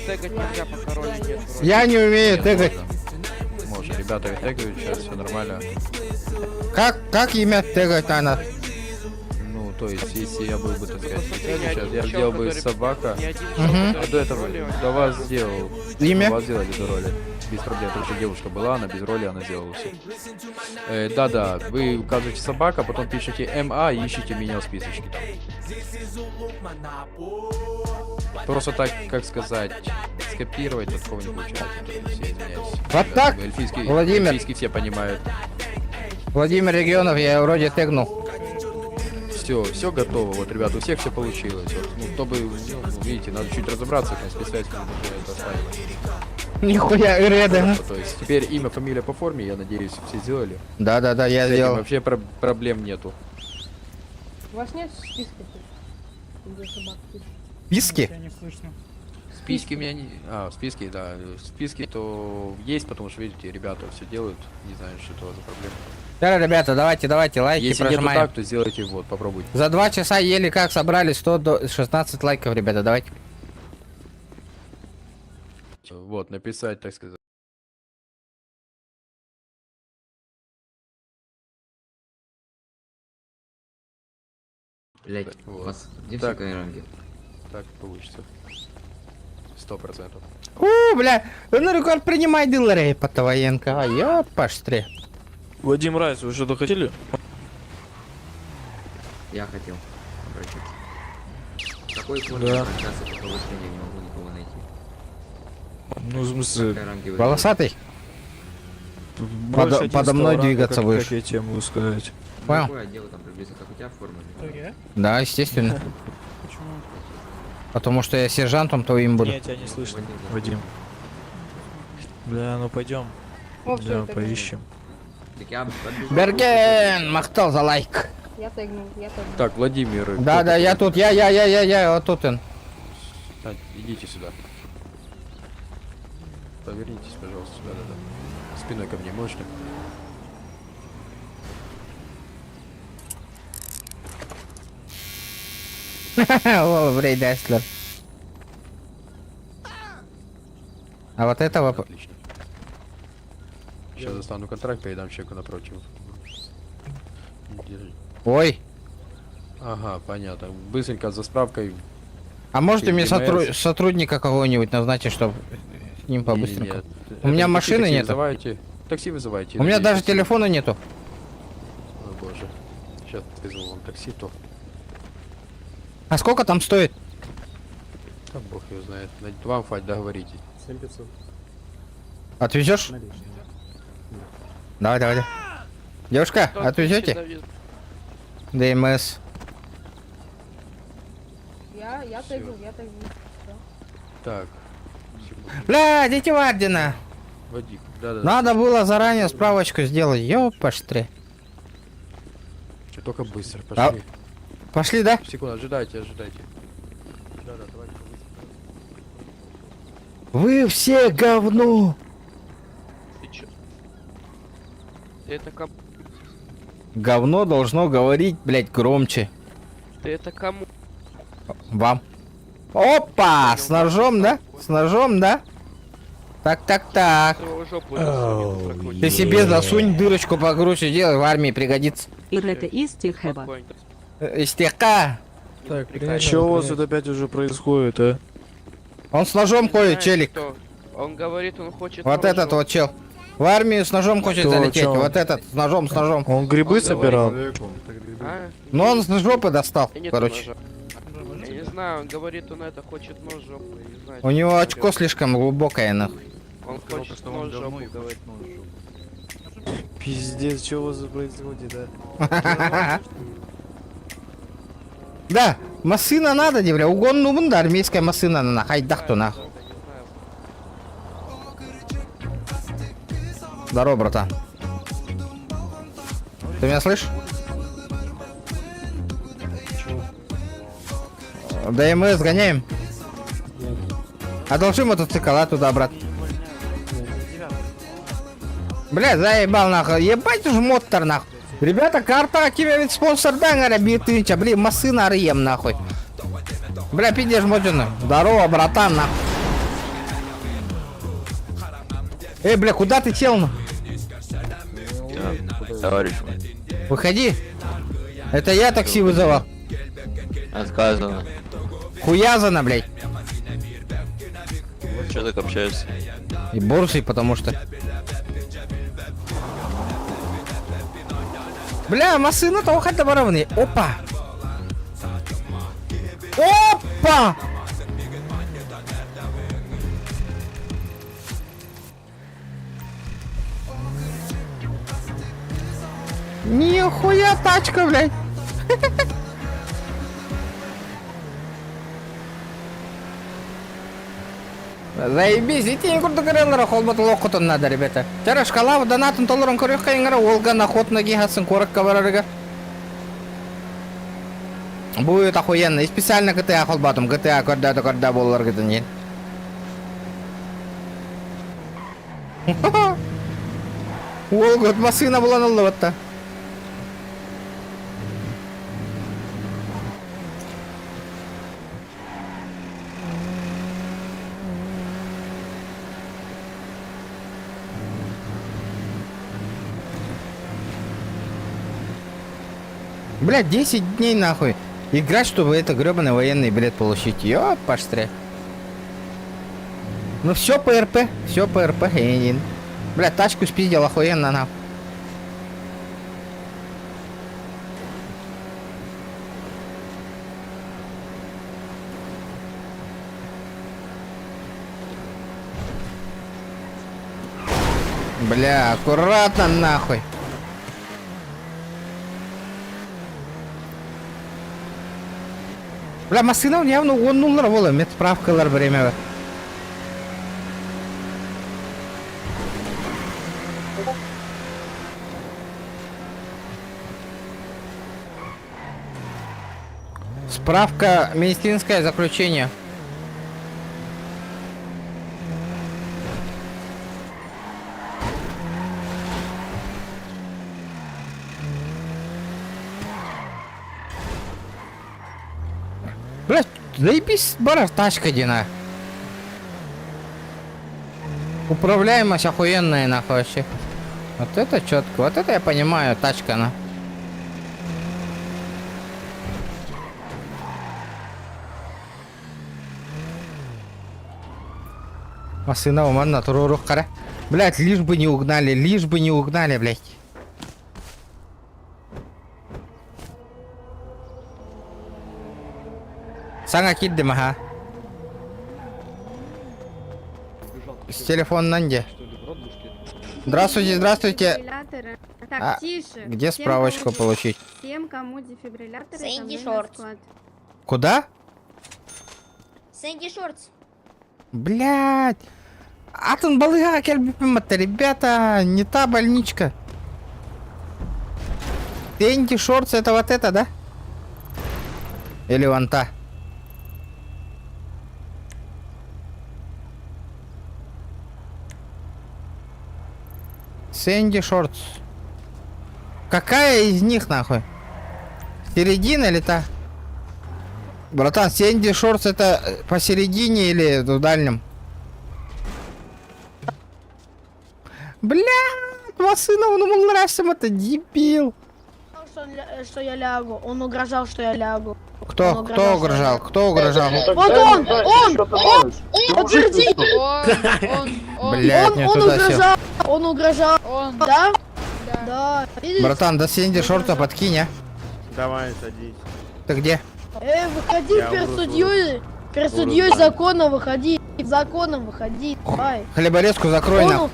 Тегать нельзя, пока роли нет. Я не умею тегать. Можно, ребята тегают, сейчас все нормально. Как имя тегать надо? Ну, то есть, если я был бы, так сказать, сейчас, я сделал бы собака. Мгм. А до этого до вас сделал. Имя? До вас сделали до роли. Без проблем. Потому что девушка была, она без роли, она сделала все. Да-да, вы указываете собака, потом пишете МА и ищите меня в списочке там. Просто так, как сказать, скопировать такого не получается. То есть, я извиняюсь. Вот так, Эльфийский, Владимир. эльфийский все понимают. Владимир Регионов, я вроде тегнул. Все готово, вот, ребят, у всех все получилось. Вот, ну, кто бы, ну, видите, надо чуть разобраться, как спецсвязь уже это оставить. Нихуя, Иреда. То есть теперь имя, фамилия по форме, я надеюсь, все сделали. Да, я С этим сделал. вообще проблем нету. У вас нет списка тут? Где собак пишут? Списки? Списки у меня не... в списке, да. Списки то есть, потому что, видите, ребята все делают. Не знаю, что это за проблема. Да, ребята, давайте лайки Если нету прожимаем. так, то сделайте вот, попробуйте. За 2 часа еле как собрали 116 лайков, ребята, давайте. Вот, написать, так сказать. Блять, Вот. у вас где Так. все камеранги? Так получится. 100%. Бля, ну рекорд принимай дилерей по Таваенко. Я паштре. Вадим Райс, вы что-то хотели? Я хотел обратиться. В какой форме Да. обращаться по повышению, не могу никого найти. Ну, в смысле, Камеранги вы- Волосатый? больше Подо 11 мной ранга, двигаться как будешь. я тебе могу сказать. Понял? Какое отдел там приблизно, как у тебя форма? Да, естественно. Потому что я сержантом твоим буду. Не, тебя не слышно, Вадим. Бля, ну пойдем. О, всё, Да, это поищем. Так я Берген, махтал за лайк. Я тегнул. Так, Владимир. Да, я тут, я, вот тут он. Так, идите сюда. Повернитесь, пожалуйста, сюда, да. Спиной ко мне можете? О, Брей Дайслер. А вот этого... Отлично. Сейчас достану контракт, передам человеку напротив. Держи. Ой. Ага, понятно. Быстренько за справкой. А можете мне email. сотрудника какого-нибудь назначить, чтобы с ним по-быстреньку? Не-не-не, У меня это машины такси нет. Вызывайте. Такси вызывайте. У меня надеюсь, даже такси. телефона нету. О боже. Сейчас вызову вам такси, то. А сколько там стоит? Там бог его знает. Вам хватит, договоритесь. 7500. Отвезешь? Давай. Девушка, отвезете? ДМС. Я тегнул. Всё. Так. Бля, дети Вардина. Водик. Да. Надо было заранее справочку сделать. Ёпаштре. Только быстро, пошли. Пошли, да? Секунду, ожидайте. Да, давайте быстро. Вы все говно. Ты чё? Ты это кому? Говно должно говорить, блядь, громче. Ты это кому? Вам. Опа! С ножом, да? С ножом, да? Так. Ты себе засунь дырочку покруче, делай, в армии пригодится. Истека. Так, что у вас тут опять уже происходит, а? Он с ножом ходит, челик. Он говорит, он хочет. Вот этот вот чел. В армию с ножом хочет Кто, залететь. чё? Вот этот, с ножом, с ножом. Он грибы собирал? Но он с жопы достал, короче. Я не знаю, он говорит, он это хочет нож жопу, я не знаю. У него очко слишком глубокое, нахуй. Он хочет нож жопу, говорит. Пиздец, что у вас происходит, да? Да, машина надо, девля. Угон ну да, армейская машина на хайдахту нахуй. Здорово, братан. Ты меня слышишь? ДМС гоняем. Одолжи мотоцикл, а туда, брат. Бля, заебал нахуй. Ебать уж мотор нахуй. Ребята, карта тебе ведь спонсор да, битынча. Блин, машина рем нахуй. Бля, пиздешь модёный. Здорово, братан нахуй. Эй, бля, куда ты сел? Товарищ мой. Выходи. Это я такси вызывал. Отказано. Хуязано, блядь. Че так общаешься? И борзый, потому что... Бля, машина-то хотя бы равны. Опа! Опа! Нихуя тачка, блядь. Заебись, ите не курды көрелер, холбатыл оқытын надо, ребята. Жара шкала донатын толырын көрек қайыңғара, олға охотно гигатсын коракка барарыга. Будет охуенно. И специально GTA холбатым, GTA көрді болылар гітін ен. Олға машина болан олды батта. Блядь, 10 дней нахуй. Играть, чтобы это гребаный военный билет получить. Ёп, паштря. Ну все ПРП, все ПРП. Блядь, тачку спиздил охуенно нахуй. Бля, аккуратно нахуй. Бля, машина он явно оннулар болы, медсправкалар время. Справка, медицинское заключение. Блядь, заебись, бара, тачка, Дина. Управляемость охуенная, нахуй, вообще. Вот это четко, вот это я понимаю, тачка, на. Машина у меня турурух кара. Блядь, лишь бы не угнали, блядь. Санга кидди маха. С телефона где? Здравствуйте, здравствуйте. Так, тише. Где справочку получить? Всем, кому дефибрилляторы, Сэнди со мной на Шортс. склад. Куда? Сэнди Шортс. Блядь. Атын балыга келбипиматта, ребята, не та больничка. Сэнди Шортс это вот это, да? Или вон та? Сэнди Шортс. Какая из них, нахуй? Середина или та? Братан, Сэнди Шортс это посередине или в дальнем? Блядь, машина, он умолрасим, это дебил. что я лягу. Он угрожал, что я лягу. Кто угрожал? Кто угрожал? Вот он! Подтверди! Блять, не туда сел. Он угрожал. Да? Да. Видишь? Братан, до Сэнди шорта подкинь, а? Давай, садись. Ты где? Выходи Я перед вру, судьей. Перед судьей закона выходи. Законом выходи. Давай. Хлеборезку закрой Он- нам.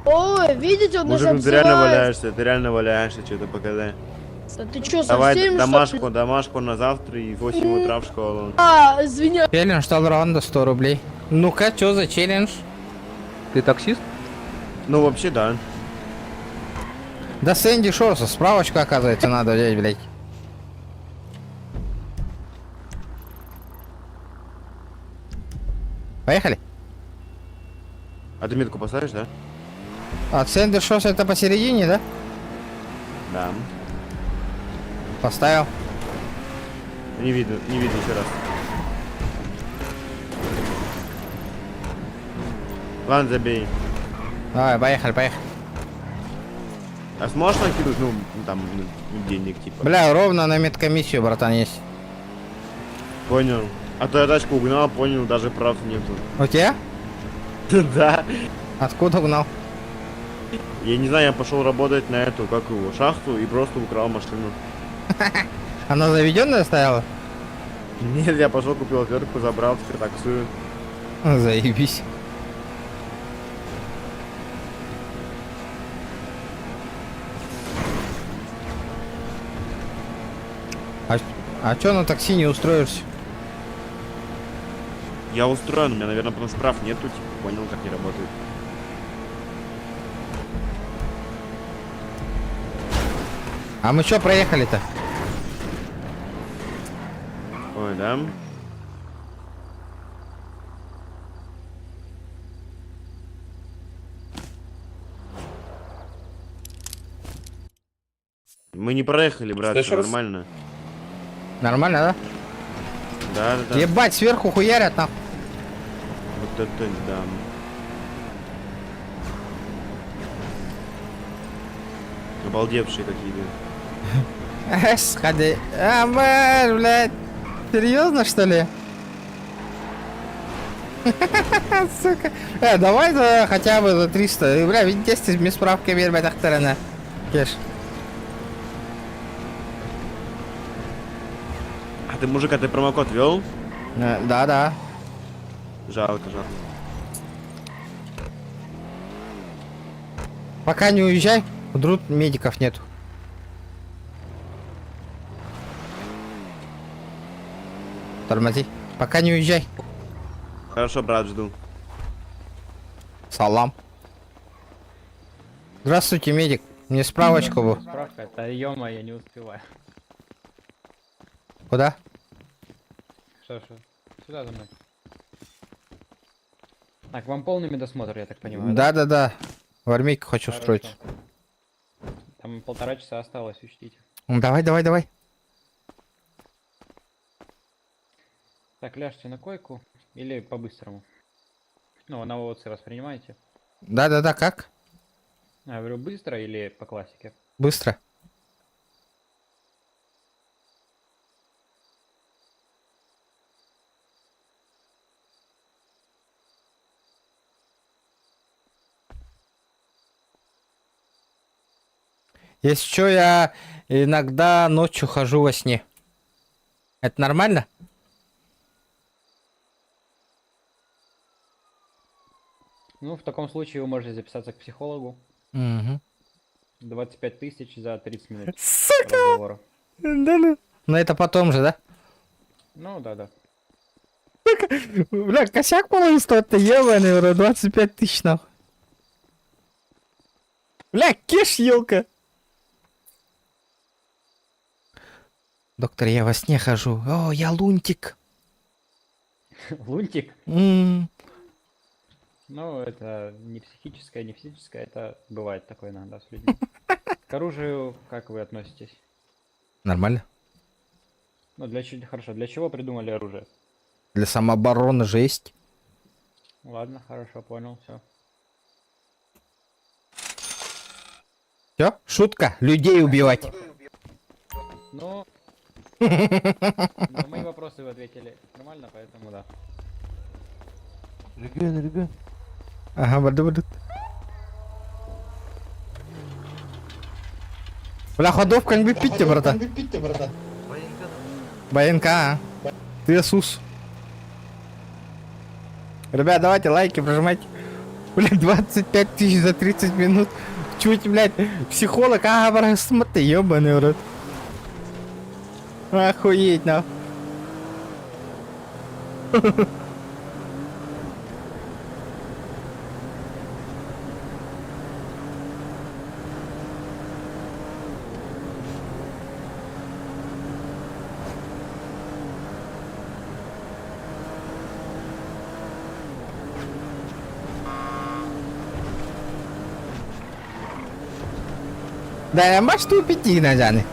Ой, видите, он Мужик, нас ну ты реально обзывает. валяешься, что-то показай. Да ты чё, Давай совсем домашку на завтра и в 8 утра в школу. Извиняюсь. Челлендж Талранда 100 рублей. Ну-ка, чё за челлендж? Ты таксист? Ну, вообще, да. Да Сэнди Шорса, справочку, оказывается, надо взять, блядь. Поехали? А ты метку поставишь, да? А Сэнди Шорс это посередине, да? Да. Поставил. Не видно еще раз. Ладно, забей. Давай, поехали. А сможешь накинуть, ну, там, денег, типа? Бля, ровно на медкомиссию, братан, есть. Понял. А то я тачку угнал, понял, даже прав нету. У тебя? Да. Откуда угнал? Я не знаю, я пошел работать на эту, как его, шахту и просто украл машину. Она заведенная стояла? Нет, я пошел, купил отвертку, забрал, таксую. Заебись. А чё на такси не устроишься? Я устроен, у меня, наверное, потому что прав нету, типа, понял, как не работает. А мы чё проехали-то? Ой, да? Мы не проехали, брат, всё нормально. Нормально, да? Да. Ебать, сверху хуярят нахуй. Вот это да. Обалдевшие какие-то. Сходи. Блядь. Серьезно, что ли? Сука. Давай за хотя бы за 300. Бля, видите, без справки вербать ахтарана. Кеш. А ты, мужик, а ты промокод вел? Да. Жалко. Пока не уезжай, вдруг медиков нету. Тормози. Пока не уезжай. Хорошо, брат, жду. Салам. Здравствуйте, медик. Мне справочку бы. Справка, это ё-мо, я не успеваю. Куда? Что? Сюда за мной. Так, вам полный медосмотр, я так понимаю, да? Да. В армейку хочу устроить. Там 1,5 часа осталось, учтите. Давай. Так, ляжьте на койку или по-быстрому. Ну, на ООЦ воспринимаете? Да, как? Я говорю, быстро или по классике? Быстро. Если что, я иногда ночью хожу во сне. Это нормально? Ну, в таком случае вы можете записаться к психологу. Угу. 25 тысяч за 30 минут. Сука! Разговора. Да. Но это потом же, да? Ну, да. Бля, косяк половин стоит-то ебаный, бро, 25 тысяч нахуй. Бля, кеш, елка. Доктор, я во сне хожу. О, я лунтик. Лунтик? Ну, это не психическое, не физическое, это бывает такое иногда с людьми. К оружию как вы относитесь? Нормально. Ну, хорошо, для чего придумали оружие? Для самообороны же есть. Ладно, хорошо, понял, все. Все? Шутка. Людей убивать. Ну, на мои вопросы вы ответили нормально, поэтому да. Реган. Ага, бады. Бля, ходовка не выпейте, брата. Военка, а? Ты Иисус. Ребят, давайте лайки прожимайте. Блядь, 25 тысяч за 30 минут. Чуть, блядь, психолог, брат, смотри, ёбаный в рот. Охуеть, нахуй. Да, я мачту пяти на Жане.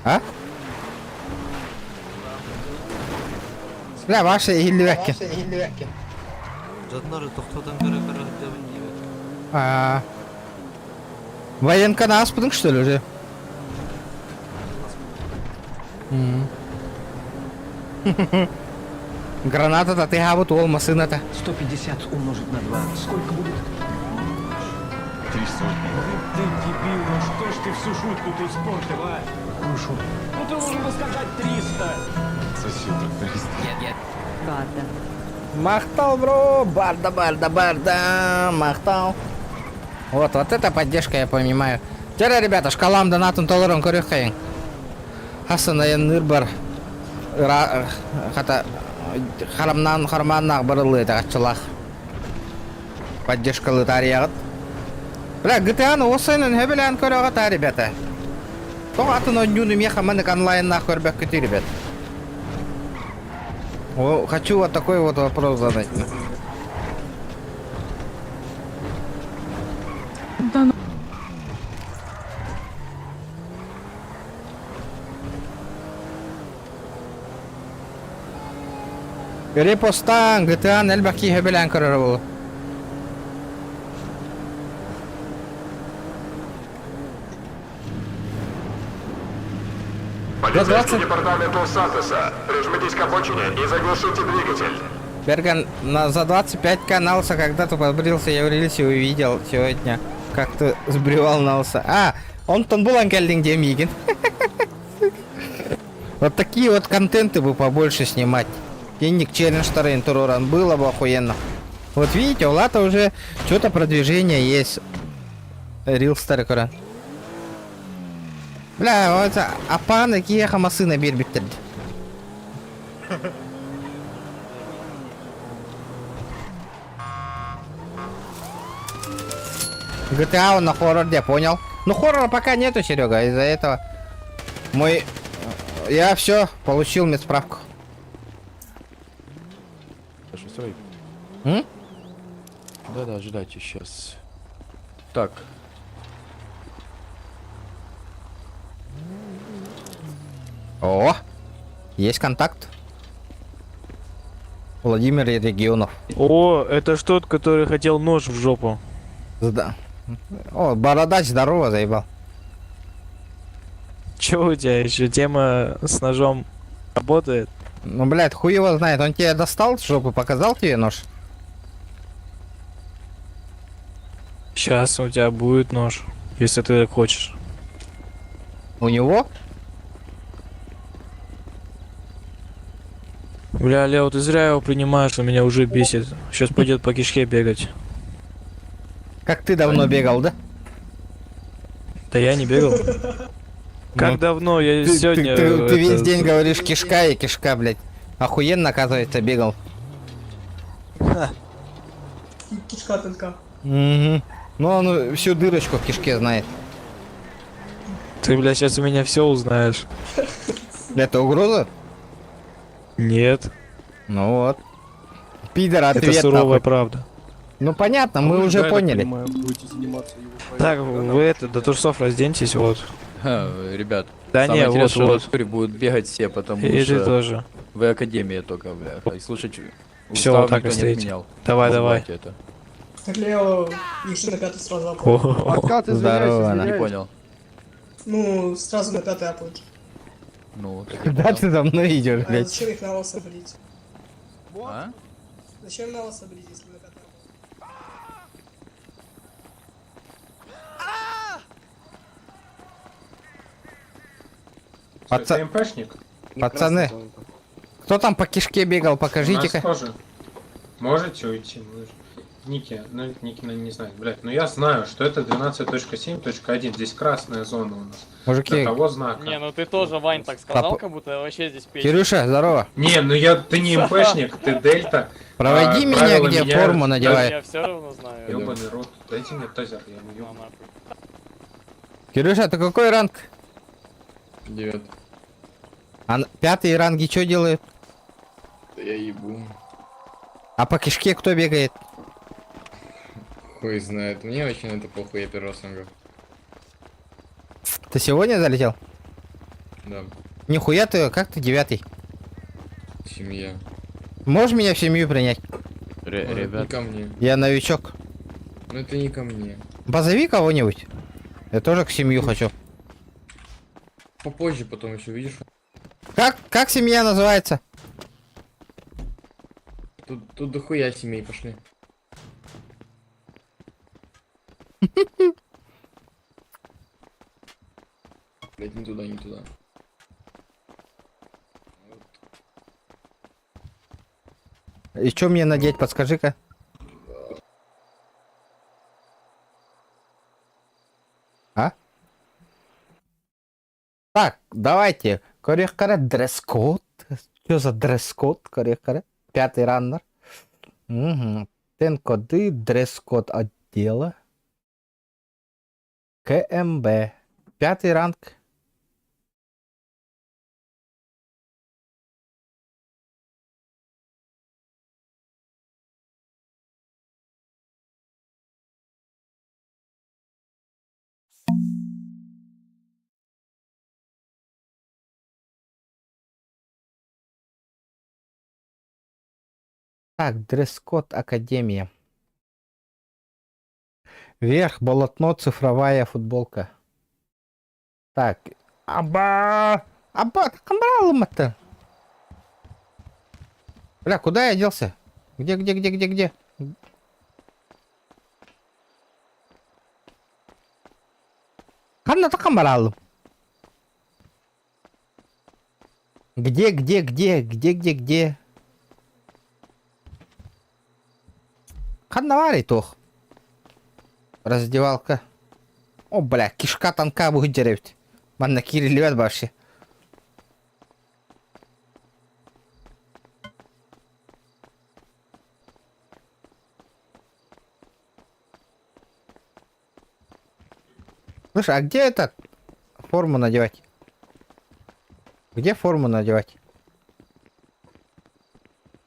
А? Бля, ваши илливәкке. Жаднары тоқтаудан бері қарағыдабын дейбет. Военканы аспыдың, что ли, уже? Граната-то ты, а вот машина-то. 150 умножить на 2. Сколько будет? 300. Ты дебил, ну что ж ты всю шутку ты испортил, а? Какую шутку? Ну ты должен был сказать 300. Сосед, 300. Нет. Барда. Махтал, бро, барда, махтал. Вот это поддержка, я понимаю. Теперь, ребята, шкалам донатом толором корюхаин. Хасана нырбар. Хата харамнан харманнах барылы это ачылах. Поддержкалы тарьягат. Бля, GTA-ны осайнын хебелен көрөгат, ребята. Тоғатын ойнюны меха манек онлайннах көрбек кети, ребят. Хочу вот такой вот вопрос задать. Да ну. Репостан, GTA-ны әлбәки хебелен көрөр болу. Полицейский департамент Лос-Сантоса. Прижмитесь к обочине и заглушите двигатель. Берган за 25 канался, когда-то побрился, я в рельсе увидел сегодня, как ты сбривал на лса. Он был ангельдинг Демигин. Вот такие вот контенты бы побольше снимать. Денег челлендж Тарин Туроран было бы охуенно. Вот видите, у Лата уже что-то продвижение есть. Рил старый Коран. Бля, вот апаны киеха масына бир биттерди. GTA он на хоррор, я понял. Ну хоррора пока нету, Серега, из-за этого я все получил медсправку. Да, ожидайте сейчас. Так. О, есть контакт. Владимир Регионов. О, это ж тот, который хотел нож в жопу. Да. О, бородач, здорово, заебал. Чё у тебя еще тема с ножом работает? Ну, блядь, хуй его знает. Он тебе достал жопу, показал тебе нож? Сейчас у тебя будет нож, если ты так хочешь. У него? Бля, Лео, ты зря его принимаешь, он меня уже бесит. Сейчас пойдет по кишке бегать. Как ты давно бегал, да? Да я не бегал. Как давно? Я сегодня... Ты весь день говоришь кишка и кишка, блядь. Охуенно, оказывается, бегал. Кишка только. Угу. Ну, он всю дырочку в кишке знает. Ты, бля, сейчас у меня все узнаешь. Это угроза? Нет. Ну вот. Пидор, ответ. Это суровая нахуй. правда. Ну понятно, мы уже поняли. Так, вы это, до трусов разденьтесь, вот. Ребят, да самое не, вот, интересное, вот. вскоре будут бегать все, потому И что ты тоже. вы академия только, бля. И слушать Все, устав вот так никто и не стоите. отменял. Давай, давай. Забывайте это. Лео, еще на пятый сразу Откат, Здорово, извиняюсь, Не понял. Ну, сразу на пятый апают. Ну, так я Куда понял. ты за мной идешь, А блядь? зачем их на лос облить? А? Зачем на лос облить, если на пятый апают? Пацаны, кто там по кишке бегал, покажите-ка. Тоже. Можете уйти? Ники, ну Ники не знает, блядь. Но я знаю, что это 12.7.1. Здесь красная зона у нас. Мужики. До того знака. Не, ну ты тоже, Вань, так сказал, Пап- как будто вообще здесь печь. Кирюша, здорово. Не, ну ты не МПшник, ты Дельта. Проводи меня, правила где меняют. форму надевай. Я все равно знаю. Ёбаный рот. Дайте мне тазер, я ему ёбаный. Кирюша, ты какой ранг? 9. А пятые ранги что делают? Да я ебу. А по кишке кто бегает? Хуй знает. Мне вообще на это похуй, я первый раз ранга. Ты сегодня залетел? Да. Нихуя ты, как ты 9-й? Семья. Можешь меня в семью принять? Не ко мне. Я новичок. Ну это не ко мне. Позови кого-нибудь. Я тоже к семью хочу. Попозже потом еще видишь. Как семья называется? Тут дохуя семей пошли. Блять, не туда, не туда. И что мне надеть, подскажи-ка. А? Так, давайте. Корректоре дресс-код. Что за дресс-код? Корректоре. 5-й раннер. Угу. Тен-коды, дресс-код отдела. КМБ. 5-й ранг. Так, дресс-код Академия. Верх, полотно, цифровая футболка. Так, аба, камбралом-то. Бля, куда я делся? Где? Ханна-то камбралом. Где? Ханнаварий тох. Раздевалка. О, бля, кишка тонка будет деревить. Манна кирилет вообще. Слушай, а где это форму надевать? Где форму надевать?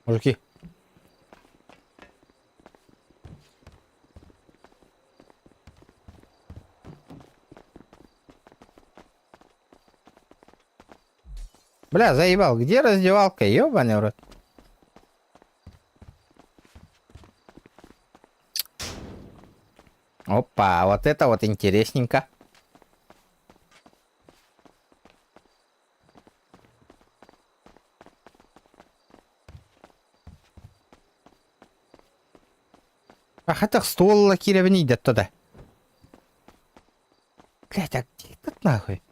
Мужики. Бля, заебал, где раздевалка? Ёбаный в рот. Опа, вот это вот интересненько. А хотя стол лакировать идет туда. Блять, а где этот нахуй?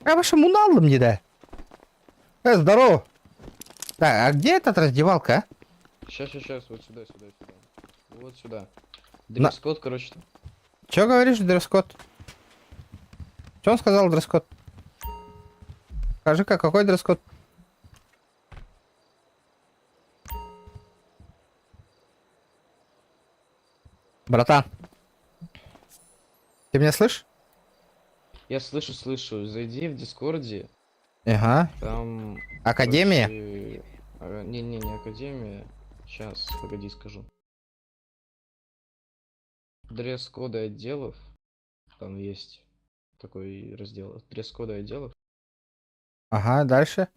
А вашему налом не да? Здорово. Так, а где этот раздевалка, а? Сейчас, вот сюда. Вот сюда. Дресс-код, короче. Чё говоришь, дресс-код? Чё он сказал, дресс-код? Скажи-ка, какой дресс-код? Братан. Ты меня слышишь? Я слышу. Зайди в Дискорде. Ага. Там... Академия? короче, Не Академия. Сейчас, погоди, скажу. Дресс-коды отделов. Там есть. такой раздел, дресс-кода отделов. Ага, дальше.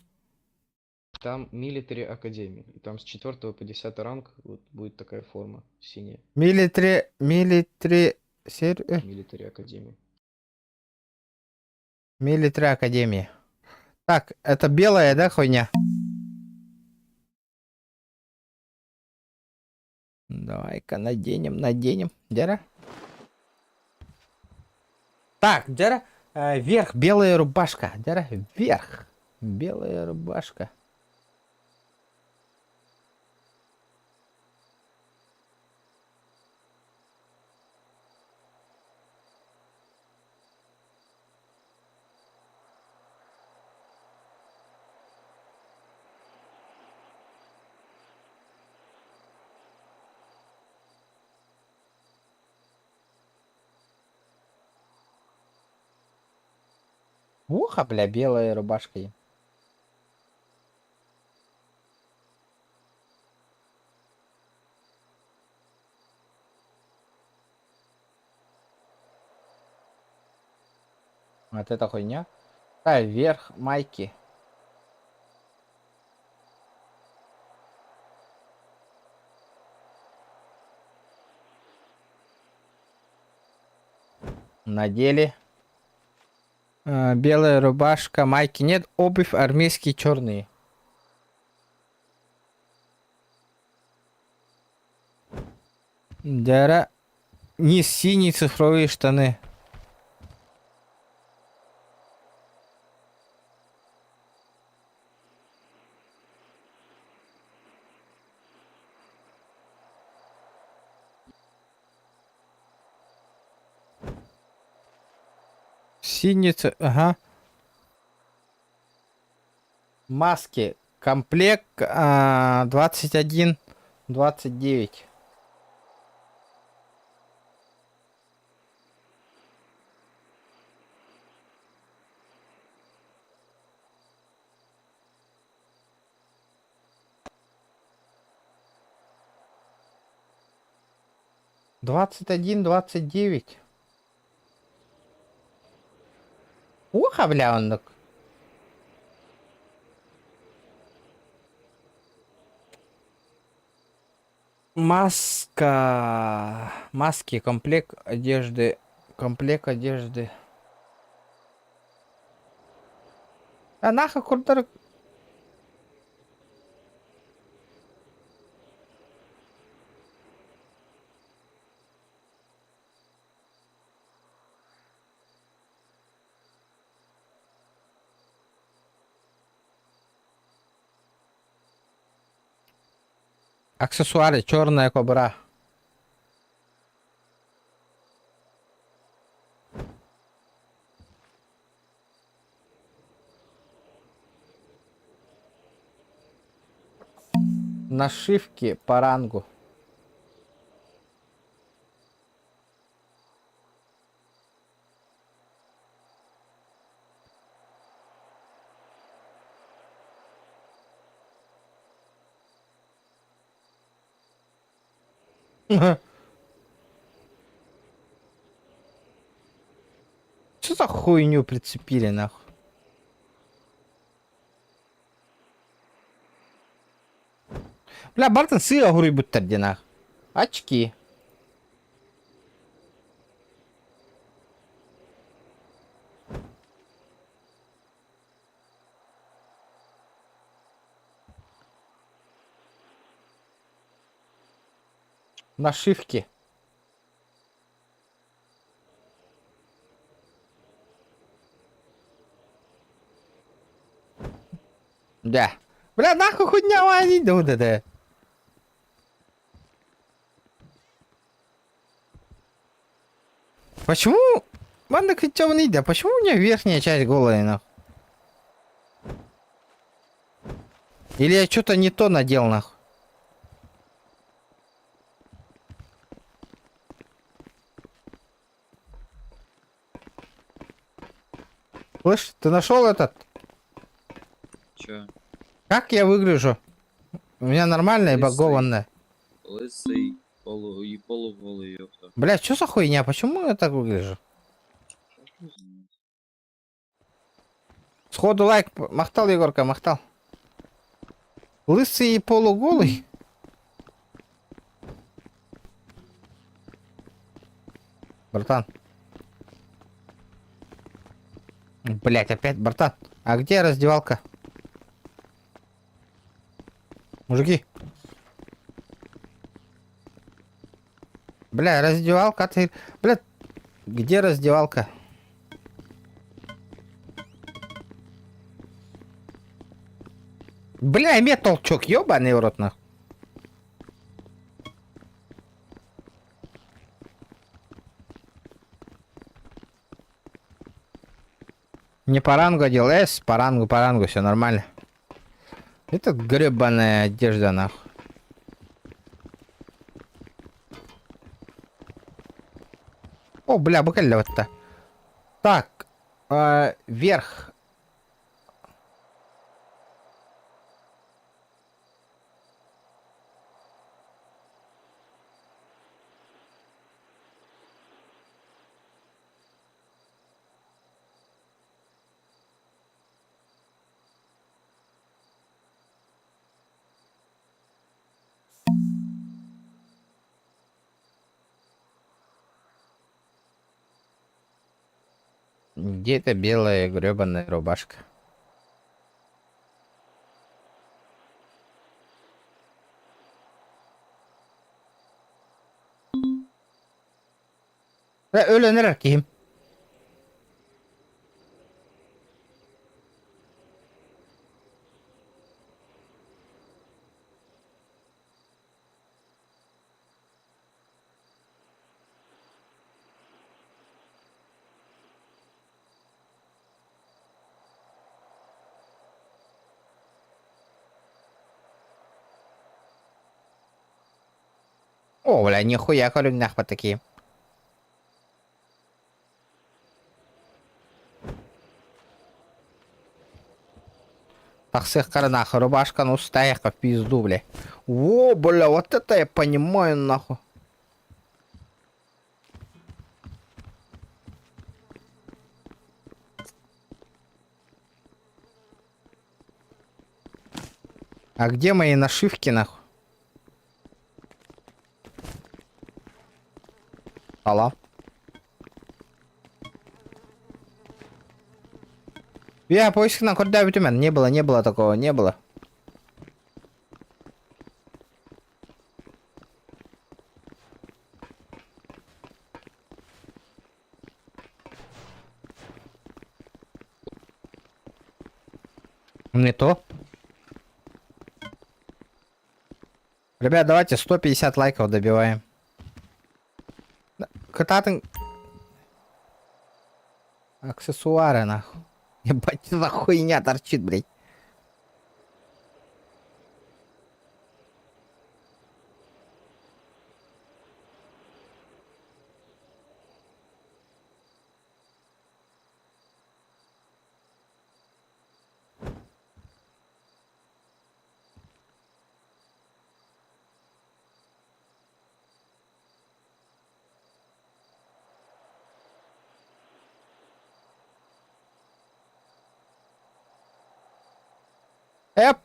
Там Military Academy. И там с 4 по 10 ранг вот будет такая форма синяя. Military Military Academy. Military Академия. Так, это белая, да, хуйня? Давай-ка наденем. Дера. Так, Дера. Вверх, белая рубашка. Дера, вверх. Белая рубашка. Уха, бля, белая рубашка. Вот это хуйня. Вверх, майки. Надели. Белая рубашка, майки нет, обувь армейские черные. Дара. Низ синие цифровые штаны. Синица, ага. Маски. Комплект 21-29. Двадцать один, 29. Уха, бля, он так. Маска. Маски, комплект одежды. Комплект одежды. А нахуй куртер. Аксессуары, черная кобра. Нашивки по рангу. Что за хуйню прицепили, нахуй? Бля, Бартон сыра гури буттерди, нахуй. Очки. Нашивки. Да. Бля, нахуй хуйня возить, да вот это. Почему? Банда темный, да почему у меня верхняя часть голая, нахуй? Или я что-то не то надел, нахуй? Слышь, ты нашел этот? Чё? Как я выгляжу? У меня нормальная и багованная. Лысый, полуголый, ёпта. Бля, что за хуйня? Почему я так выгляжу? Сходу лайк. Махтал, Егорка, махтал. Лысый и полуголый. Братан. Блять, опять, братан. А где раздевалка? Мужики. Бля, раздевалка, ты... Бля, где раздевалка? Бля, имеет толчок, ёбаный в рот, нахуй. Не по рангу одел, по рангу, все нормально. Это гребаная одежда, нахуй. О, бля, буквально вот-то. Так, вверх. Где эта белая гребаная рубашка? Ölenir kim? О, бля, нихуя, колю нахуй такие. Так, сыхкар нахуй, рубашка, ну стаяка в пизду, бля. О, бля, вот это я понимаю, нахуй. А где мои нашивки, нахуй? Алло. Я поиск на куда битумен. Не было такого, не было. Не то. Ребят, давайте 150 лайков добиваем. Кататын... Аксессуары, нахуй. Ебать, за хуйня торчит, блядь.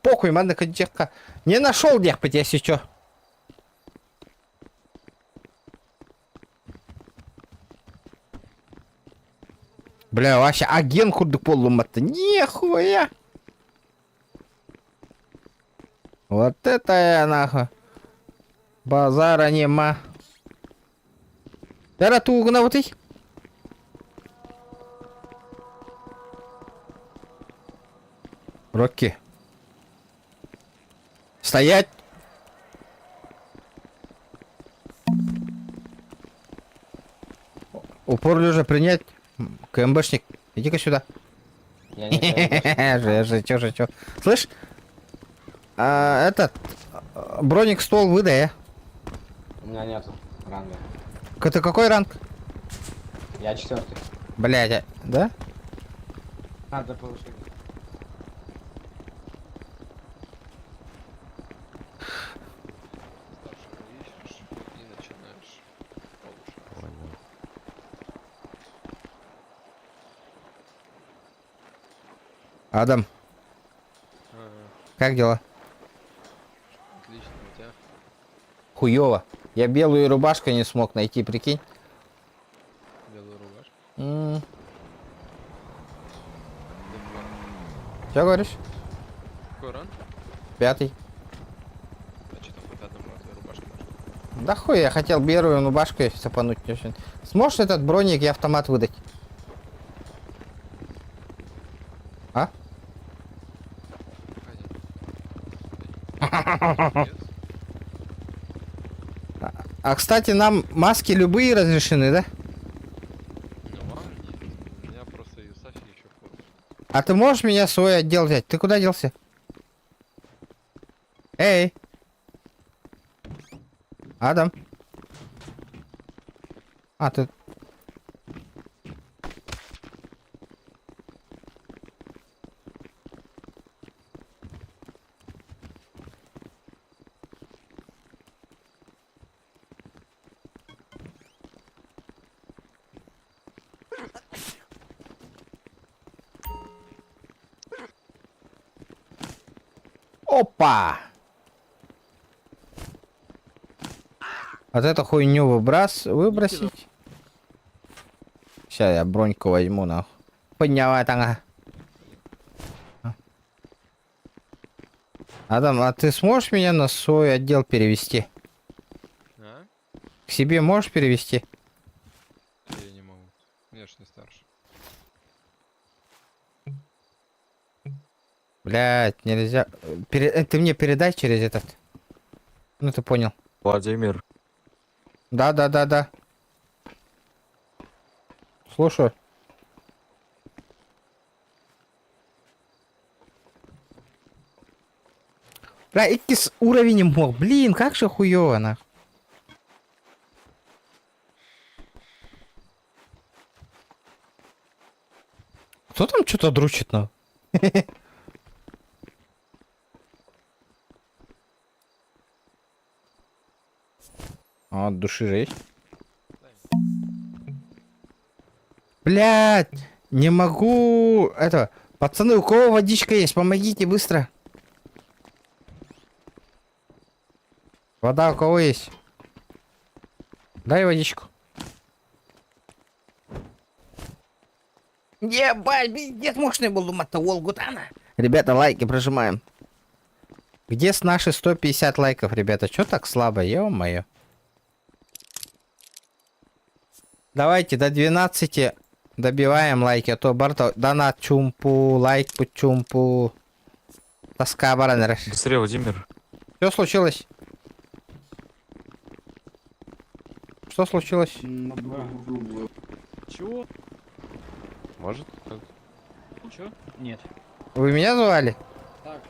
Похуй, мадна кадетка. Не нашел дехпать, если чё. Бля, вообще агент худы полумата. Нихуя. Вот это я нахуй. Базара нема. Дара тугна вот их. Рокки. Стоять! Упор лежа принять. КМБшник, иди-ка сюда. Я не Чё. Слышь? Этот... Броник ствол выдай, У меня нету ранга. Это какой ранг? Я 4-й. Блядь, да? Надо повышить. Адам, как дела? Отлично, у тебя? Хуёво. Я белую рубашку не смог найти, прикинь. Белую рубашку? Что говоришь? Какой ран? 5. А что там по пятому ранду твоя рубашка может? Да хуй, я хотел белую рубашку цепануть. Сможешь этот броник и автомат выдать? А? А, кстати, нам маски любые разрешены, да? Ну, вам нет. У меня просто Юсафи еще ходит. А ты можешь меня в свой отдел взять? Ты куда делся? Эй! Адам? А, ты... Опа! Вот эту хуйню выбросить. Сейчас я броньку возьму, нахуй. Подняла тanga. Адам, а ты сможешь меня на свой отдел перевести? А? К себе можешь перевести? Я не могу. Я ж не старше. Блять, нельзя. Ты мне передай через этот. Ну ты понял. Владимир. Да. Слушаю. Бля, X уровень мог. Блин, как же хуёво, нах. Кто там что-то дручит, на? А, от души же есть? Блять, не могу. Это, пацаны, у кого водичка есть? Помогите быстро. Вода у кого есть? Дай водичку. Ебать, пиздец, мощный был думать-то Волгутана. Ребята, лайки прожимаем. Где с наши 150 лайков, ребята? Чё так слабо, ё-моё? Давайте до 12 добиваем лайки, а то барта донат чумпу, лайк по чумпу. Тоска баранер. Быстрее, Владимир. Что случилось? Что случилось? Чего? Может? Чё? Нет. Вы меня звали? Так.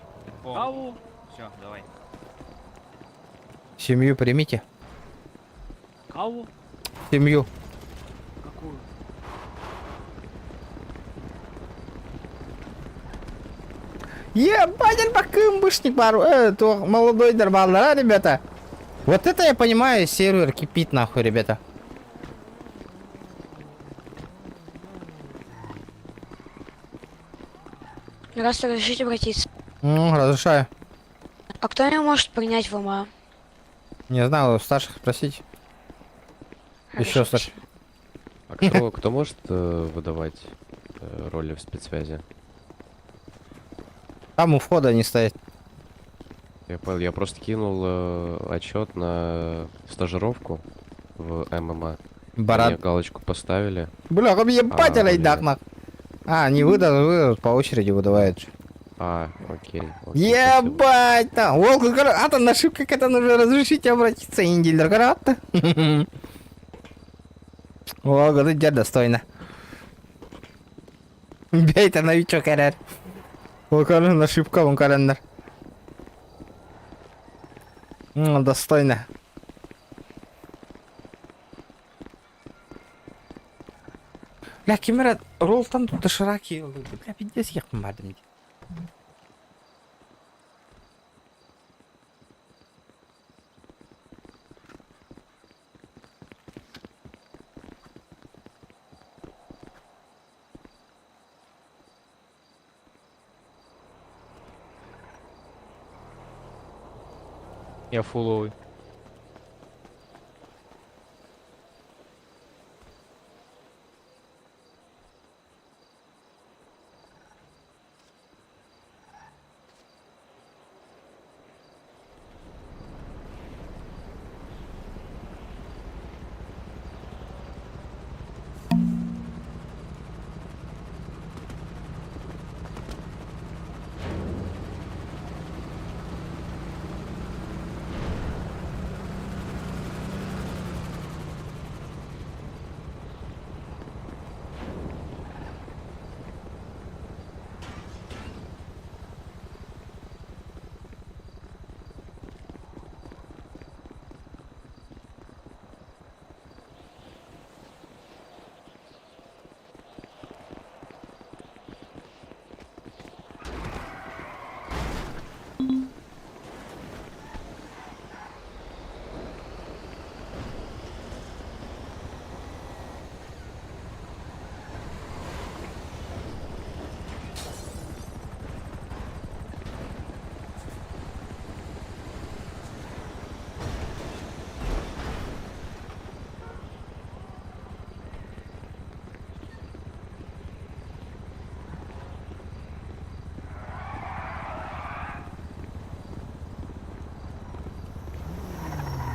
Ау. Все, давай. Семью примите. Кого? Семью. Какую? Ебать, бакымбышник пару. Молодой нормально, а, ребята? Вот это я понимаю, сервер кипит нахуй, ребята. Раз разрешите обратиться. Разрешаю. А кто меня может принять в МА? Не знаю, у старших спросить. Еще старше. А кто может выдавать роли в спецсвязи? Там у входа они стоят. Я понял, я просто кинул отчет на стажировку в ММА. Барат. Мне галочку поставили. Бля, как ебать, выдали. нах. А, не выдадут, по очереди выдавают. Окей. Ебать, там, волк, а там ошибка, как это нужно разрешить обратиться, индилер, карата. О, годы дядя достойно. Бейте новичок, карар. Волкарен ошибка, он карендер. Достойно. Бля, камера, ролл там тут дошираки. Бля, пиздец, я мадам. Я фуловый.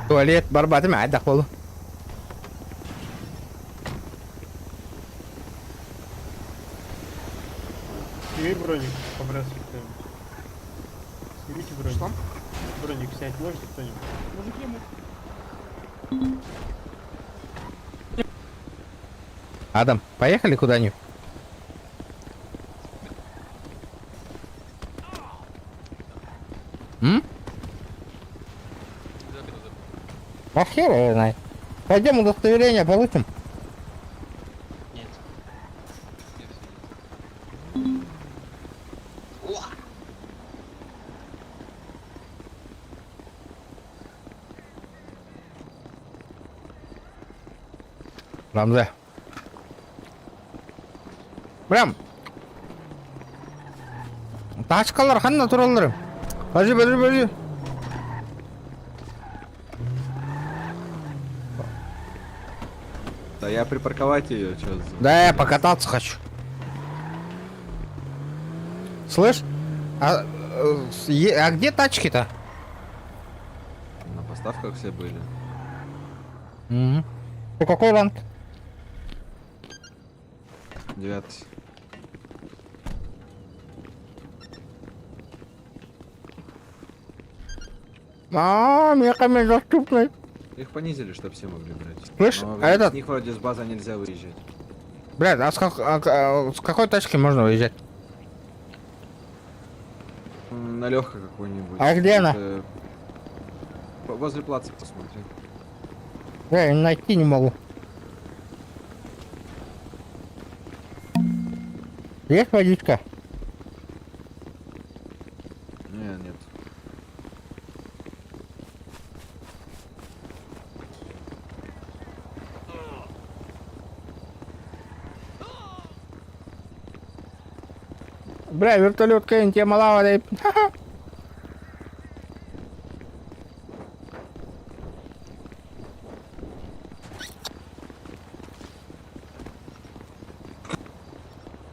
Туалет барбаты معدك والله. Сними броник, побросай кто-нибудь. Снимите броник. Что? Броник снять можете кто-нибудь? Мужики, Адам, поехали куда-нибудь. А хер его знает. Пойдем удостоверение получим. Рамзе. Прям. Тачкалар ханна туралар. Бажи. Да я припарковать ее, что за... Да, я покататься хочу. Слышь? А где тачки-то? На поставках все были. Угу. Ты какой ранг? 9. Меками доступны. Их понизили, чтобы все могли брать. Слышь, но а этот... с них вроде с базы нельзя выезжать. Блядь, а с какой тачки можно выезжать? На легкой какой-нибудь. А где она? Возле плаца посмотри. Я найти не могу. Есть водичка? Нет. Бля, вертолет какая-нибудь тебе малава дай.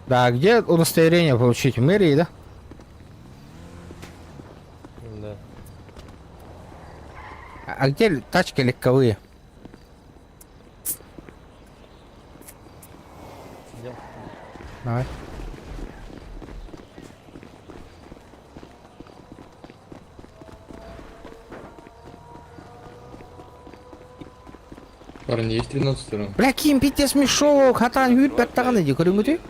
Да, где удостоверение получить? В мэрии, да? Да. А где тачки легковые? Идем. Давай. Парни, есть 13 раунд. Бля, ким пиздец мешок, хатан хүйт баттаган иди, көрүңү ты?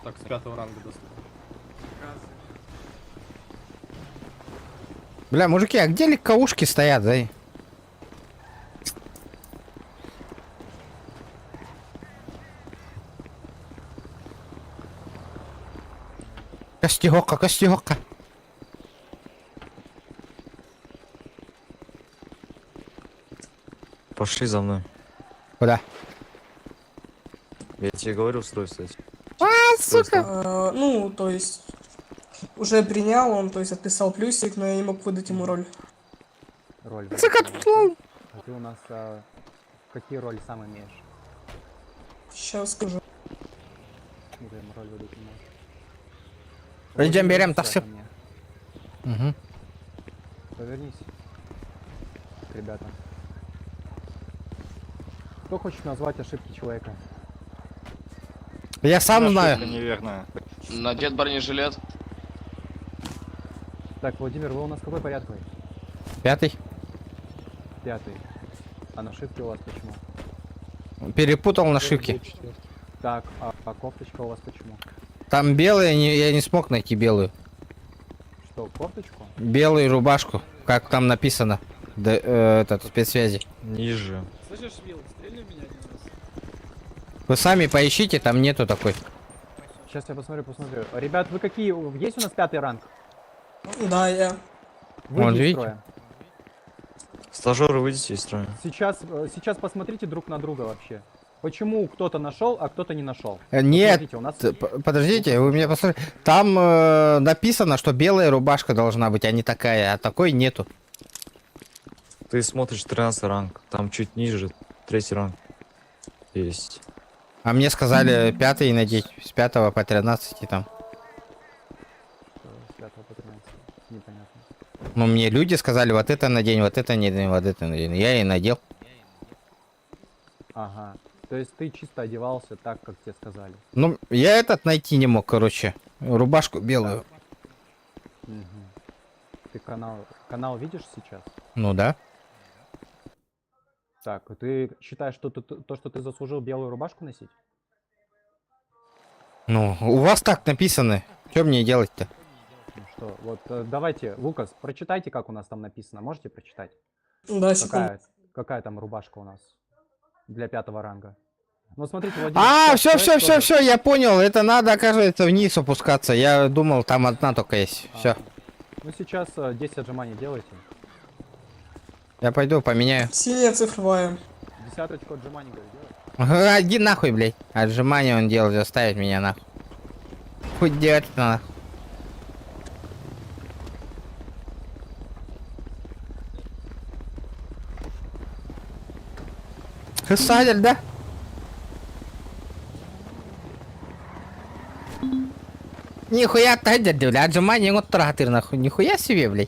Так, с 5 ранга доступно. Бля, мужики, а где легковушки стоят, да? Костигока. Пошли за мной. Куда? Я тебе говорю, стой, кстати. Ну, то есть... Уже принял он, то есть отписал плюсик, но я не мог выдать ему роль. Роль. Закатул. А ты у нас какие роли сам имеешь? Сейчас скажу. Ну, ты ему роль выдать не можешь. Рейджем берем, Повернись тахсы. ко мне. Угу. Повернись. Ребята. Кто хочет назвать ошибки человека? Я сам знаю. Неверно. Надет бронежилет. Так, Владимир, вы у нас какой порядковый? 5-й. 5-й. А нашивки у вас почему? Перепутал нашивки. Так, а кофточка у вас почему? Там белые, я не смог найти белую. Что, кофточку? Белую рубашку, как там написано. Этот, спецсвязи. Ниже. Слышишь, Вилл, стрельни в меня один раз. Вы сами поищите, там нету такой. Сейчас я посмотрю. Ребят, вы какие? Есть у нас 5-й ранг? Да, я. Вон, Выйди из видите? строя. Стажеры, выйдите из строя. Сейчас посмотрите друг на друга вообще. Почему кто-то нашел, а кто-то не нашел? Нет, Посмотрите, у нас... подождите, вы меня посмотрите. Там написано, что белая рубашка должна быть, а не такая, а такой нету. Ты смотришь 13 ранг, там чуть ниже 3 ранг есть. А мне сказали 5-й надеть, с 5 по 13 там. С 5 по 13. Непонятно. Ну, мне люди сказали, вот это надень, вот это надень, вот это надень. Я и надел. Ага. То есть ты чисто одевался так, как тебе сказали. Ну, я этот найти не мог, короче. Рубашку белую. Угу. Ты канал видишь сейчас? Ну да. Так, ты считаешь, что что ты заслужил белую рубашку носить? Ну, у вас так написано. Что мне делать-то? Ну что, вот давайте, Лукас, прочитайте, как у нас там написано. Можете прочитать? Да, секунду. Какая там рубашка у нас для 5-го ранга? Ну, смотрите, Владимир... А, сейчас все, я понял. Это надо, оказывается, вниз опускаться. Я думал, там одна только есть. Все. Ну, сейчас 10 отжиманий делайте. Я пойду поменяю. Синяя цифровая. Десяточку отжиманий, говорю, делай. Иди нахуй, блядь. Отжимания он делал, заставить меня нахуй. Хоть делать нахуй. Хысадер, да? Нихуя тайдер, блядь. Отжимания вот тратыр нахуй. Нихуя себе, блядь.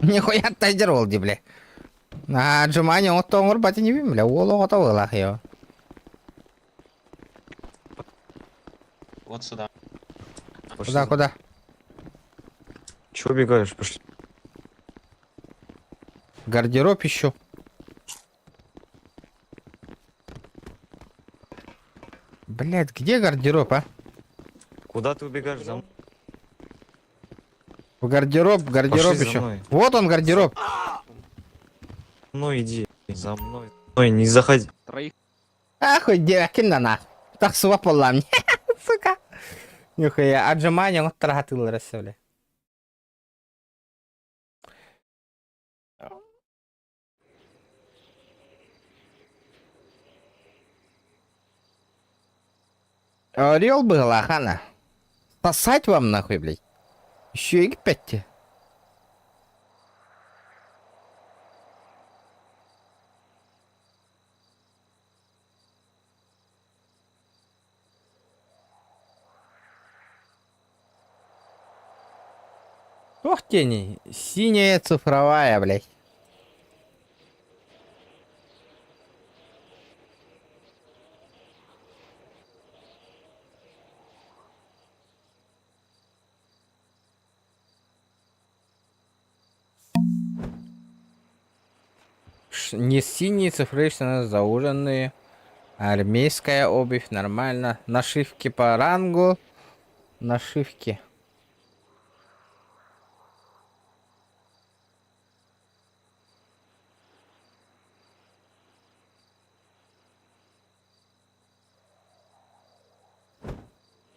Нихуя тайдер олди, бля. А отжимания вот то урбати не вим, бля. Оло вот то его. Вот сюда. Куда? Чего убегаешь? Пошли. Гардероб еще. Блять, где гардероб, а? Куда ты убегаешь? За мной. В гардероб Пошли за еще. мной. Вот он гардероб. За мной иди. За мной. Ой, не заходи. Ахуй, девки на нахуй. Так свапала мне. Сука. Нихуя, отжимания вот тратил рассевли. Орел был, ахана. Спасать вам нахуй, блядь. Еще и 5. Ох, тени. Синяя цифровая, блядь. Не синие цифры, зауженные. Армейская обувь, нормально. Нашивки по рангу. Нашивки.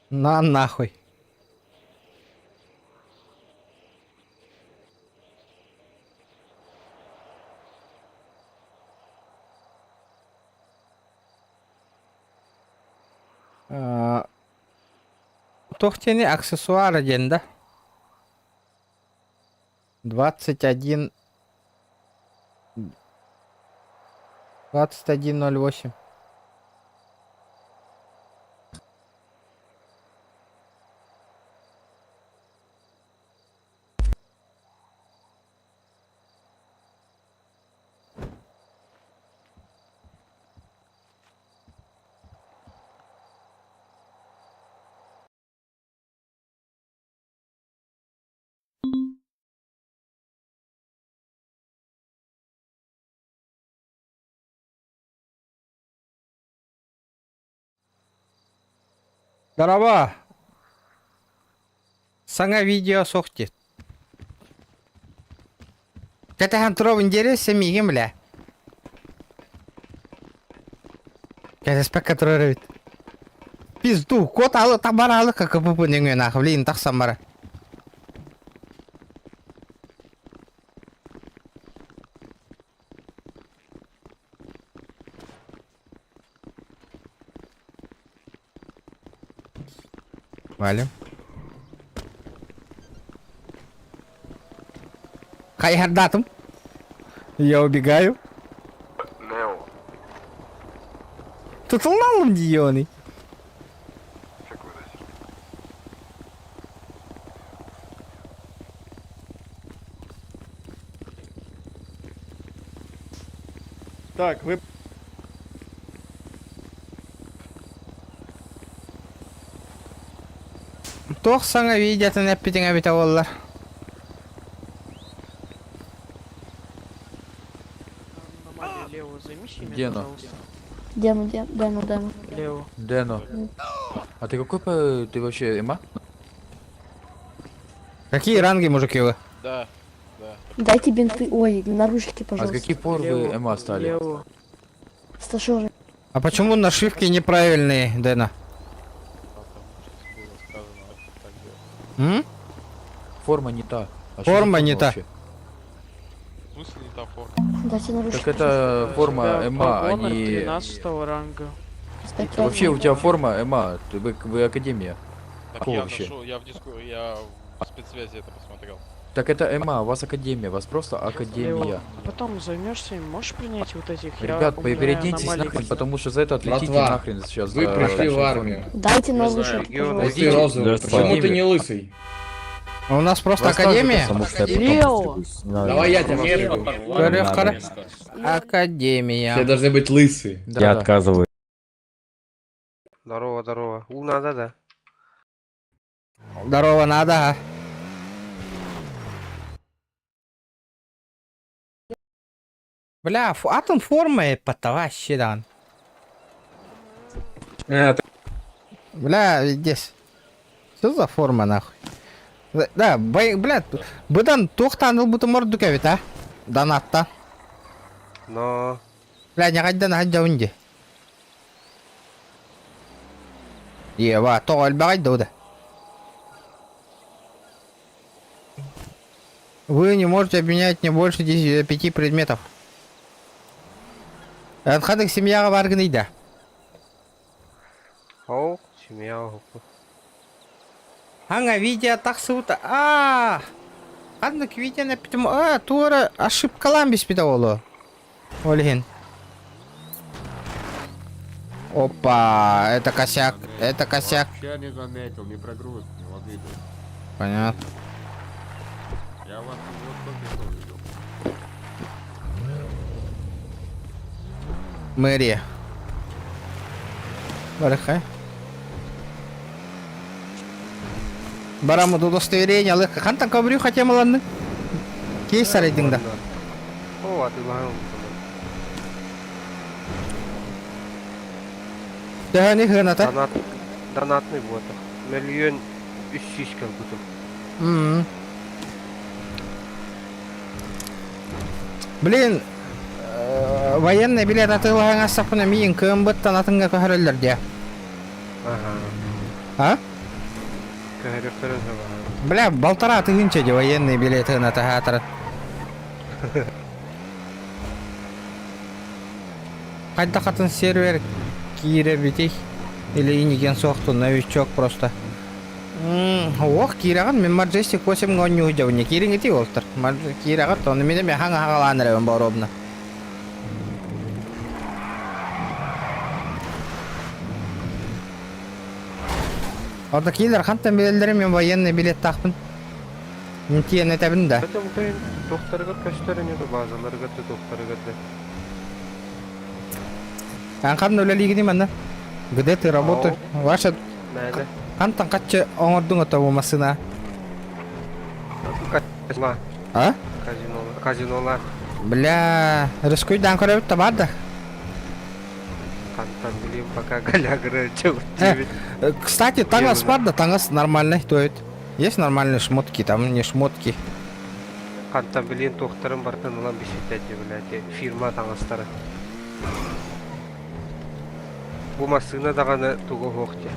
На нахуй. Тохтени аксессуары денда. 21. 21.08. Здорово. Саңа видео соқтет. Кәтәһән тұрау интерес сәмейген білә. Кәтәспәккә тұрар өт. Пизду, кот алы табар алы ККП неңген ақывлейін тақсам бара. Валим. Хайхардатым. Я убегаю. Нео. Тутулналым дионы. Так, вы... Тох саңа видеотын әппетіңе бет ауылар. Дено. Демо. Дено. А ты какой ты вообще эма? Какие ранги, мужики, вы? Да. Дайте бинты, ой, наручники, А с пожалуйста. каких пор вы эма стали? Стажеры. А почему нашивки неправильные, Дэна? М? Форма не та. А что Форма за не та. вообще? В смысле не та форма? Дайте наручники. Так это форма эма, а не... 13 ранга. Вообще у тебя форма эма, вы академия. Так Какого я вообще? нашел, я в спецсвязи это посмотрел. Так это эма, у вас академия, у вас просто академия. Потом займешься им, можешь принять вот этих? Ребят, переоденьтесь нахрен, потому что за это отлетите Братва, нахрен сейчас. Вы за пришли в вашу армию. Дайте наручники, Ты Идите. розовый, Да, почему ты Академия. не лысый? А у нас просто Вас тоже академия? Лео! Давай я тебя мержу. Академия. Все должны быть лысые. Я отказываю. Здорово. Надо, да. Здорово, надо, а? Бля, атом формы потоваще, дан. Бля, здесь. Что за форма, нахуй? Да, бля, бұдан тоқтаныл бұты морду кәбет, а? Донатта. Но... Бля, не қайдан хаджа үнде. Ева, тоғал бағайды ода. Вы не можете обменять не больше 5 предметов. Отходок семьяға барғынайды. Оу, семья. Аңа видео тақсыуыта. Қандық видео напитім. Тура ошибкалан беспида олу. Олеген. Опа, это косяк. Я не заметил, не прогруз, не в обиду. Понятно. Я вас вот только что видел. Мэрия. Барахай. Барамы удостоверение алып. Қантан көбірі хотем аланды? Кейсар едіңді. О, а ты лагал. Дәне хыната. Донатный вот. Миллион 300 как будто. Блин, военный билет атылған асапына миын көмбіт танатынға көһөрөллөр де. А? Көһөрөктөрүн сабага. Бля, балтара атыгынча де военный билет ата хатырат. Қайда қатын сервер кире битей или иниген соқту новичок просто. Ох, кираган мен Majestic 8 гоню жавне кирингити олтар. Кирагат оны менен ханга хагаланырым боробна. Orada kiler хантан белелерим мен военный билет тақпын. Нтиен этебин да. Это мукайын тоқтарға көштерін еді, базаларға да, тоқтарға да. Анқан өлелиги деймін. Где ты работаешь? Ваша Мәді? хантан қатчы оңырдың ота болмасына. Казинола. А? Казинола. Бля, рыскойдан көрөбіт та барды. Қантан білейм, пока галягыры чығып. Кстати, таңас бар да, таңас нормальный тоет. Есть нормальные шмотки, там не шмотки. Қантан білейм, тоқтарым бартын ұлан бесетәді, блядь, фирма таңастары. Бұл масына дағаны туғы хоқты.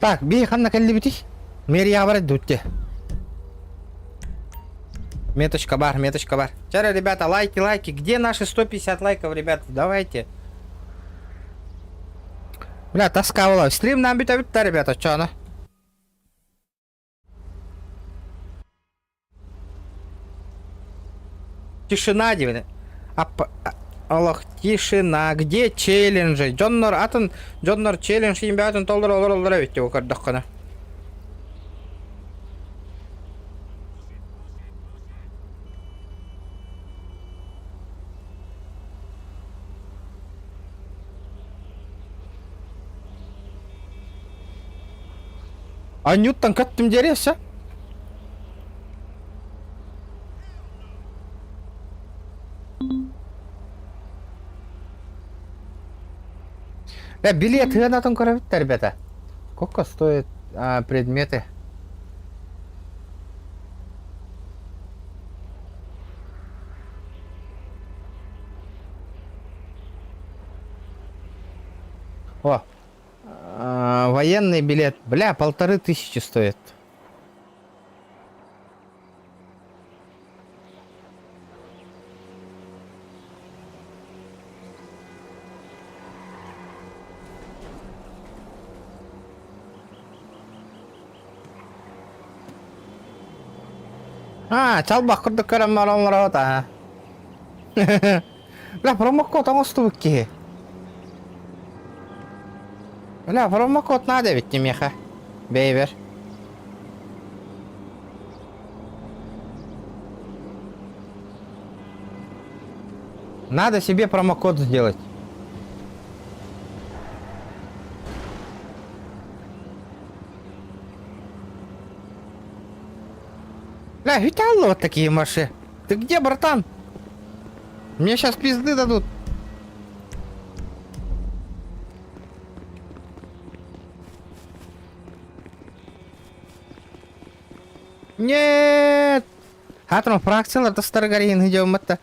Так, бей ханна кәлі бітей. Мэрия бар дутте. Меточка бар, меточка бар. Вчера, ребята, лайки, лайки. Где наши 150 лайков, ребята? Давайте. Бля, тоска была. Стрим нам бит-то, ребята, чё она? Тишина, дивно. Аллах, тишина. Где челленджи? Джоннор атын, Джоннор челлендж имбятын толдыр битти о кардаккана. Анюттан каттым дересі? Билет гранатом коробит-то, ребята. Сколько стоят предметы? О, военный билет. Бля, 1500 стоит. Чалбақ күрдік көрім маралар ота. Бля, промокод оңысты бүкке. Бля, промокод надо ведь не меха. Бейвер. Надо себе промокод сделать. Бля, ведь алло, вот такие маши. Ты где, братан? Мне сейчас пизды дадут. Нет! Атом фракциялар да старгарин идем это.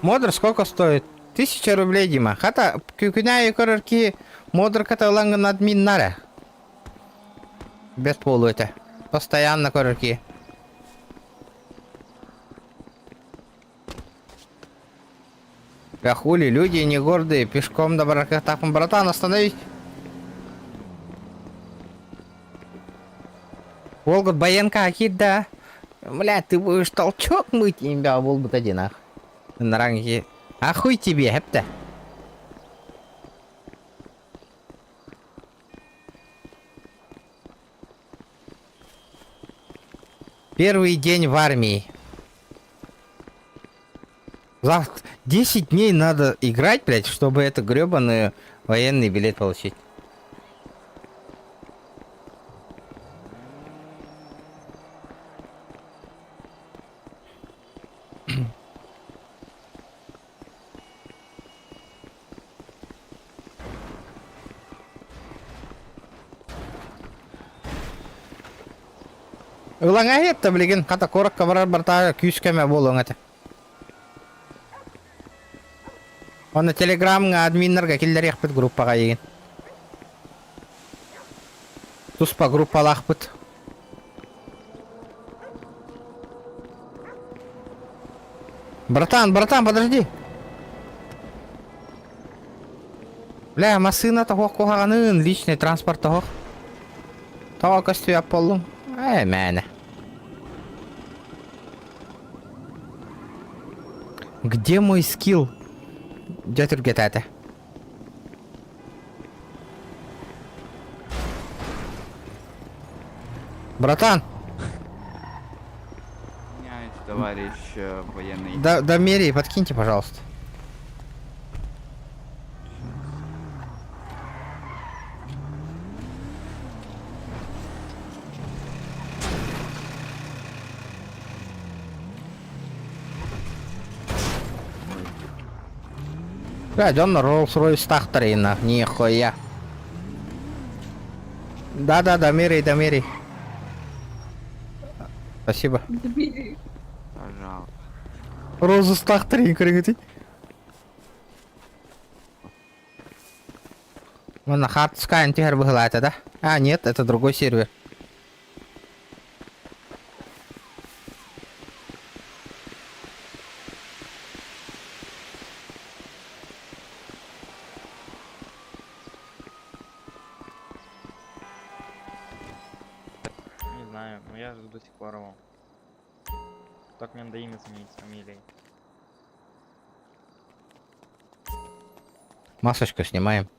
Модер сколько стоит? 1000 рублей, Дима. Хата күкүнә көрөрки модер каталанган админнары. Без полу это. Постоянно көрөрки. Хули, люди не гордые, пешком до барака. Так, братан, остановись. Волгот Баенка, Акид, да. Бля, ты будешь толчок мыть, имя Волгот один, ах. На ранге. Ахуй тебе, хепта. Первый день в армии. Завтра 10 дней надо играть, блядь, чтобы это гребаный военный билет получить. Улаңа етті білген, қата қорыққа барар бартағы күйіскеме болуң әті. Оны телеграмға админлерге келдер еқпіт группаға еген. Туспа группалы ақпыт. Братан, подожди. Бля, машина того куганын, личный транспорт того. Того я полу. Мене. Где мой скилл? Дядя Гетата. Братан! Извиняюсь, товарищ военный. До мерии подкиньте, пожалуйста. Блядь, он на Rolls-Royce Тахтарина, нихуя. Да, до мерии. Спасибо. Пожалуйста. Розу Стахтарин, крикати. Вон на Hardskine теперь выглядит, да? А, нет, это другой сервер. Не знаю, но я жду до сих пор его. Так мне надо имя сменить с фамилией. Масочку снимаем.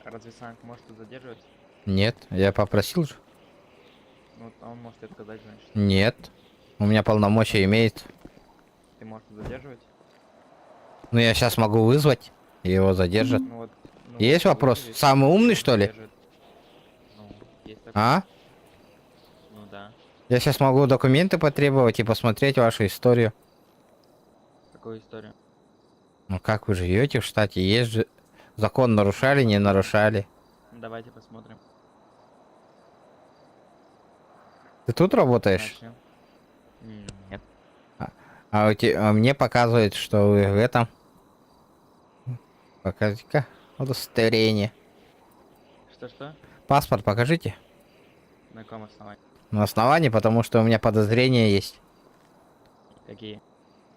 Разве Санк может тут задерживать? Нет, я попросил же. Ну, он может отказать, значит. Нет. У меня полномочия имеет. Ты можешь тут задерживать? Ну я сейчас могу вызвать, и его задержат. Ну, вот, Есть вопрос? Самый умный, что ли? Ну, есть такой. А? Ну да. Я сейчас могу документы потребовать и посмотреть вашу историю. Какую историю? Ну как вы живете в штате? Есть же закон нарушали, не нарушали. Давайте посмотрим. Ты тут работаешь? Начнем. Нет. А мне показывает, что вы в этом. Покажите-ка удостоверение. Что? Паспорт покажите. На каком основании? На основании, потому что у меня подозрения есть. Какие?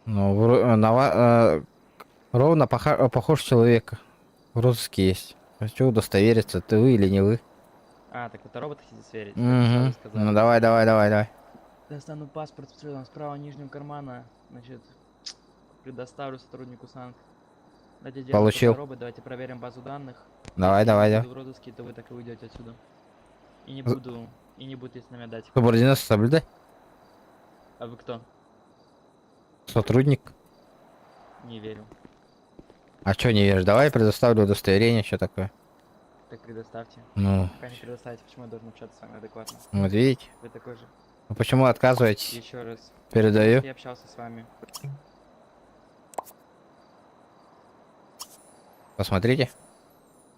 Ну, ровно похож человека. В розыске есть. Хочу удостовериться, ты вы или не вы. А, так фоторобот хотите сверить? Угу. Ну давай. Достану паспорт справа нижнего кармана. Значит, предоставлю сотруднику Санк. Дайте делать Получил. фоторобот, давайте проверим базу данных. Давай. Если буду в розыске, то вы так и уйдете отсюда. И не будете с нами дать. Субординацию соблюдай. А вы кто? Сотрудник. Не верю. А чё не веришь? Давай предоставлю удостоверение, что такое. Так предоставьте. Ну. Пока не предоставите, почему я должен общаться с вами адекватно? Вот видите? Вы такой же. Ну почему отказываетесь? Еще раз. Передаю. Я общался с вами. Посмотрите.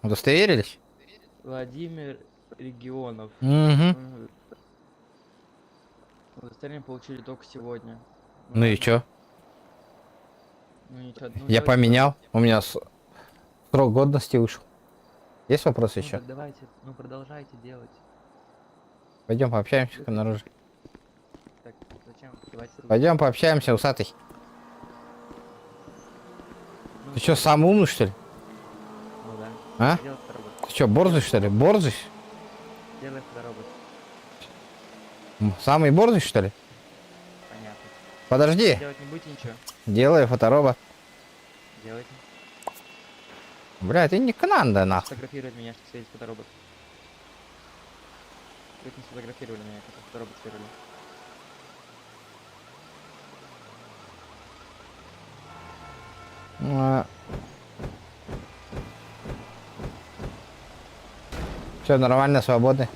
Удостоверились? Владимир Регионов. Угу. Удостоверение получили только сегодня. Ну и чё? Ну ничего. Я поменял. У меня срок годности вышел. Есть вопросы еще? Давайте, продолжайте делать. Пойдем пообщаемся наружу. Так, зачем? Давайте. Пойдем пообщаемся, усатый. Ты что, самый умный, что ли? Ну да. А? Делай фоторобот. Ты что, борзый, что ли? Борзый? Делай фоторобот. Самый борзый, что ли? Понятно. Подожди. Делать не будете ничего? Делаю фоторобот. Делайте. Бля, ты не к нам, да нахуй. Сфотографировать меня, чтобы светить фоторобот. Вы не сфотографировали меня, как фоторобот сферили. Все нормально, свободны.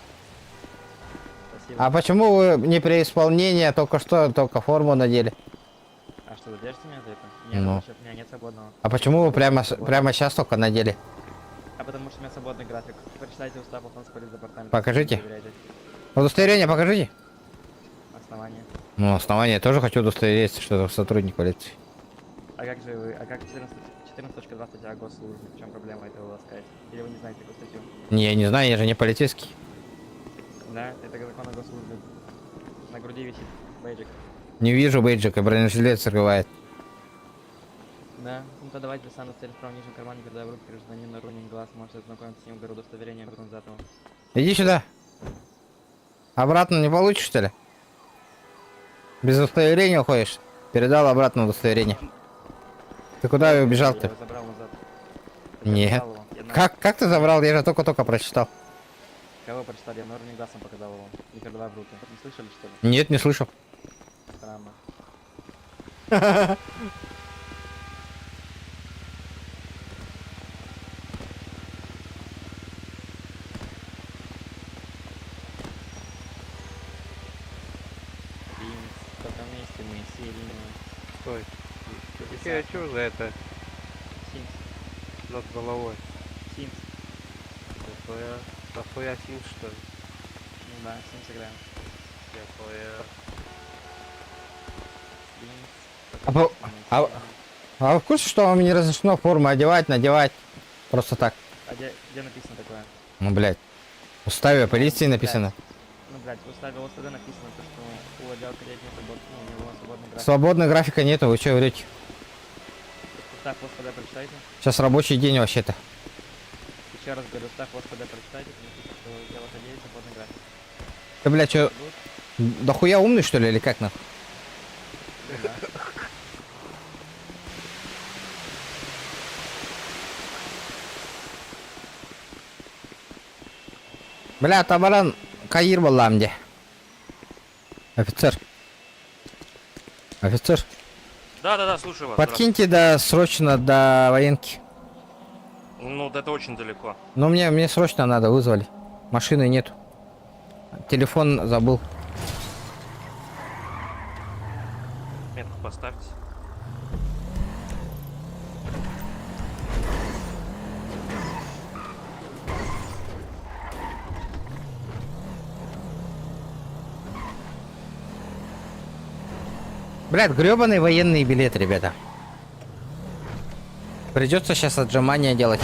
Спасибо. А почему вы не при исполнении только форму надели? А что, задержите меня за это? Ну. У меня нет свободного. А почему вы прямо сейчас только надели? А потому что у меня свободный график. Прочитайте устав департамента. Покажите. Удостоверение покажите. Основание. Ну, основание я тоже хочу удостовериться, что это сотрудник полиции. А как же вы, 14.2 статья о госслужбе, в чем проблема этого вы ласкаете? Или вы не знаете такую статью? Не, я не знаю, я же не полицейский. Да, это закон о госслужбе. На груди висит бейджик. Не вижу бейджика, бронежилет скрывает. Да, ну то давайте достану цель в правом нижнем кармане, передаю в руки гражданина Рунин Глаз, можете ознакомиться с ним, беру удостоверение организатора. Иди сюда. Обратно не получишь, что ли? Без удостоверения уходишь? Передал обратно удостоверение. Ты куда убежал Я ты? его забрал назад. Нет. Показал его. Я на- Как ты забрал? Я же только-только прочитал. Кого прочитал? Я на Рунин Глазом показал его. И передавай в руки. Не слышали, что ли? Нет, не слышал. Странно. В каком месте мы сильные? Стой. Я чё за это Симс. над головой? Симс. Нахуя Симс, что ли? Ну да, Симс играем. А вы в курсе, что вам не разрешено форму одевать, надевать? Просто так. А где написано такое? Ну, блядь. В уставе полиции написано. Ну, блядь, в уставе ОСТД написано, то, что у отдела кадет нет свободного, ну, у него свободный график. Свободного графика нету, вы что говорите? Устав ОСТД прочитайте. Сейчас рабочий день вообще-то. Еще раз говорю, устав ОСТД прочитайте, там написано, что у отдела кадет свободный график. Ты, блядь, что, дохуя умный, что ли, или как нахуй? Да. Бля, табаран Каир балам де. Офицер. Офицер. Да, слушаю вас. Подкиньте срочно до военки. Ну, это очень далеко. Ну, мне срочно надо, вызвали. Машины нет. Телефон забыл. Метку поставьте. Блядь, гребаный военный билет, ребята. Придется сейчас отжимания делать.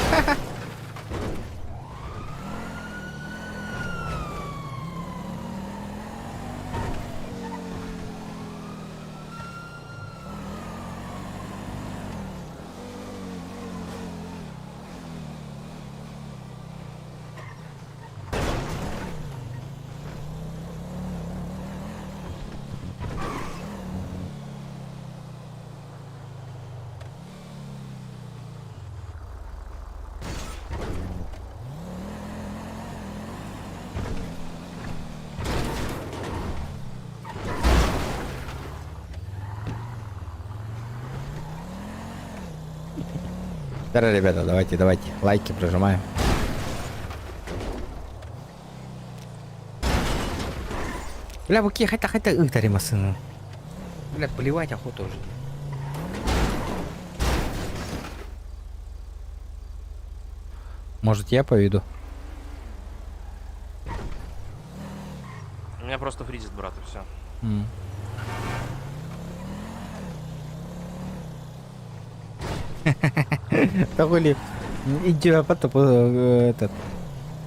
Здорово, ребята, давайте, лайки прожимаем. Бля, буки, хотя ытари сыну. Бля, поливать охота уже. Может, я поведу? У меня просто фризит, брат, и все. Такой иди потом этот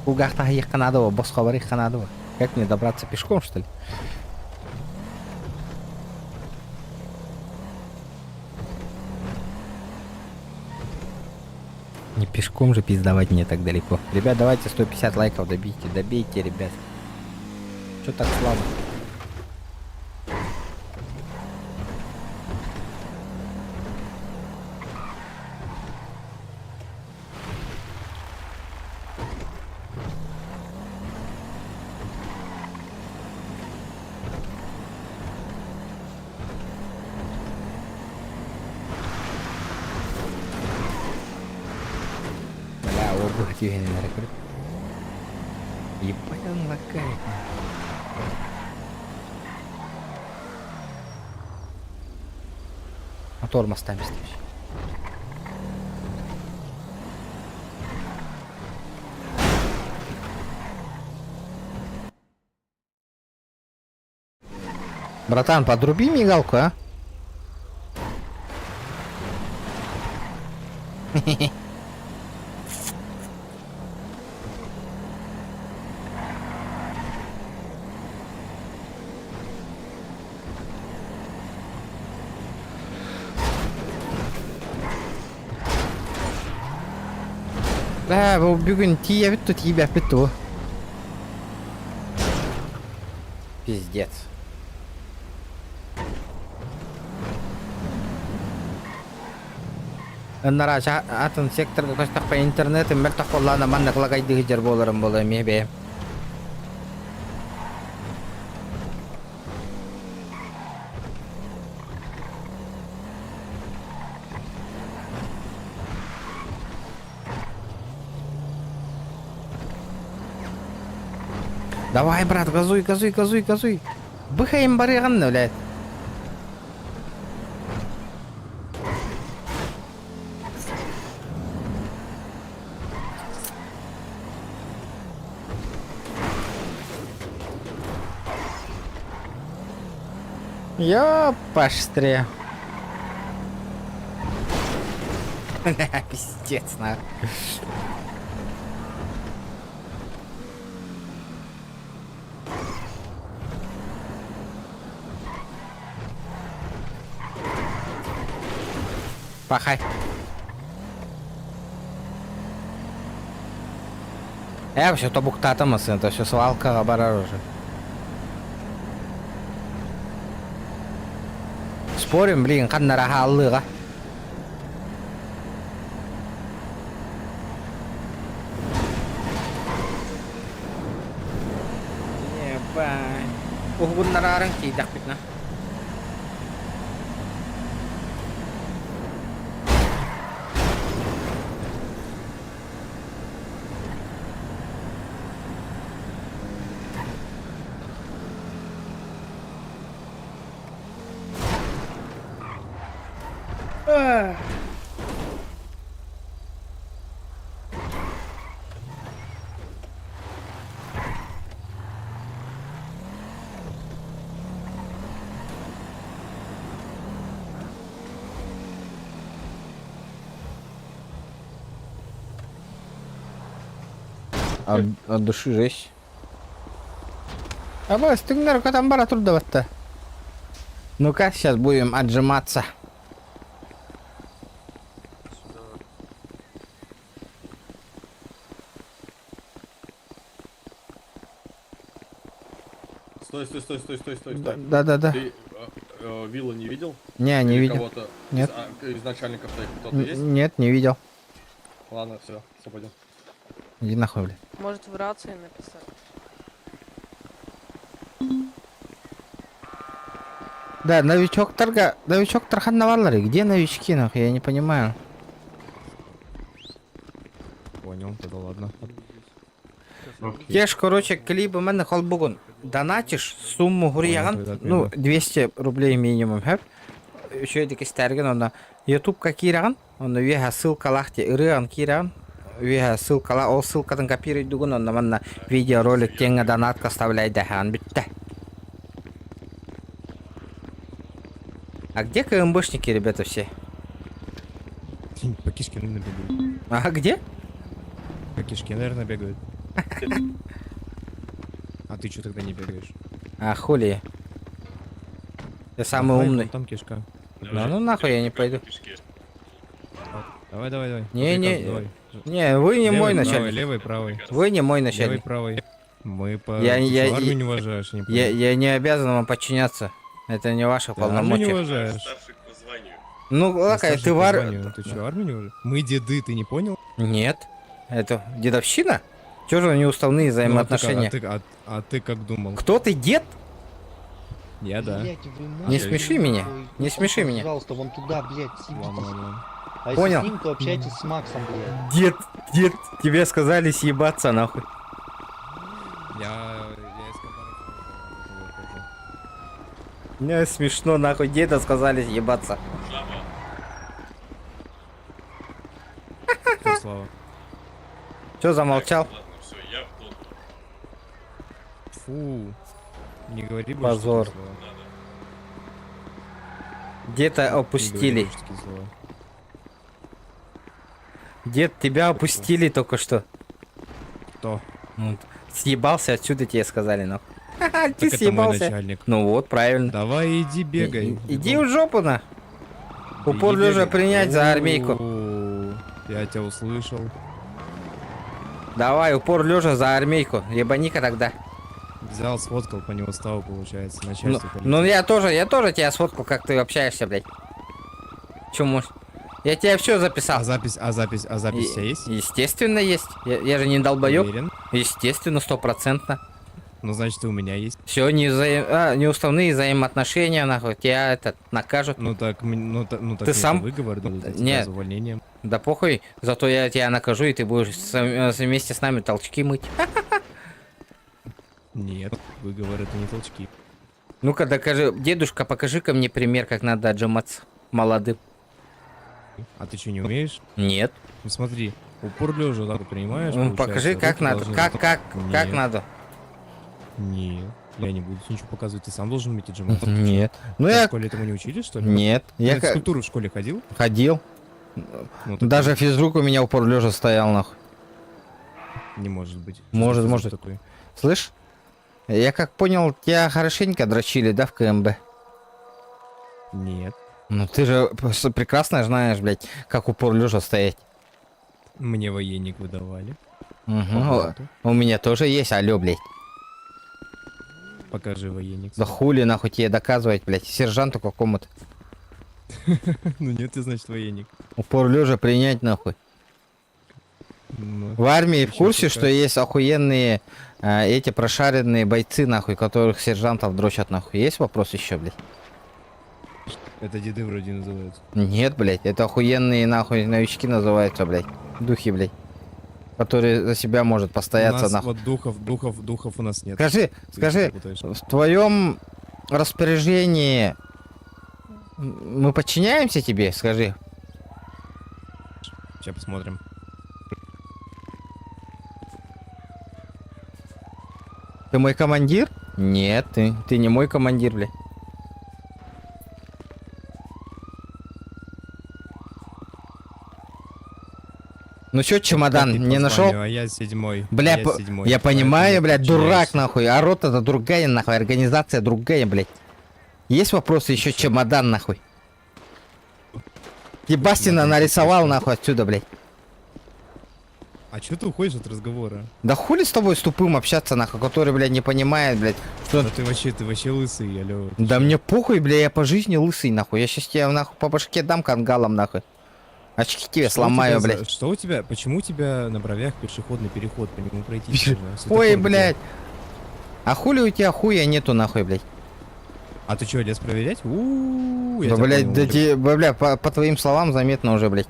угахта еханадова, босс хабар еханадова. Как мне добраться пешком, что ли? Не пешком же пиздавать мне так далеко. Ребят, давайте 150 лайков добейте, ребят. Чё так слабо? Ебать он лагает. Мотор мостами ставишь. Братан, подруби мигалку, а? Бұл бүгін тие бітті, тиебәп бітті бұл. Пиздец. Нара атын секторга көстақ па интернетім бір тақолланы мандық лағайдығы жер болырым болы мебе. Давай, брат, газуй, газуй, газуй, газуй. Быхаем барыған, блядь. Ёпаштре. Пиздец, нахуй. Пахай. Вообще то буктатамасы, это все свалка барар уже. Спорим, блин, қаннара халлыға. Ебай. Ухгуннара арың кейдақ бітна. От души жесть. А бас, ты нарко там бара трудовато. Ну-ка, сейчас будем отжиматься. Стой. Да. Ты виллу не видел? Не видел. Кого-то Нет. Из начальников кто-то есть? Нет, не видел. Ладно, все, свободен. Иди нахуй, блядь. Может в рации написать. Да, новичок Тарханнаварлары. Где новички, нахуй? Я не понимаю. Понял, тогда ладно. Кеш, короче, клипы мене холбугун. Донатишь сумму гурьяган, ну, 200 рублей минимум, хэп. Еще эти кистерген, он YouTube-ка кираган, он вега ссылка лахте, ирыган кираган, вега ссылка ла, ол ссылкадан копирует дугун, он манна видеоролик тенга донатка вставляет дахан, битте. А где КМБшники, ребята, все? По кишке, наверное, бегают. А где? По кишке, наверное, бегают. А ты что тогда не бегаешь? А хули? Я самый умный. Там кишка. Да ну нахуй я не пойду. Давай. Не, вы не мой начальник. Левый, правый. Вы не мой начальник. Левый, правый. Мы по армию не уважаешь, не я не обязан вам подчиняться. Это не ваши полномочия. Ты не уважаешь. Ну, лакай, ты в армию. Ты что, армию не уважаешь? Мы деды, ты не понял? Нет. Это дедовщина? Чё же неуставные взаимоотношения? А ты как думал? Кто ты, дед? Я, да. Не смеши меня. Не смеши меня. Пожалуйста, вон туда, блядь, Ладно. А Понял. если с ним, то общайтесь с Максом, блядь. Дед, тебе сказали съебаться, нахуй. Я Мне смешно, нахуй, деда сказали съебаться. Слава. Чё замолчал? Фу. Не говори больше. Позор. такие слова. Деда Не говори опустили. больше такие слова. Дед, тебя опустили только что. Кто? Ну, съебался отсюда, тебе сказали, нахуй. Ха-ха, Так ты это мой съебался. начальник. Ну вот, правильно. Давай иди бегай. Иди в жопу, на. Упор Иди лежа бегай. принять за армейку. Я тебя услышал. Давай, упор лежа за армейку. Ебани-ка тогда. Взял, сфоткал, по него стал, получается. Ну, Начальство полиции. ну я тоже тебя сфоткал, как ты общаешься, блядь. Чё, может? Я тебе все записал. А запись у тебя есть? Естественно, есть. Я же не долбоёб. Уверен? Естественно, 100%. Ну, значит, и у меня есть. Все, неуставные взаимоотношения, нахуй. Тебя накажут. Ну так, так Ты мне сам? выговор дадут за тебя Нет. с увольнением. Да похуй, зато я тебя накажу, и ты будешь вместе с нами толчки мыть. Нет, выговор это не толчки. Ну-ка, докажи, дедушка, покажи-ка мне пример, как надо отжиматься молодым. А ты что, не умеешь? Нет. Ну смотри, упор лежа так принимаешь. Ну, покажи, получается, как руки надо. должны- Как Нет. надо. Нет, я не буду ничего показывать, ты сам должен уметь отжиматься. Нет. Ну Тебя я... в школе этому не учили, что ли? Нет. Ты Я на физкультуру в школе ходил? ходил. Ну, так Даже физрук у меня упор лежа стоял, нахуй. Не может быть. Что Может, за физрук может. такой? Слышь? Я как понял, тебя хорошенько дрочили, да, в КМБ? Нет. Ну ты же прекрасно знаешь, блядь, как упор лежа стоять. Мне военник выдавали. Угу. У меня тоже есть, алё, блядь. Покажи военник. Да хули нахуй тебе доказывать, блядь, сержанту какому-то. Ну нет, ты значит военник. Упор лежа принять нахуй. Ну, В армии в ещё курсе, какая. что есть охуенные эти прошаренные бойцы, нахуй, которых сержантов дрочат, нахуй. Есть вопрос еще, блядь? Это деды вроде называются. Нет, блядь, это охуенные, нахуй, новички называются, блядь. Духи, блядь. Которые за себя может У постояться, нас нахуй. вот духов у нас нет. Скажи, Ты скажи, что путаешь? в твоем распоряжении мы подчиняемся тебе, скажи? Сейчас посмотрим. Ты мой командир? Нет, ты не мой командир, блядь. Ну чё, чемодан, Ты не по нашел? званию, а я седьмой. Бля, А я седьмой, я понимаю, поэтому блядь, дурак, подчиняйся. нахуй. А рот это другая, нахуй, организация другая, блядь. Есть вопросы еще, чемодан, нахуй? Ебастина нарисовал, нахуй, отсюда, блядь. А чё ты уходишь от разговора? Да хули с тобой с тупым общаться, нахуй, который, блядь, не понимает, блядь, что... Да ты вообще лысый, алё. Да мне похуй, бля, я по жизни лысый, нахуй. Я сейчас тебе, нахуй, по башке дам кангалом, нахуй. Очки тебе Что у сломаю, тебя блядь. Что у тебя, почему у тебя на бровях пешеходный переход, по нему пройти нельзя? Ой, Светофор блядь. А хули у тебя хуя нету, нахуй, блядь? А ты что, лез проверять? У-у-у, я Да, тебя блядь, понял, да Игорь. тебе, бля, по твоим словам заметно уже, блядь.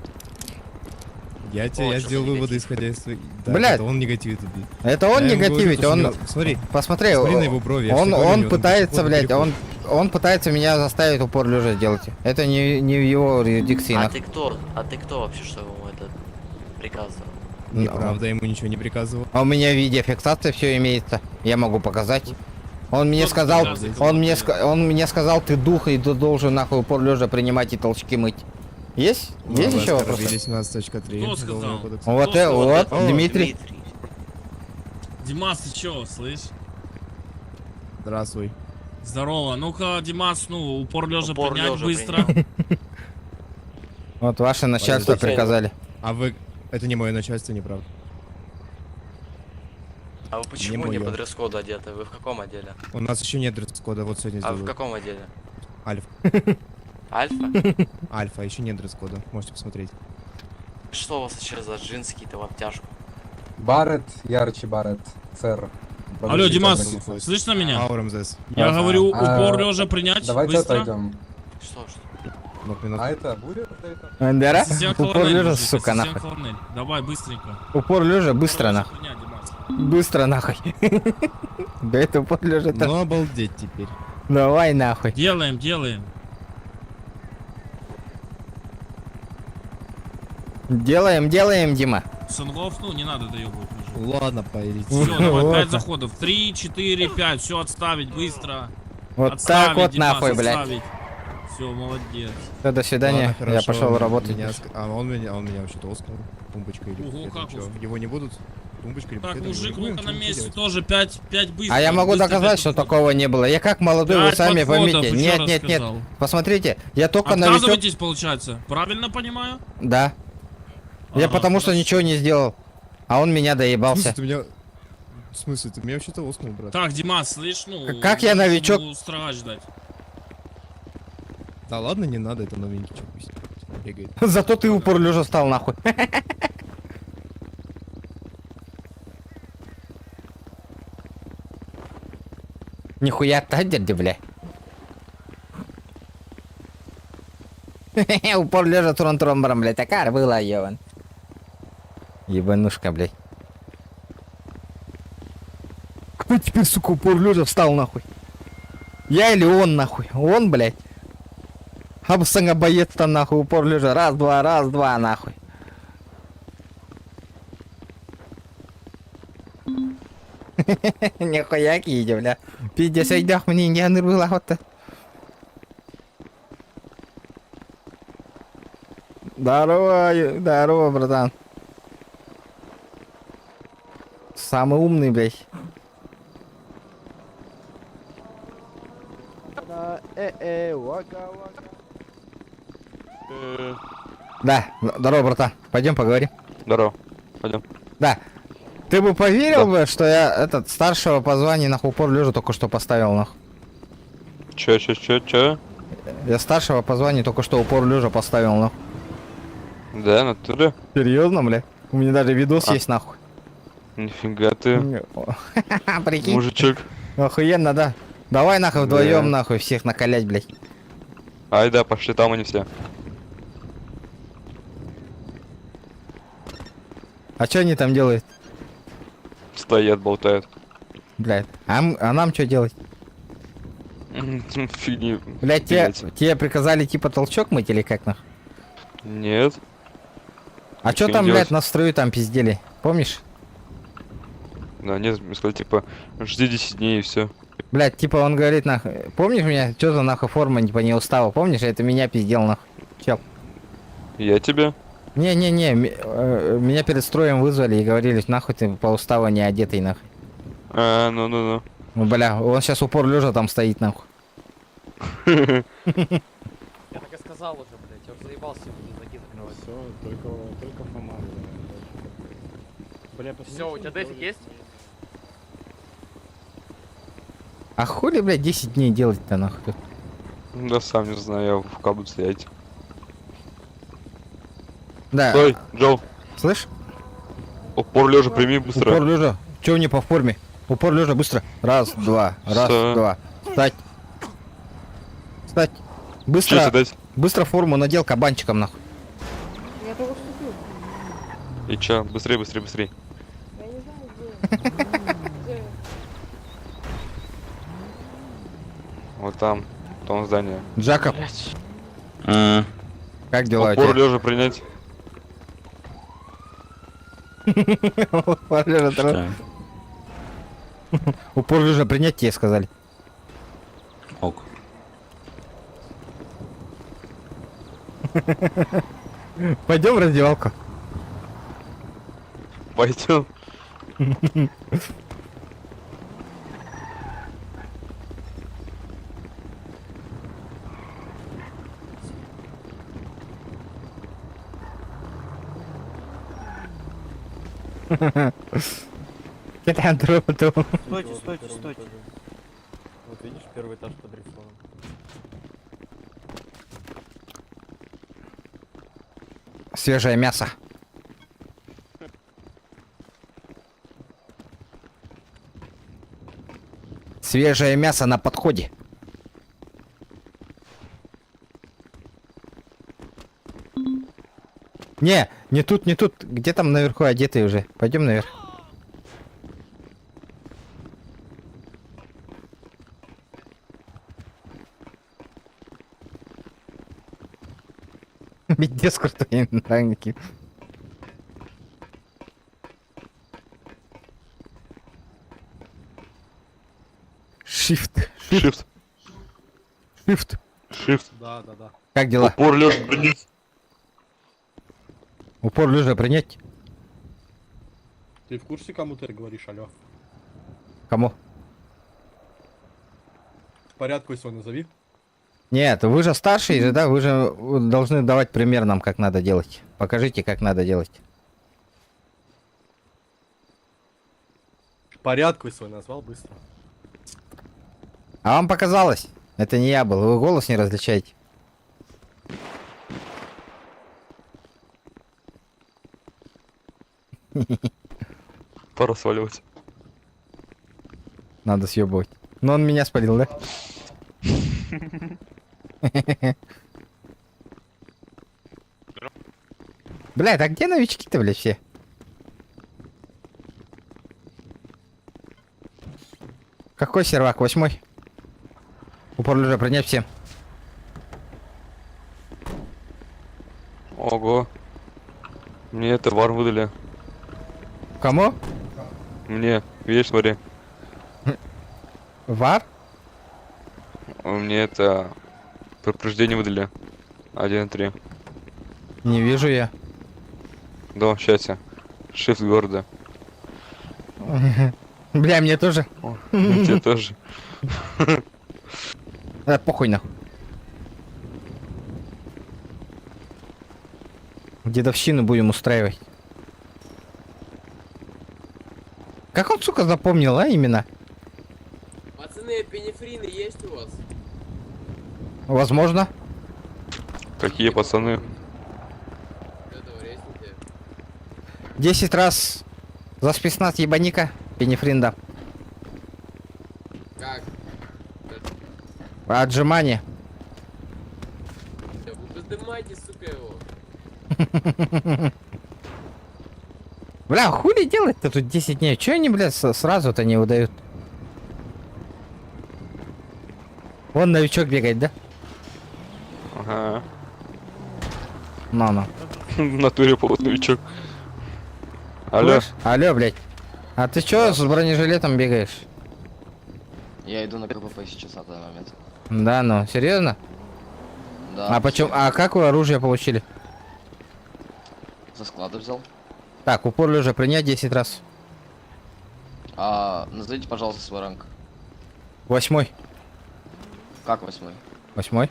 Я сделал выводы, исходя из твоих... Да, Блядь. это он негативит. Это он Я ему говорю, негативит, то, что он... у него- Смотри, Посмотри, смотри на его брови. я ж тебе говорю, у он него пытается, пешеходный блядь, переход. он пытается меня заставить упор лежа сделать. Это не в его юрисдикции, А нахуй. ты кто? А ты кто вообще, что ему это приказывал? Неправда, ему ничего не приказывал. А у меня видеофиксация все имеется. Я могу показать. Он мне сказал, он мне сказал, ты дух, и ты должен нахуй упор лежа принимать и толчки мыть. Есть? Есть еще вопросы? 17.3. Кто сказал? Уголовного кодекса. Вот, вот, О, Дмитрий. Димас, ты чё, слышь? Здравствуй. Здорово. Ну-ка, Димас, ну, упор лежа Упор принять лежа быстро. Вот ваше начальство приказали. А вы... Это не мое начальство, неправда. А вы почему Не не моё. по дресс-коду одеты? Вы в каком отделе? У нас еще нет дресс-кода, вот сегодня А вы в сделаю. каком отделе? Альфа. Альфа? Альфа, еще нет дресс-кода, можете посмотреть. Что у вас сейчас за джинсы какие-то в обтяжку? Барретт, ярче Барретт, сэр. Алло, Димас, слышишь на меня? Аур МЗС. Я говорю, упор лежа принять Давайте быстро. отойдем. Что? А это будет? Андера? Ассистент Упор Колонель лежа, лежит, сука, ассистент нахуй. Колонель. Давай, быстренько. Упор лежа, быстро, нахуй. Принять, Димас. Быстро, нахуй. Да это упор лежа. Ну обалдеть теперь. Давай, нахуй. Делаем, делаем. Делаем, Дима. Сангов, ну, не надо доебывать. Ладно, поедите. Все, давай, Вот 5 так. заходов. 3, 4, 5. Все, отставить быстро. Вот Отставить, так вот, Димас, нахуй, блядь. Все, молодец. Всё, до свидания. Ладно, Я хорошо, пошел работать. он меня вообще толстый. Тумбочка или Ого, это как чё? он? Его не будут? Тумбочка или Так, буфет? мужик, Будем ну-ка на что-нибудь месте делать? тоже 5 быстро. А я могу быстро доказать, 5 что подходов. такого не было. Я как молодой, вы 5 сами подходов, поймите. ещё раз Нет. сказал. Посмотрите, я только новичок. Отказываетесь, получается? Правильно понимаю? Да. Я Ага, потому что хорошо. ничего не сделал. А он меня В смысле, доебался. ты меня... В смысле, ты меня вообще-то уснул, брат. Так, Димас, слышь, ну... Как я новичок? Страж ждать. Да ладно, не надо, это новенький, чё пусть бегает. Зато ты упор лежа стал нахуй. Нихуя тадерди, бля. Упор лежа трон-тромбром, блядь, такая была, ебан. Ебанушка, блядь. Кто теперь, сука, упор лежа встал, нахуй? Я или он, нахуй? Он, блядь. Абсанга боец-то, нахуй, упор лежа. Раз, два, нахуй. Нихуя киди, бля. Пиздец, айдах мне не была вот-то. Здорово, братан. Самый умный, блядь. Да, здорово, братан. Пойдем поговорим. Здорово. Пойдем. Да. Ты бы поверил бы, что я этот старшего по званию нахуй упор лежа только что поставил, нахуй? Чё? Я старшего по званию только что упор лежа поставил, нахуй. Да, натуре? Серьезно, бля? У меня даже видос есть, нахуй. Нифига ты. Прикинь. Мужичок. Охуенно, да. Давай нахуй вдвоем, нахуй, всех накалять, блядь. Ай да, пошли, там они все. А что они там делают? Стоят, болтают. Блядь. А нам что делать? Фигни. Блядь, тебе приказали типа толчок мыть или как, нахуй? Нет. А что там, блядь, на строю там пиздели? Помнишь? Да, нет, мне сказали, типа, жди 10 дней и все. Блядь, типа он говорит, нахуй, помнишь меня, что за нахуй форма типа не устава, помнишь, это меня пиздел, нахуй, чел. Я тебе? Не, меня перед строем вызвали и говорили, нахуй ты по уставу не одетый, нахуй. Ну. Ну, бля, он сейчас упор лежа там стоит, нахуй. Я так и сказал уже, блядь, я уже заебался его закидывать. Все, только Фома. Бля, Все, у тебя дефик есть? А хули, блядь, 10 дней делать-то, нахуй? Да сам не знаю, я в кабу стоять. Да. Стой, Джо. Слышь? Упор лежа прими быстро. Упор лежа. Че не по форме? Упор лежа быстро. Раз, два. Встать. Быстро. Чё сюда? Быстро форму надел кабанчиком, нахуй. Я только вступил. И чё? Быстрей. Я не знаю, где. Вот там, в том здании. Джакоб. Как дела у тебя? Упор лежа принять. Упор лежа. Упор лежа принять тебе сказали. Ок. Пойдем в раздевалку. Пойдем. Стойте. Вот видишь, первый этаж подрисован. Свежее мясо. Свежее мясо на подходе. Не тут. Где там наверху одетые уже? Пойдем наверх. Пиздец крутые нравники. Shift. Да. Как дела? Упор лежа принять. Упор лежа принять? Ты в курсе, кому ты говоришь, алло? Кому? Порядку свой назови. Нет, вы же старшие же, да? Вы же должны давать пример нам, как надо делать. Покажите, как надо делать. Порядковый свой назвал быстро. А вам показалось? Это не я был, вы голос не различаете. Пора сваливать. Надо съебывать. Но он меня спалил, да? Блядь, а где новички-то, блядь, все? Какой сервак? 8-й? Упор уже принять всем. Ого. Мне это вар выдали. Кому? Мне. Видишь, смотри. Вар? Мне это... Предупреждение выдали. 1.3. Не вижу я. Да, сейчас я. Shift города. Бля, мне тоже. Тебе тоже. Да, похуй нахуй. Дедовщину будем устраивать. Как он, сука, запомнил, а, именно? Пацаны, пенифрины есть у вас? Возможно. Какие пацаны? 10 раз за спецназ ебаника, пенифринда. Как? Отжимание. Вы поднимайте, сука, его. Бля, хули делать-то тут 10 дней? Чё они, блядь, сразу-то не выдают? Вон новичок бегает, да? Ага. На. В натуре повод новичок. Алло. Слышь? Алло, блядь. А ты чё с бронежилетом бегаешь? Я иду на КПП сейчас на данный момент. Да, ну, серьезно? Да. А почему? А как вы оружие получили? Со склада взял. Так, упор лежа принять 10 раз. Назовите, пожалуйста, свой ранг. 8-й. Как 8-й? 8-й.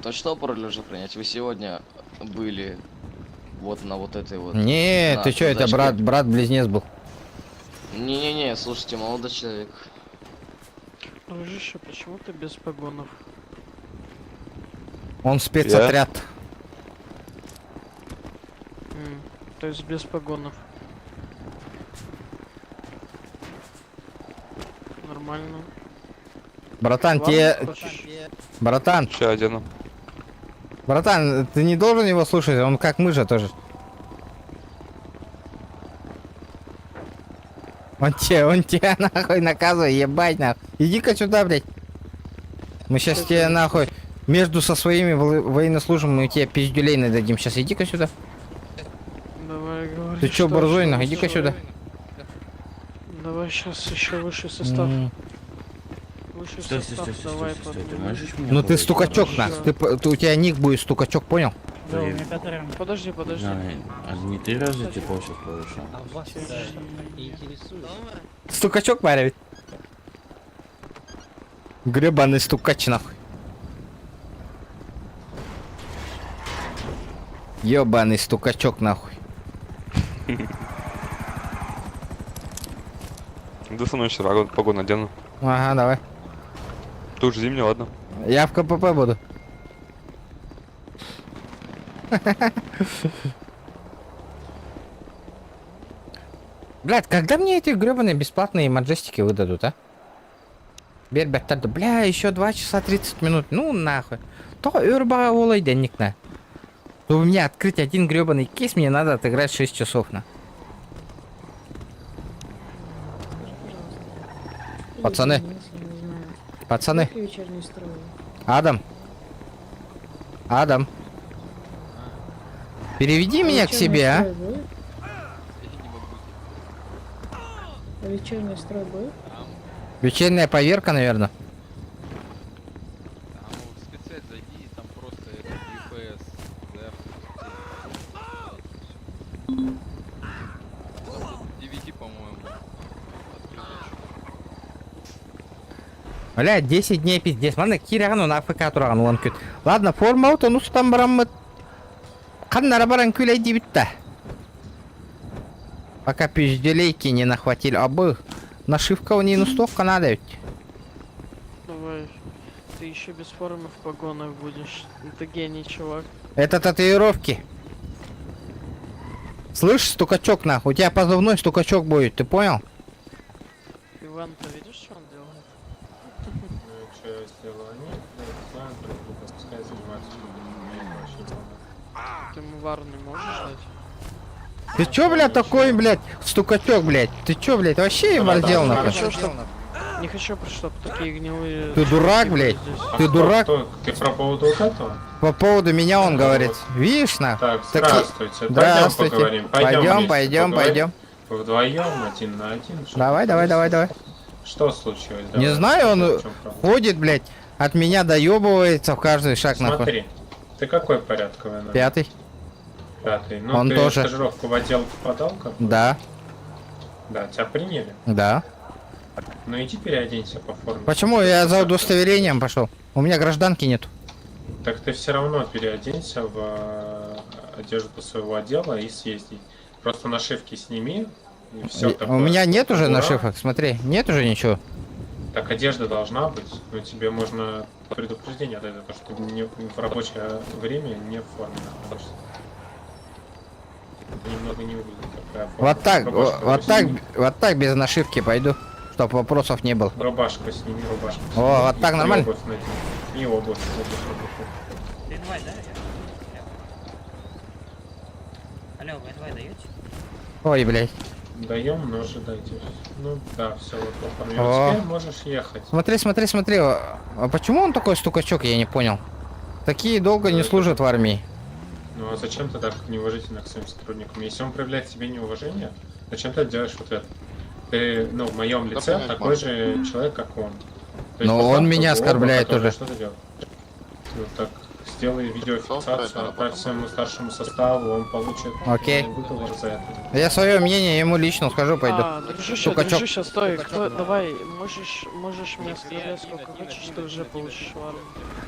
Точно упор лежа принять? Вы сегодня были вот на вот этой вот... Не, ты чё, это брат-близнец был. Не-не-не, слушайте, молодой человек. Дружище, почему ты без погонов? Он спецотряд. То есть без погонов. Нормально. Братан, Ладно, тебе... хочешь? Братан. Сейчас одену. Братан, ты не должен его слушать, он как мы же тоже. Он тебя нахуй наказывает, ебать нахуй. Иди-ка сюда, блядь. Мы сейчас тебе нахуй между со своими военнослужащими мы тебе пиздюлей нададим. Сейчас иди-ка сюда. Давай, говори. Ты чё, борзой нахуй, иди-ка сюда. Давай сейчас еще высший состав. Высший состав, давай поднимем. Ну ты стукачок нахуй. Ты, у тебя ник будет стукачок, понял? Да, у меня 5 ранг. Подожди. А не ты разве ты сейчас повышал? А вас интересует? Стукачок парит. Гребаный стукач нахуй. Ёбаный стукачок нахуй. Да со мной сейчас погон надену. Ага, давай. Ты уж зимний, ладно. Я в КПП буду. Блядь, когда мне эти гребаные бесплатные маджестики выдадут, а? Бербертаду, бля, еще 2 часа 30 минут. Ну нахуй. То урбага олай денег на. Чтобы мне открыть один гребаный кейс, мне надо отыграть 6 часов на. Пацаны. Пацаны. Адам. Адам. Переведи меня к себе, а? Вечерний строй будет? Вечерняя поверка, наверное. Спецсет зайди, там просто UPS, ЗР. 9, по-моему. Бля, 10 дней пиздец. Мана кирану на АФК тураган улан күт. Ладно, форма вот, ну там барам Ханнара баран күлей дебитта. Пока пизделейки не нахватили. Абы, нашивка у нее столько надо ведь. Давай. Ты еще без формы в погонах будешь. Ты гений, чувак. Это татуировки. Слышь, стукачок нахуй, у тебя позывной стукачок будет, ты понял? Иван-то видишь, что он делает? Что я сделал они, пускай занимаются, Ты ему вар не можешь дать? Ты чё, блядь, такой, блядь, стукачок, блядь? Ты чё, блядь, вообще ебал нахуй? Не хочу, чтобы такие гнилые... Ты дурак, блядь? Ты дурак? Ты про поводу вот этого? По поводу меня он говорит. Видишь, на? Так, здравствуйте. Здравствуйте. Пойдем Пойдем, поговорим. пойдем. Вдвоем, один на один. Давай. Что случилось? Не знаю, он ходит, блядь, от меня доебывается в каждый шаг нахуй. Смотри, ты какой порядковый номер? 5. 5. Ну, Он ты тоже. стажировку в отдел попадал как? Да. Да, тебя приняли. Да. Ну иди переоденься по форме. Почему я за удостоверением пошел? У меня гражданки нет. Так ты все равно переоденься в одежду своего отдела и съезди. Просто нашивки сними и все. У меня нет уже нашивок, смотри, нет уже ничего. Так одежда должна быть, но тебе можно предупреждение отдать, то, что не, в рабочее время не в форме находишься. Немного не выглядит такая форма. Вот так без нашивки пойду, чтоб вопросов не было. Рубашку сними, рубашку. О, вот так нормально? И обувь надень. И обувь. Ты инвайт, да? Алло, вы инвайт даете? Ой, блядь. Даем, но ожидайте. Ну да, все, вот по форме. О. Теперь можешь ехать. Смотри. А почему он такой стукачок, я не понял. Такие долго не служат в армии. Ну а зачем ты так неуважительно к своим сотрудникам? Если он проявляет себе неуважение, зачем ты это делаешь в ответ? Ты, ну, в моем лице такой же человек, как он. То есть, Но по он факту, меня оба оскорбляет готовы тоже. Что ты делаешь? Вот так, сделай видеофиксацию, отправь своему старшему составу, он получит Окей. выговор за это. Я свое мнение ему лично скажу, пойду. Дружище, стой, давай, можешь мне сказать, сколько хочешь, ты уже получишь в армию.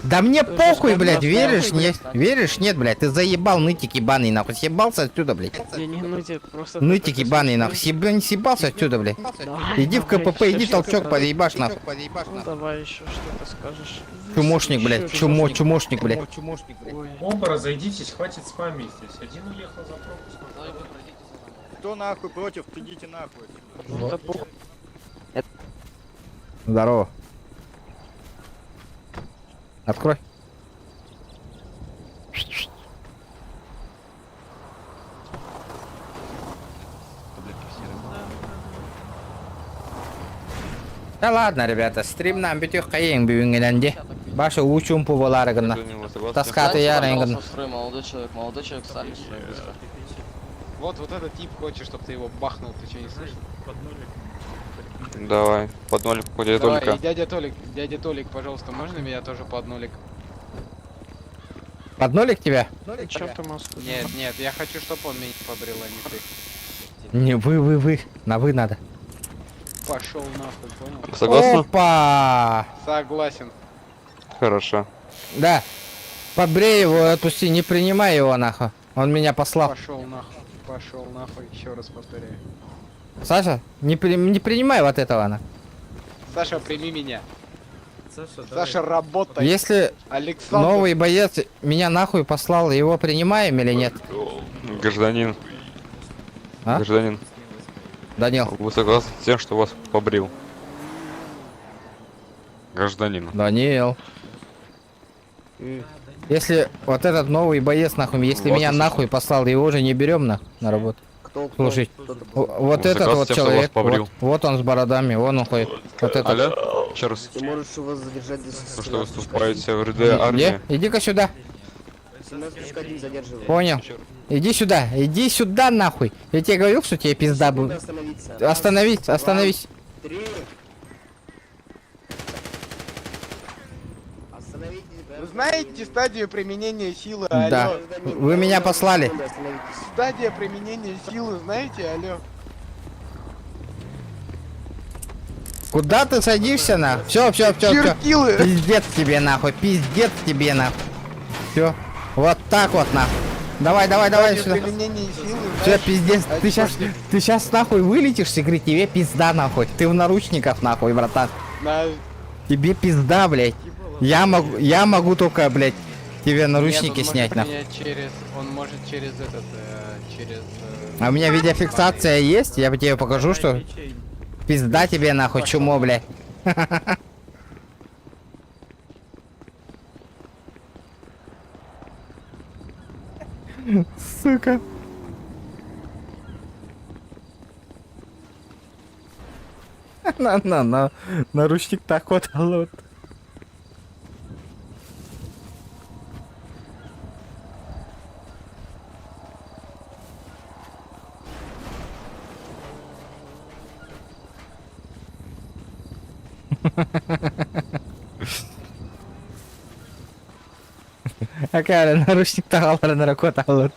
Да мне Ты похуй, же блядь, скажи, веришь, нахуй, нет? Веришь, нет, блядь, ты заебал нытик ебаный, нахуй, съебался отсюда, блядь. Я не нытик, просто... Нытик ебаный, нахуй, съебался отсюда, блядь. Иди в КПП, иди толчок подъебашь, нахуй. Ну давай еще, что ты скажешь. Чумошник, блядь, чумошник, блядь. Оба разойдитесь, хватит спамить здесь. Один уехал за пропуск. Кто нахуй против, идите нахуй. Здорово. Открой. Да ладно, ребята, стрим нам битюх кайын бүгүнгенде. Башы учумпу болары гына. Таскаты ярын. Молодой человек, сами. Вот этот тип хочет, чтобы ты его бахнул, ты что, не слышишь? Давай, под нолик по дяде Давай, Толика. и дядя Толик, пожалуйста, можно меня тоже под нолик? Под нолик тебя? Чем ты маску? Нет, я хочу, чтобы он меня побрил, а не ты. Не, вы. На вы надо. Пошел нахуй, понял? Согласна? Опа! Согласен. Хорошо. Да. Побрей его, отпусти, не принимай его нахуй. Он меня послал. Пошел нахуй, еще раз повторяю. Саша, не принимай вот этого на. Саша, прими меня. Саша, работай. Если Александр. новый боец меня нахуй послал, его принимаем или нет? Гражданин. А? Гражданин. Данил. Вы согласны с тем, что вас побрил? Гражданин. Данил. Если вот этот новый боец нахуй, если меня нахуй послал, его же не берем на работу. Слушай, вот Вы этот согласны вот с тем, что человек, вас побрил? вот он с бородами, вон он ходит. Вот этот. Алло, еще раз. Ты можешь его задержать до Вы что выступаете в РД армии? Иди-ка сюда. Понял. Иди сюда нахуй. Я тебе говорил, что тебе пизда будет. Остановись. Вы знаете стадию применения силы, Да. алло? Вы меня послали. Стадия применения силы, знаете, алло? Куда ты садишься на? Все. Чертилы! Пиздец тебе нахуй, Все. Вот так вот нахуй. Давай, давай, давай сюда. Применение силы, Все, знаешь, пиздец, ты сейчас нахуй вылетишь, секрет, тебе пизда нахуй. Ты в наручниках нахуй, братан. Тебе пизда, блядь. Я могу только, блядь, тебе наручники снять нахуй. Он может через этот, через... А у меня видеофиксация есть, я тебе покажу, что пизда тебе нахуй, чумо, блядь. Сука. На, наручник так вот, вот. Акара, наручник тағалары наркот алады.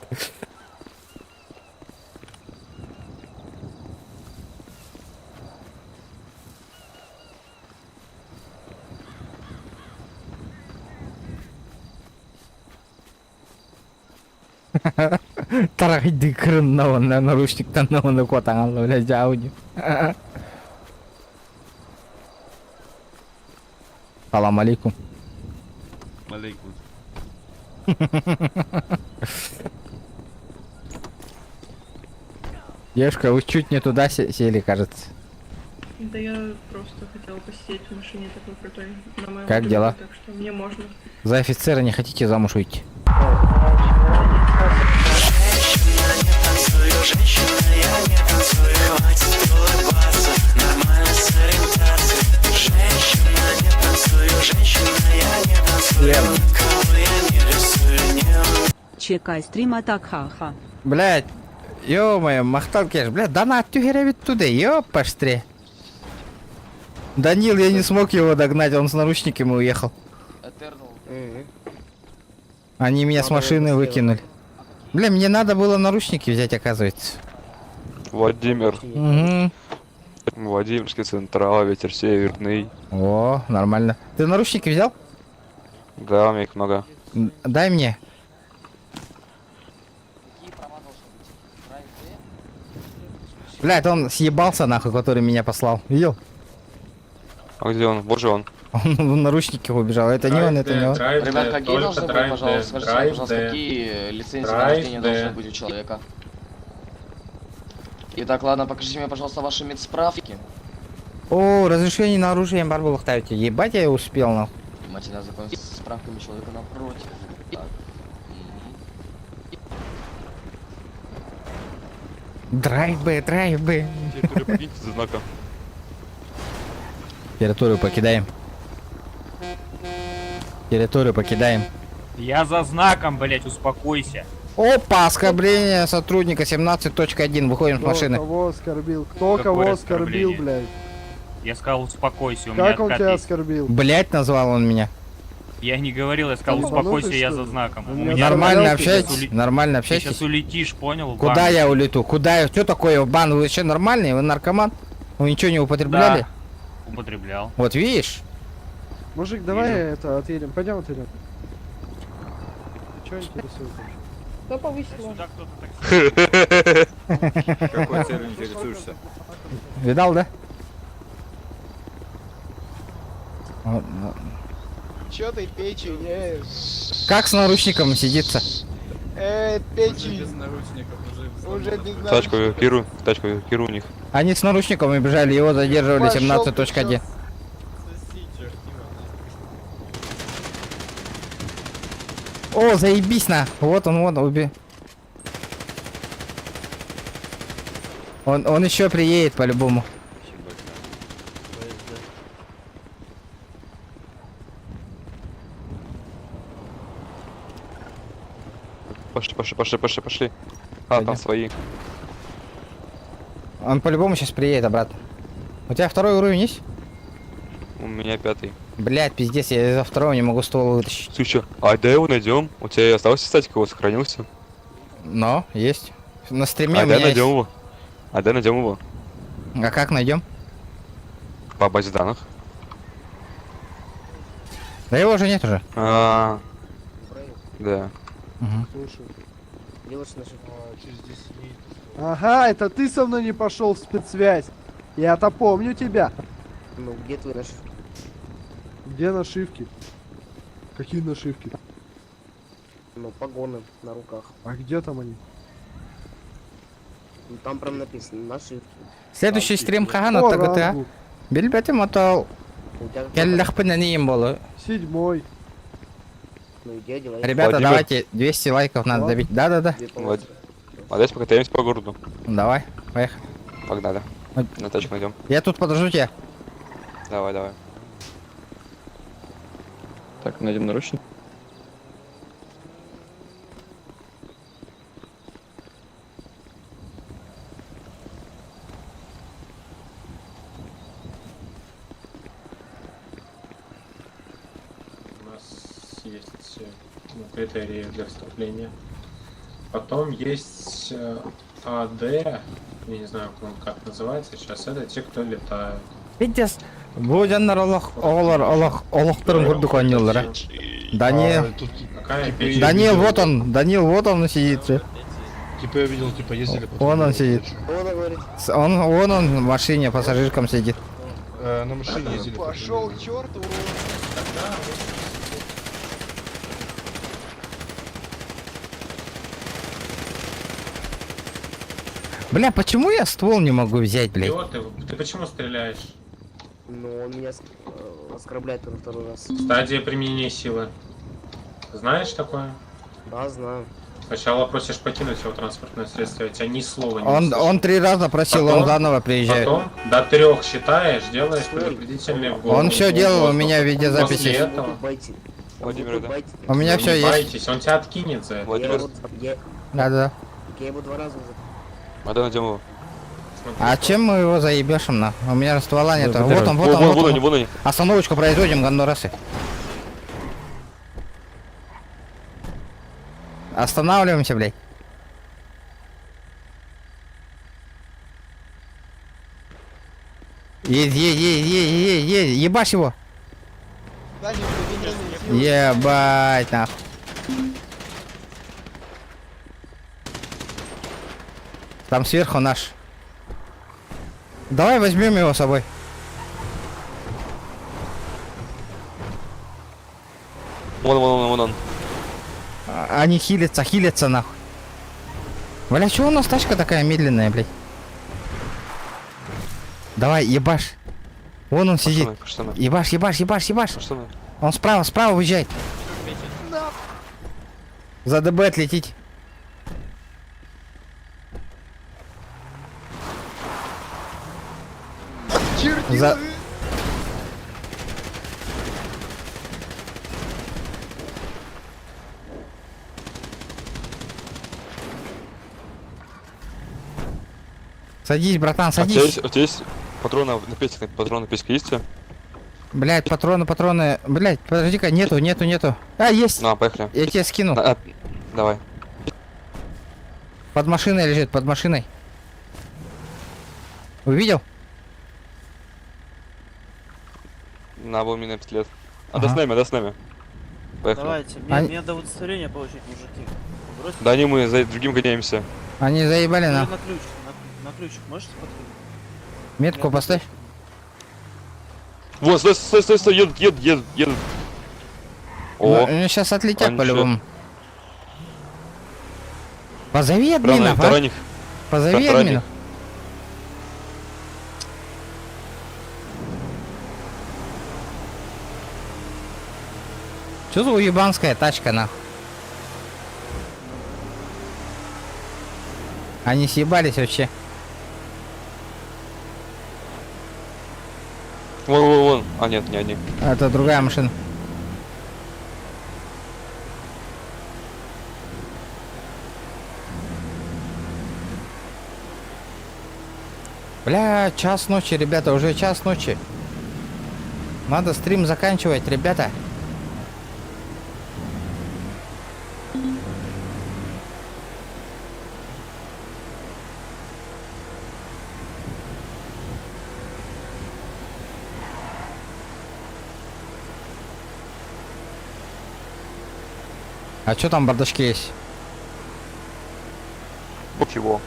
Тарайды кырын на наручниктан на кот алады, блядь, аудио. Салам алейкум. Алейкум. Девушка, вы чуть не туда сели, кажется. Да я просто хотела посидеть в машине такой крутой. На моем Как друге, дела? Так что мне можно. За офицера не хотите замуж выйти? Чекай, стрим атак, ха-ха. Блять, ё-моё, мақтал кеш, блять, донат тюгеревит туда, ёпаштре. Данил, я не смог его догнать, он с наручниками уехал. Они меня с машины выкинули. Бля, мне надо было наручники взять, оказывается. Владимир. Угу. Владимирский Централ, ветер северный. О, нормально. Ты наручники взял? Да, у меня их много. Дай мне. Блядь, он съебался нахуй, который меня послал. Видел? А где он? Вот же он. Он в наручники убежал. Это не он, это не он. Ребят, какие должны быть, пожалуйста, скажите мне, пожалуйста, какие лицензии на рождение должны быть у человека? Итак, ладно, покажите мне, пожалуйста, ваши медсправки. О, разрешение на оружие бар было ставите. Ебать, я успел нахуй. Внимательно ознакомьтесь с справками человека напротив. Так. Драйвы. Территорию покиньте за знаком. Территорию покидаем. Территорию покидаем. Я за знаком, блять, успокойся. Опа, оскорбление сотрудника 17.1. Выходим с машины. Кто кого оскорбил? Кто Какое кого оскорбил, оскорбление? блядь? Я сказал, успокойся, у меня Как он откат тебя есть. оскорбил? Блять, назвал он меня. Я не говорил, я сказал, Ты успокойся, ебанутый, я что за ли? знаком. Он У меня меня Нормально ты сейчас общайтесь, нормально Ты общайтесь. сейчас улетишь, понял? в Куда бан. я улету? Куда я? Что такое в бан? Вы еще нормальные? Вы наркоман? Вы ничего не употребляли? Да, употреблял. Вот видишь? Мужик, давай это отъедем. Пойдем отъедем. Чего интересует вообще? Кто повысил? Какой целью интересуешься? Видал, да? Чё ты печень? Как с наручником сидится? Печень. Уже без Тачку эвакуируй у них. Они с наручниками бежали, его задерживали Пошёл ты 17.1. О, заебись на! Вот он, уби. Он еще приедет по-любому. Пошли. А, там свои. Он по-любому сейчас приедет обратно. У тебя второй уровень есть? У меня 5-й. Блять, пиздец, я за второго не могу ствол вытащить. Слушай, а да его найдем? У тебя и остался статик, его сохранился? Но, есть. На стриме А у меня да, найдем есть. его. А да, найдем его. А как найдем? По базе данных. Да его уже нет уже. Да. Угу. Слушай. Делаешь наши... Ага, это ты со мной не пошел в спецсвязь. Я-то помню тебя. Ну, где твои нашивки? Где нашивки? Какие нашивки? Ну, погоны на руках. А где там они? Ну, там прям написано нашивки. Следующий стрим Хагана ТГТ. Билбети мотал. Келлах пенаним было. 7-й. Ну, иди одевайся. Ребята, Владимир. давайте 200 лайков надо добить. Да-да-да. Давайте покатаемся по городу. Давай, поехали. Погнали. На тачку найдем. Я тут подожду тебя. Давай, давай. Так, найдем наручник. У нас есть критерии для вступления. Потом есть АД, я не знаю, как называется сейчас, это те, кто летает. Видишь, Будяннар Олохтырын курдук анилара. Даниил. Какая Даниил, вот он сидит. Типа я видел, типа ездили. Вон он сидит. Вон он в машине пассажиркам сидит. На машине ездили. Пошел к черту. Бля, почему я ствол не могу взять, блядь? Ты почему стреляешь? Ну, он меня оскорбляет уже второй раз. Стадия применения силы. Знаешь такое? Да, знаю. Сначала просишь покинуть его транспортное средство, я тебя ни слова не Он 3 раза просил, Потом- он заново приезжает. Потом до 3 считаешь, делаешь предупредительный в голову. Он все делал у меня в видеозаписи. После этого... Владимир, да? У меня Ну, все не есть. бойтесь, он тебя откинет за это. Владимир. Да-да. Я его 2 раза уже. А да, найдем его. А чем мы его заебешим на? У меня ствола нет. Да, Вот он, вот вон, он, вон вот они, он. вон они. Остановочку производим, гондурасы. Останавливаемся, блядь. Едь, ебашь его. Ебать, нахуй. Там сверху наш. Давай возьмем его с собой. Вон он. Они хилятся нахуй. Бля, чего у нас тачка такая медленная, блядь? Давай, ебашь. Вон он сидит. Ебашь. Он справа уезжает. За ДБ отлететь. За... Садись, братан, У садись. тебя есть патроны на песик, патроны на песик есть у тебя? Блять, патроны. Блять, подожди-ка, нету. А, есть. На, поехали. Я тебе скину. Давай. Под машиной лежит, под машиной. Увидел? На, был меня пистолет. Ага. Да с нами. Поехали. Давайте, мне надо удостоверение получить, мужики. Бросьте. Да не, мы за другим гоняемся. Они заебали Ну, на. на ключ, на ключик можете подкинуть? Метку поставь. Вот, стой, едут. О, Они сейчас отлетят они по-любому. Позови админов, а? тараник. Позови тараник. админов. Что за уебанская тачка, нахуй? Они съебались вообще. Вон. А нет, не они. Это другая машина. Бля, час ночи, ребята, уже час ночи. Надо стрим заканчивать, ребята. А что там бардачки есть? Чего?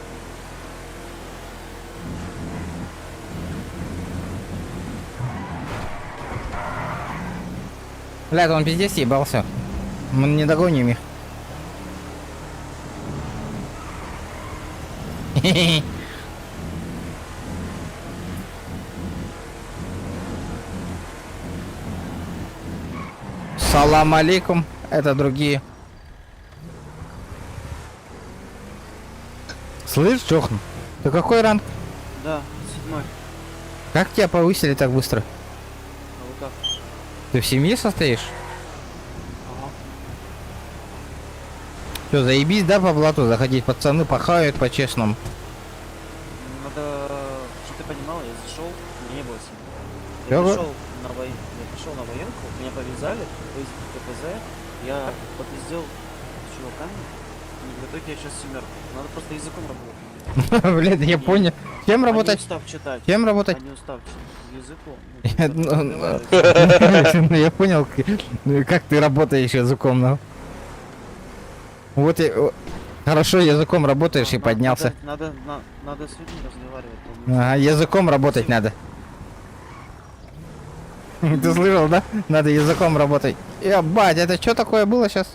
Бля, он пиздец ебался. Мы не догоним их. Салам алейкум. Это другие. Слышь, Джохан, ты какой ранг? Да, 7. Как тебя повысили так быстро? А вот так. Ты в семье состоишь? Что, заебись, да, по блату заходить? Пацаны пахают по-честному. Надо, чтобы ты понимал, я зашел, мне не было семьи. Чего? Я пришел на военку, меня повязали, повезли в КПЗ, я попиздел с чуваками, и в итоге я сейчас 7. Надо просто языком работать. Блин, я понял. Кем работать? А не устав читать. Кем работать? А не устав читать. Языком. Я понял, как ты работаешь языком, ну. Вот хорошо языком работаешь и поднялся. Надо с людьми разговаривать. Ага, языком работать надо. Ты слышал, да? Надо языком работать. Ебать, это что такое было сейчас?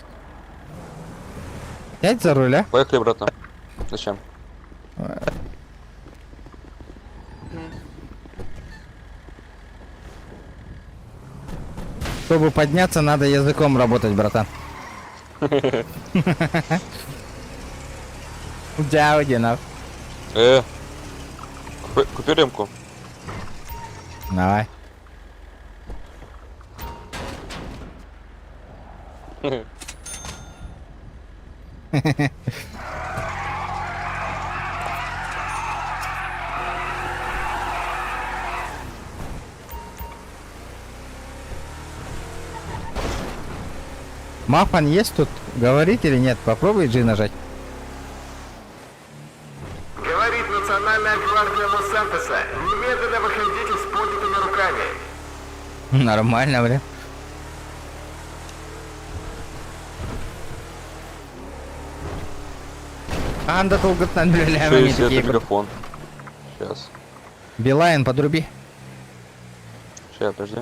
Сядь за руль, а? Поехали, братан. Зачем? Чтобы подняться, надо языком работать, братан. Дяудинов. Купи ремку. Давай. Мафан есть тут? Говорит или нет? Попробуй G нажать. Говорит Национальная гвардия Лос-Сантоса. Немедленно выходите с поднятыми руками. Нормально, бля. Анда толготнан, бля, они Это такие. мегафон. Сейчас. Билайн, подруби. Сейчас, подожди.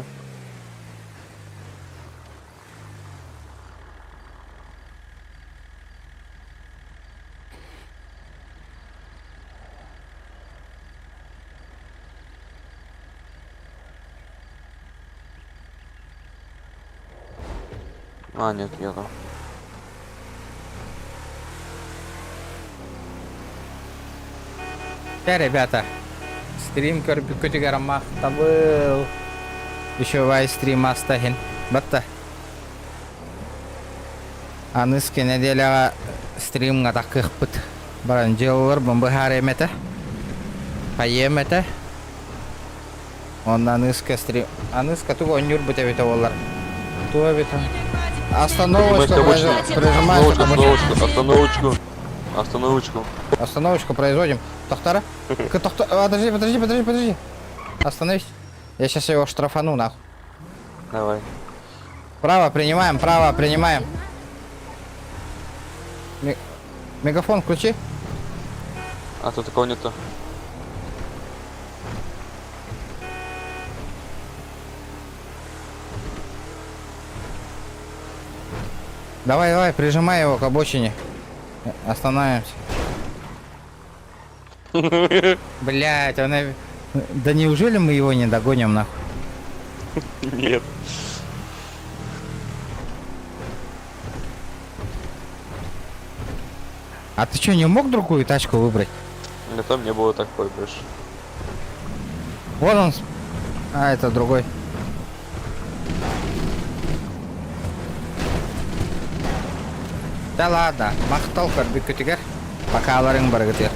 А, нет, нету. Ребята, стрим Котигарамах был. Еще вай стрим астахин. Батта. Аныске неделя стрим таких пыт. Баранжеллар бомбахаре мета. Пае мета. Он аныске стрим. Аныска туго онюр быта вита олар. Туго вита. Остановочку прижимаем. Остановочку производим. Тохтара? Подожди. Остановись. Я сейчас его штрафану, нахуй. Давай. Право принимаем. Мегафон включи. А тут такого нету. Давай, прижимай его к обочине. Остановимся. Блять, он... Да неужели мы его не догоним, нахуй? Нет. А ты что, не мог другую тачку выбрать? Нет, там не было такой больше. Вон он. А, это другой. Да ладно, мақтал көрбі көтігер. Пока аларың бар кетер.